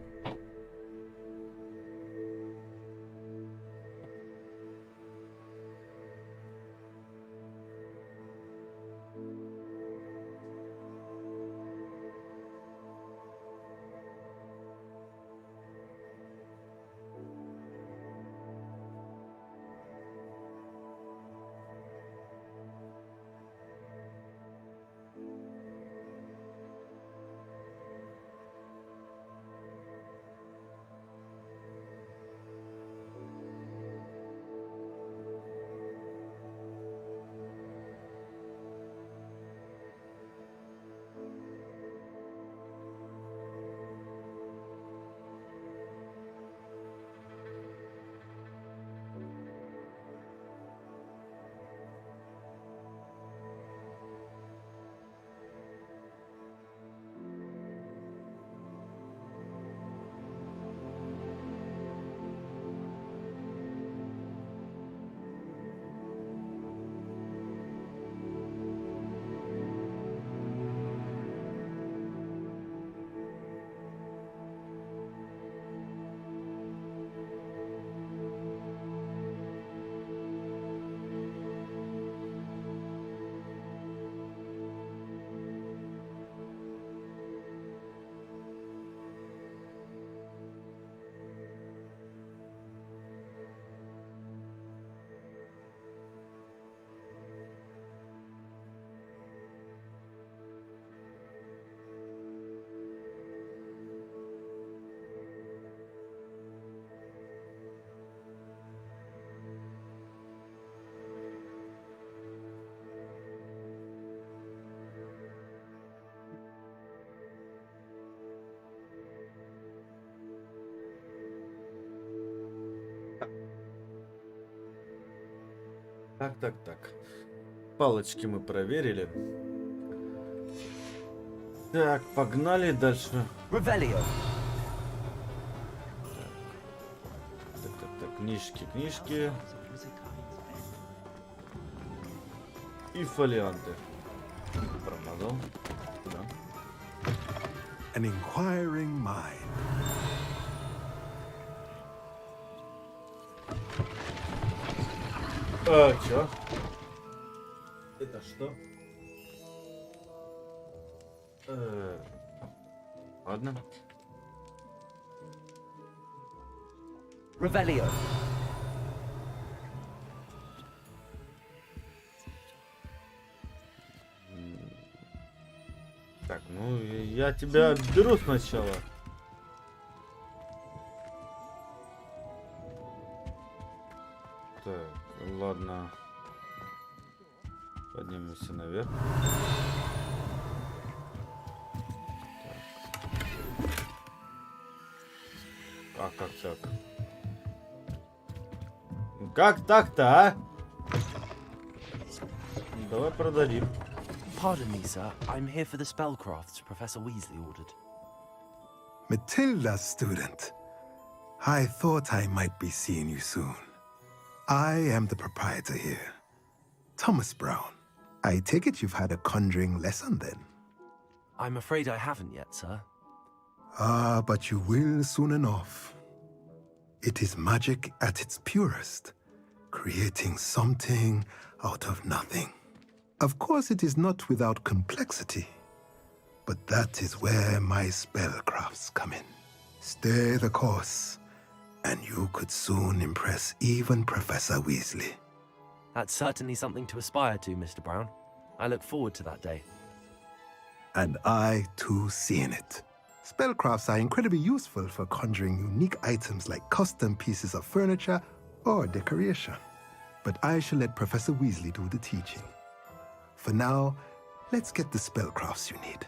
Так. Палочки мы проверили. Так, погнали дальше. Revelio. Так, книжки. И фолианты. Промазал. Да. An inquiring mind. Чё? Это что? Ладно. Revelio. Так, ну я тебя беру сначала. Так, ладно. Поднимемся наверх. Так. Как так? Как так-то, а? Давай продадим. Pardon me, sir. I'm here for the spellcrafts Professor Weasley ordered. Matilda, student. I thought I might be seeing you soon. I am the proprietor here, Thomas Brown. I take it you've had a conjuring lesson then? I'm afraid I haven't yet, sir. Ah, but you will soon enough. It is magic at its purest, creating something out of nothing. Of course, it is not without complexity, but that is where my spellcrafts come in. Stay the course, and you could soon impress even Professor Weasley. That's certainly something to aspire to, Mr. Brown. I look forward to that day. And I, too, seeing it. Spellcrafts are incredibly useful for conjuring unique items like custom pieces of furniture or decoration. But I shall let Professor Weasley do the teaching. For now, let's get the spellcrafts you need.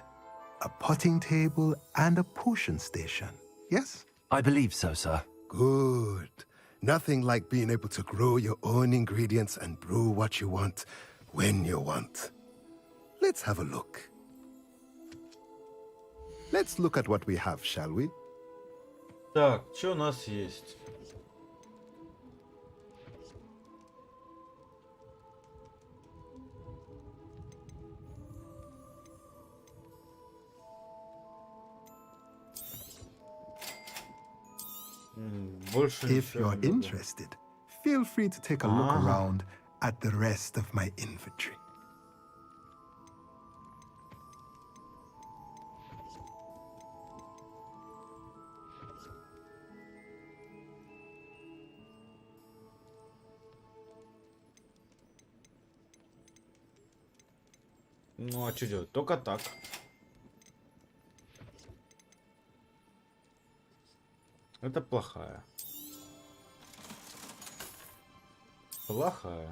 A potting table and a potion station, yes? I believe so, sir. Good. Nothing like being able to grow your own ingredients and brew what you want, when you want. Let's have a look. Let's look at what we have, shall we? Так, что у нас есть? Больше If ничего you're не было. interested, feel free to take a look around at the rest of my inventory. Ну а что делать? Только так. Это плохая. Плохая.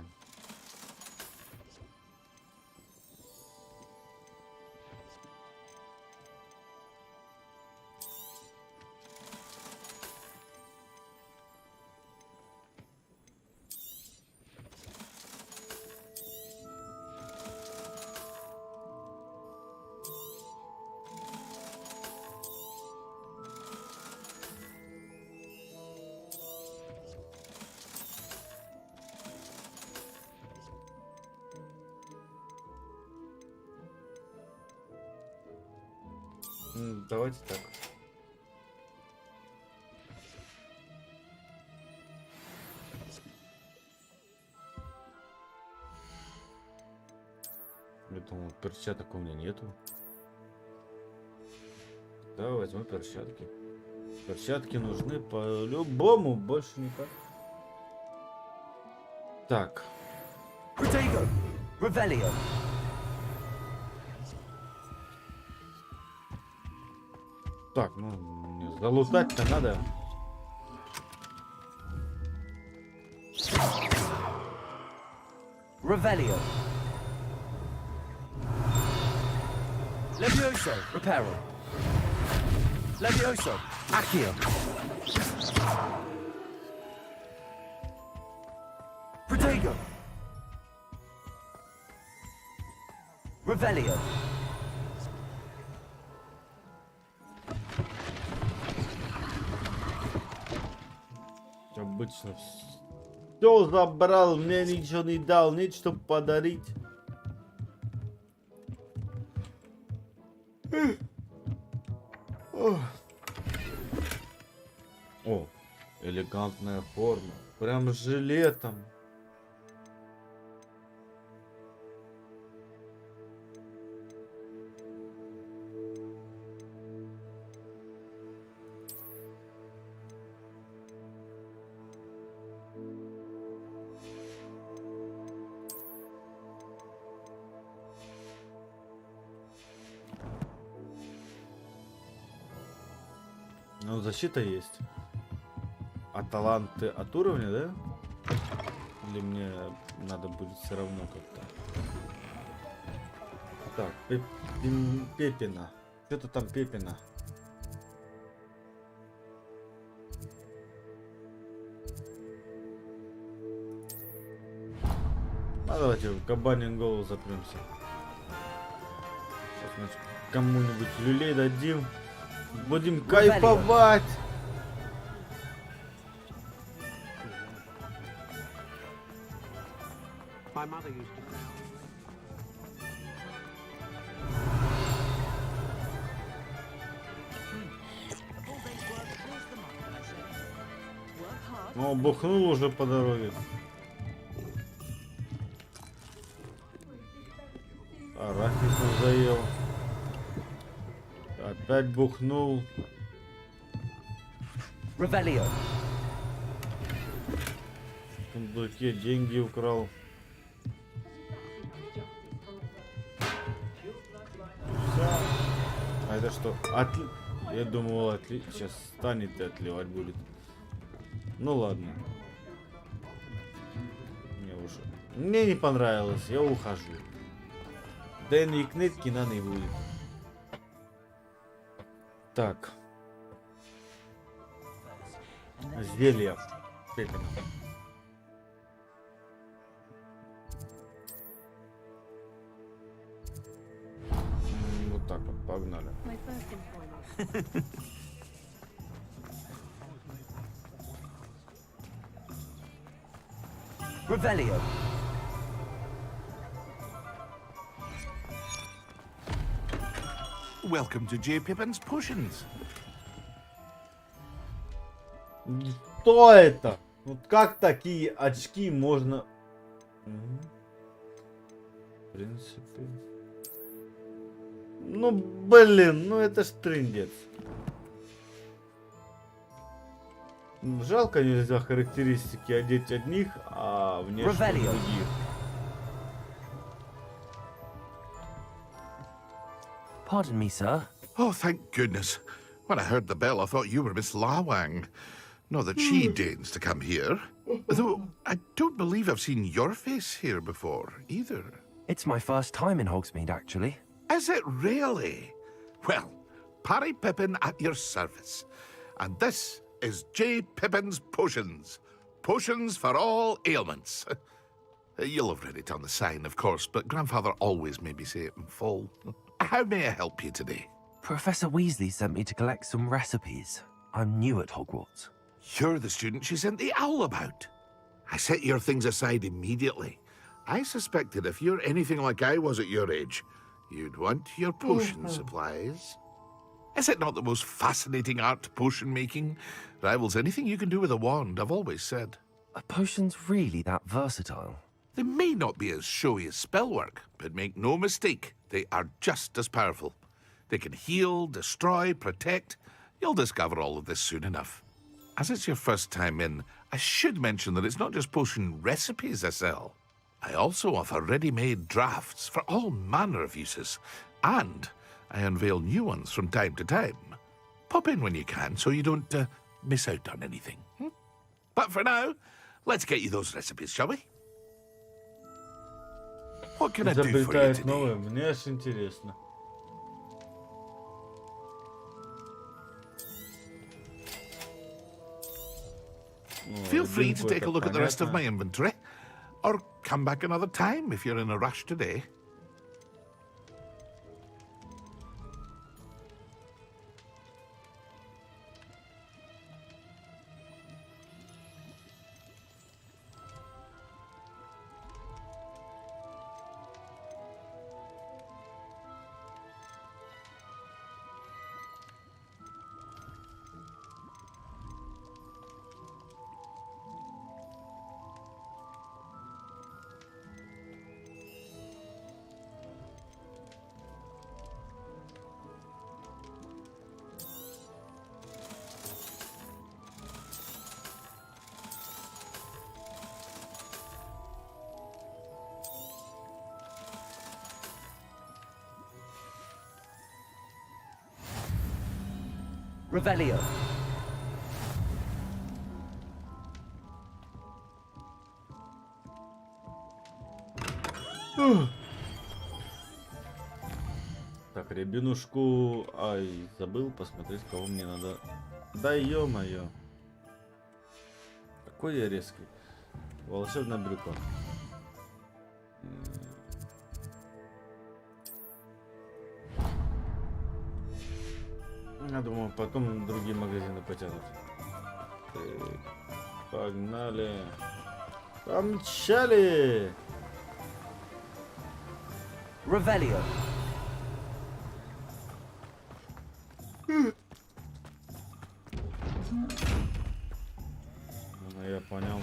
Давайте так. Я думал, перчаток у меня нету. Да, возьму перчатки. Перчатки нужны по-любому, больше никак. Так. Protego! Revelio! Так, ну, залутать-то надо. Revelio! Levioso! Reparo! Levioso! Accio! Protego! Revelio. Обычно все забрал, мне ничего не дал, нет, чтобы подарить. О, элегантная форма, прям с жилетом. Ну, защита есть. А таланты от уровня, да? Или мне надо будет все равно как-то? Так, Пепина. Что-то там Пепина. А давайте в кабанин голову запремся. Сейчас, значит, кому-нибудь люлей дадим. Будем кайфовать. My mother used to say. Ну, бухнул уже по дороге. Арахис он заел. Опять бухнул. Revelio. В сундуке деньги украл. А это что? Я думал, сейчас станет и отливать будет. Ну ладно. Мне не понравилось, я ухожу. Дэнни и кнетки надо не будет. Так. Зелье. Пепел. Вот так вот, погнали. Revelio. Welcome to J. Pippin's Potions. Что это? Вот как такие очки можно... В принципе... Ну, блин, ну это ж трындец. Жалко, нельзя характеристики одеть одних, а внешне других. Pardon me, sir. Oh, thank goodness. When I heard the bell, I thought you were Miss Lawang. Not that she deigns to come here. Though I don't believe I've seen your face here before, either. It's my first time in Hogsmeade, actually. Is it really? Well, Parry Pippin at your service. And this is J. Pippin's Potions. Potions for all ailments. You'll have read it on the sign, of course, but Grandfather always made me say it in full. How may I help you today? Professor Weasley sent me to collect some recipes. I'm new at Hogwarts. You're the student she sent the owl about. I set your things aside immediately. I suspected if you're anything like I was at your age, you'd want your potion supplies. Is it not the most fascinating art, potion making? Rivals anything you can do with a wand, I've always said. Are potions really that versatile? They may not be as showy as spellwork, but make no mistake, they are just as powerful. They can heal, destroy, protect. You'll discover all of this soon enough. As it's your first time in, I should mention that it's not just potion recipes I sell. I also offer ready-made drafts for all manner of uses, and I unveil new ones from time to time. Pop in when you can so you don't miss out on anything. But for now, let's get you those recipes, shall we? What can I do for you Изобретает today? новое, мне аж интересно. Feel free to take a look at the rest of my inventory, or come back another time if you're in a rush today. Revelio. Так, рябинушку... Ай, забыл посмотреть, кого мне надо... Да ё-моё. Какой я резкий. Волшебная брюква. Я думаю, потом другие магазины потянут. Так, погнали. Помчали! Revelio. Ну, я понял.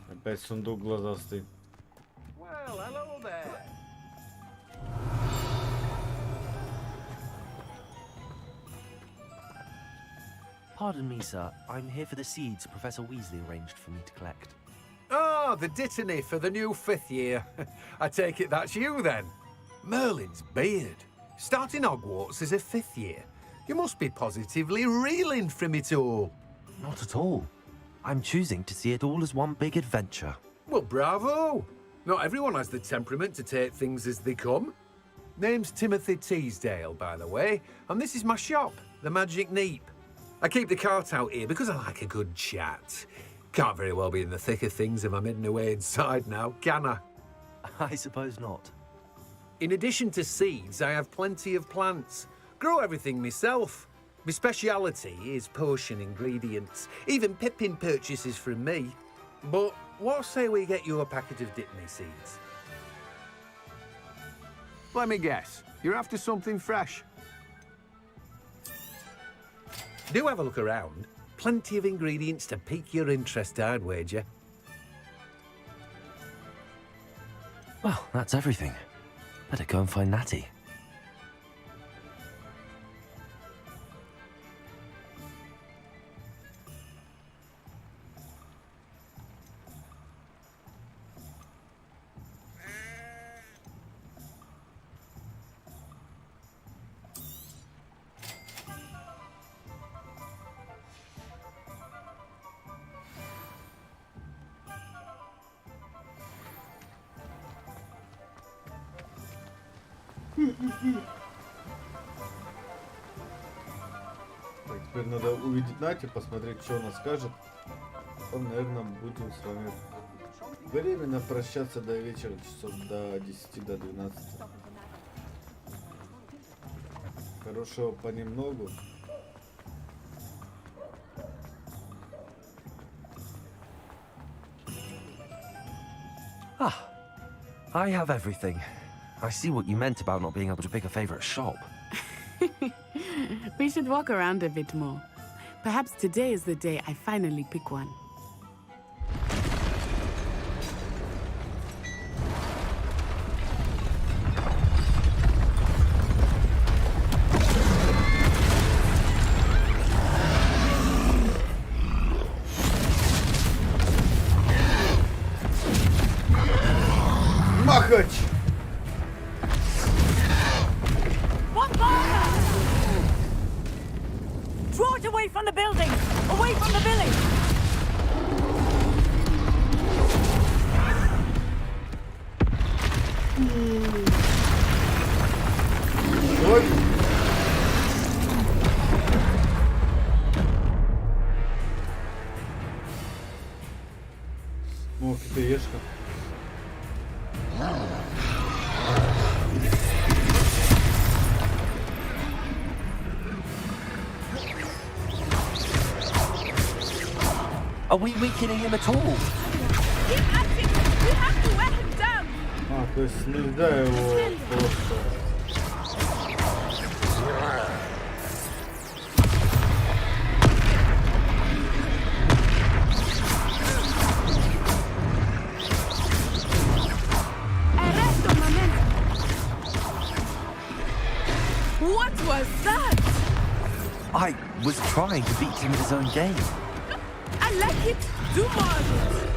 Опять сундук глазастый. Well, hello there. Pardon me, sir. I'm here for the seeds Professor Weasley arranged for me to collect. Ah, the dittany for the new 5th year. I take it that's you then. Merlin's beard. Starting Hogwarts as a 5th year. You must be positively reeling from it all. Not at all. I'm choosing to see it all as one big adventure. Well, bravo. Not everyone has the temperament to take things as they come. Name's Timothy Teasdale, by the way, and this is my shop, the Magic Neep. I keep the cart out here because I like a good chat. Can't very well be in the thick of things if I'm hidden away inside now, can I? I suppose not. In addition to seeds, I have plenty of plants. Grow everything myself. My speciality is potion ingredients. Even Pippin purchases from me. But what say we get you a packet of Dittany seeds? Let me guess. You're after something fresh. Do have a look around. Plenty of ingredients to pique your interest, I'd wager. Well, that's everything. Better go and find Natty. Так, теперь надо увидеть Нати, посмотреть, что она скажет. Потом, наверное, будем с вами временно прощаться до вечера, часов до 10, до 12. Хорошего понемногу. Ah, I have everything. I see what you meant about not being able to pick a favorite shop. We should walk around a bit more. Perhaps today is the day I finally pick one. Махач! What fire? Draw it away from the building! Away from the village! Ой! Ох, кириешка. Are we weakening him at all? Keep acting! We have to wear him down! А, то есть нельзя его просто... What was that? I was trying to beat him at his own game. I like it. Do more of it.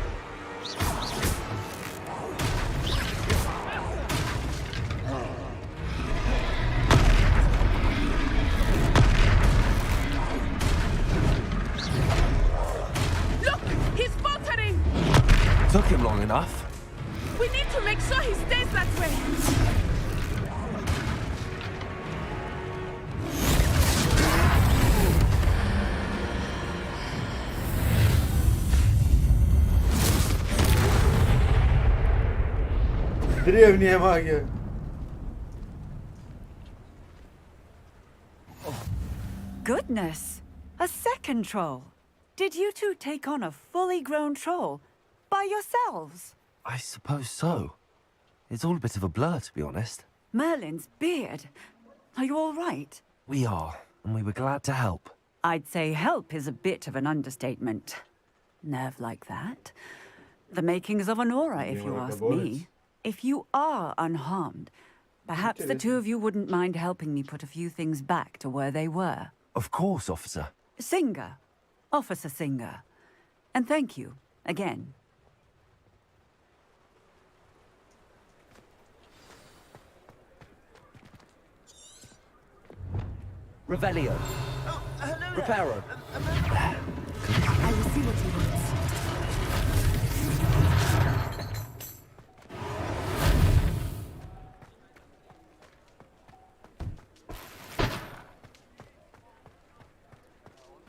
Древняя магия. Goodness! A second troll. Did you two take on a fully grown troll by yourselves? I suppose so. It's all a bit of a blur, to be honest. Merlin's beard. Are you all right? We are, and we were glad to help. I'd say help is a bit of an understatement. Nerve like that. The makings of an aura, if you ask me. If you are unharmed, perhaps the two of you wouldn't mind helping me put a few things back to where they were. Of course, officer. Singer. Officer Singer. And thank you, again. Revelio. Oh, hello there. Reparo. I will see what he wants.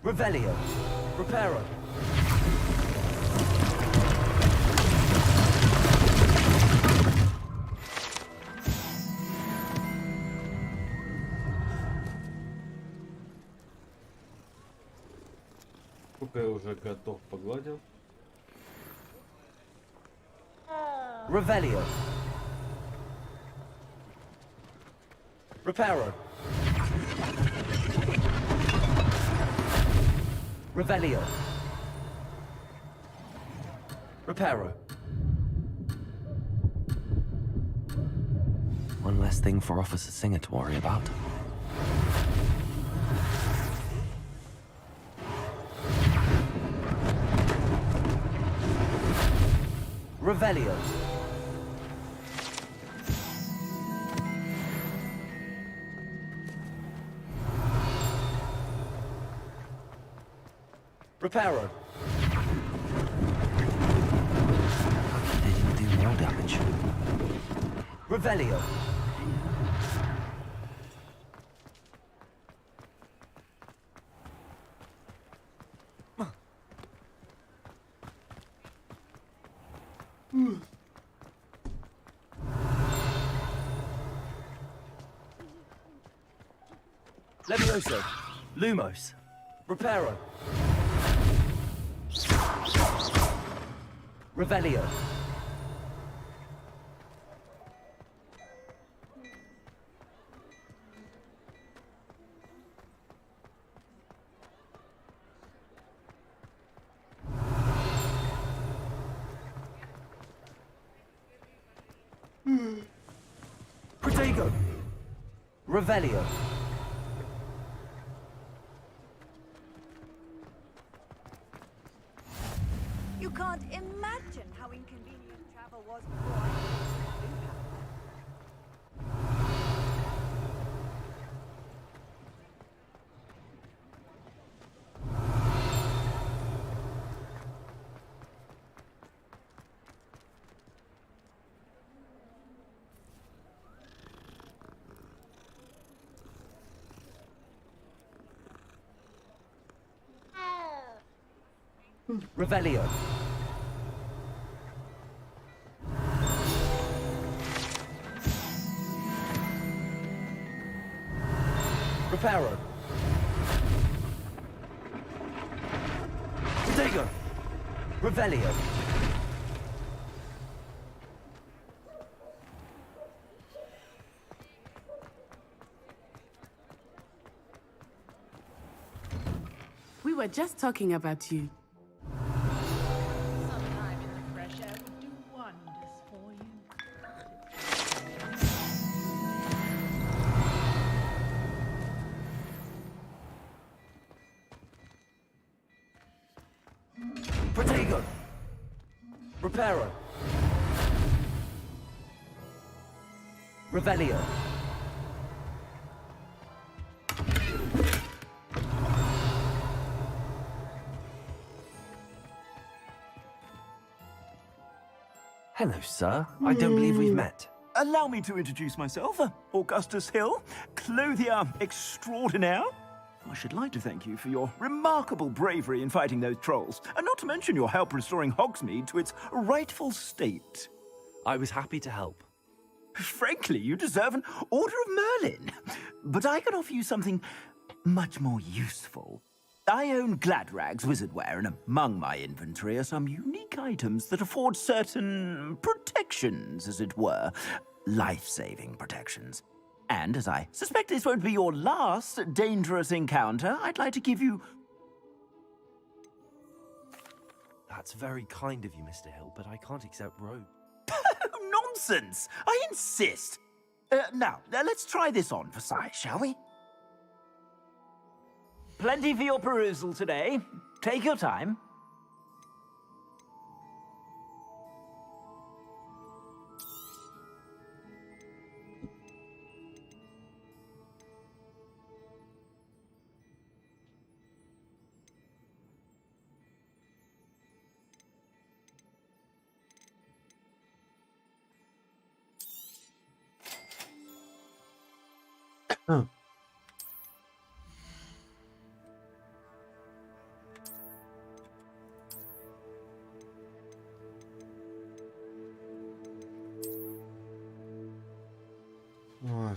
Revelio. Reparo. Сколько я уже котов погладил? Revelio. Reparo. Revelio. Reparo. One less thing for Officer Singer to worry about. Revelio. Reparo. They didn't do more damage. Revelio. Levioso. Lumos. Reparo. Revelio. Protego. Revelio. You can't imagine how inconvenient travel was before I Revelio. Reparo. Protego. Revelio. We were just talking about you. Sometime in the fresh air would do wonders for you. Protego. Reparo. Revelio. Hello, sir. I don't believe we've met. Allow me to introduce myself. Augustus Hill, clothier extraordinaire. I should like to thank you for your remarkable bravery in fighting those trolls, and not to mention your help restoring Hogsmeade to its rightful state. I was happy to help. Frankly, you deserve an Order of Merlin. But I can offer you something much more useful. I own Gladrag's wizardware, and among my inventory are some unique items that afford certain protections, as it were. Life-saving protections. And as I suspect this won't be your last dangerous encounter, I'd like to give you... That's very kind of you, Mr. Hill, but I can't accept robes. Nonsense! I insist! Now, let's try this on for size, shall we? Plenty for your perusal today. Take your time.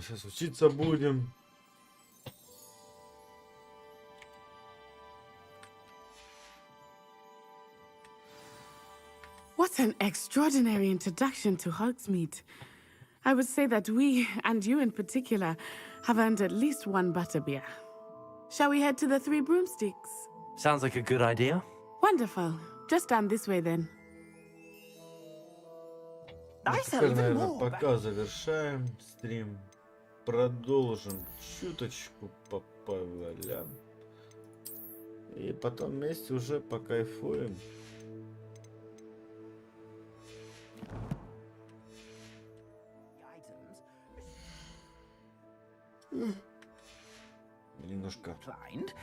Сейчас учиться будем. What an extraordinary introduction to Hogsmeade. I would say that we, and you in particular, have earned at least one butterbeer. Shall we head to the Three Broomsticks? Sounds like a good idea. Wonderful. Just down this way then. Теперь, наверное, пока завершаем стрим. Продолжим чуточку по повалям. И потом вместе уже покайфуем. Немножко отдохнуть.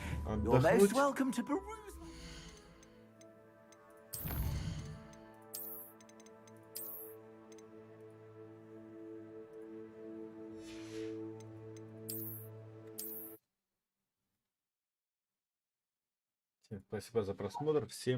Всем спасибо за просмотр. Всем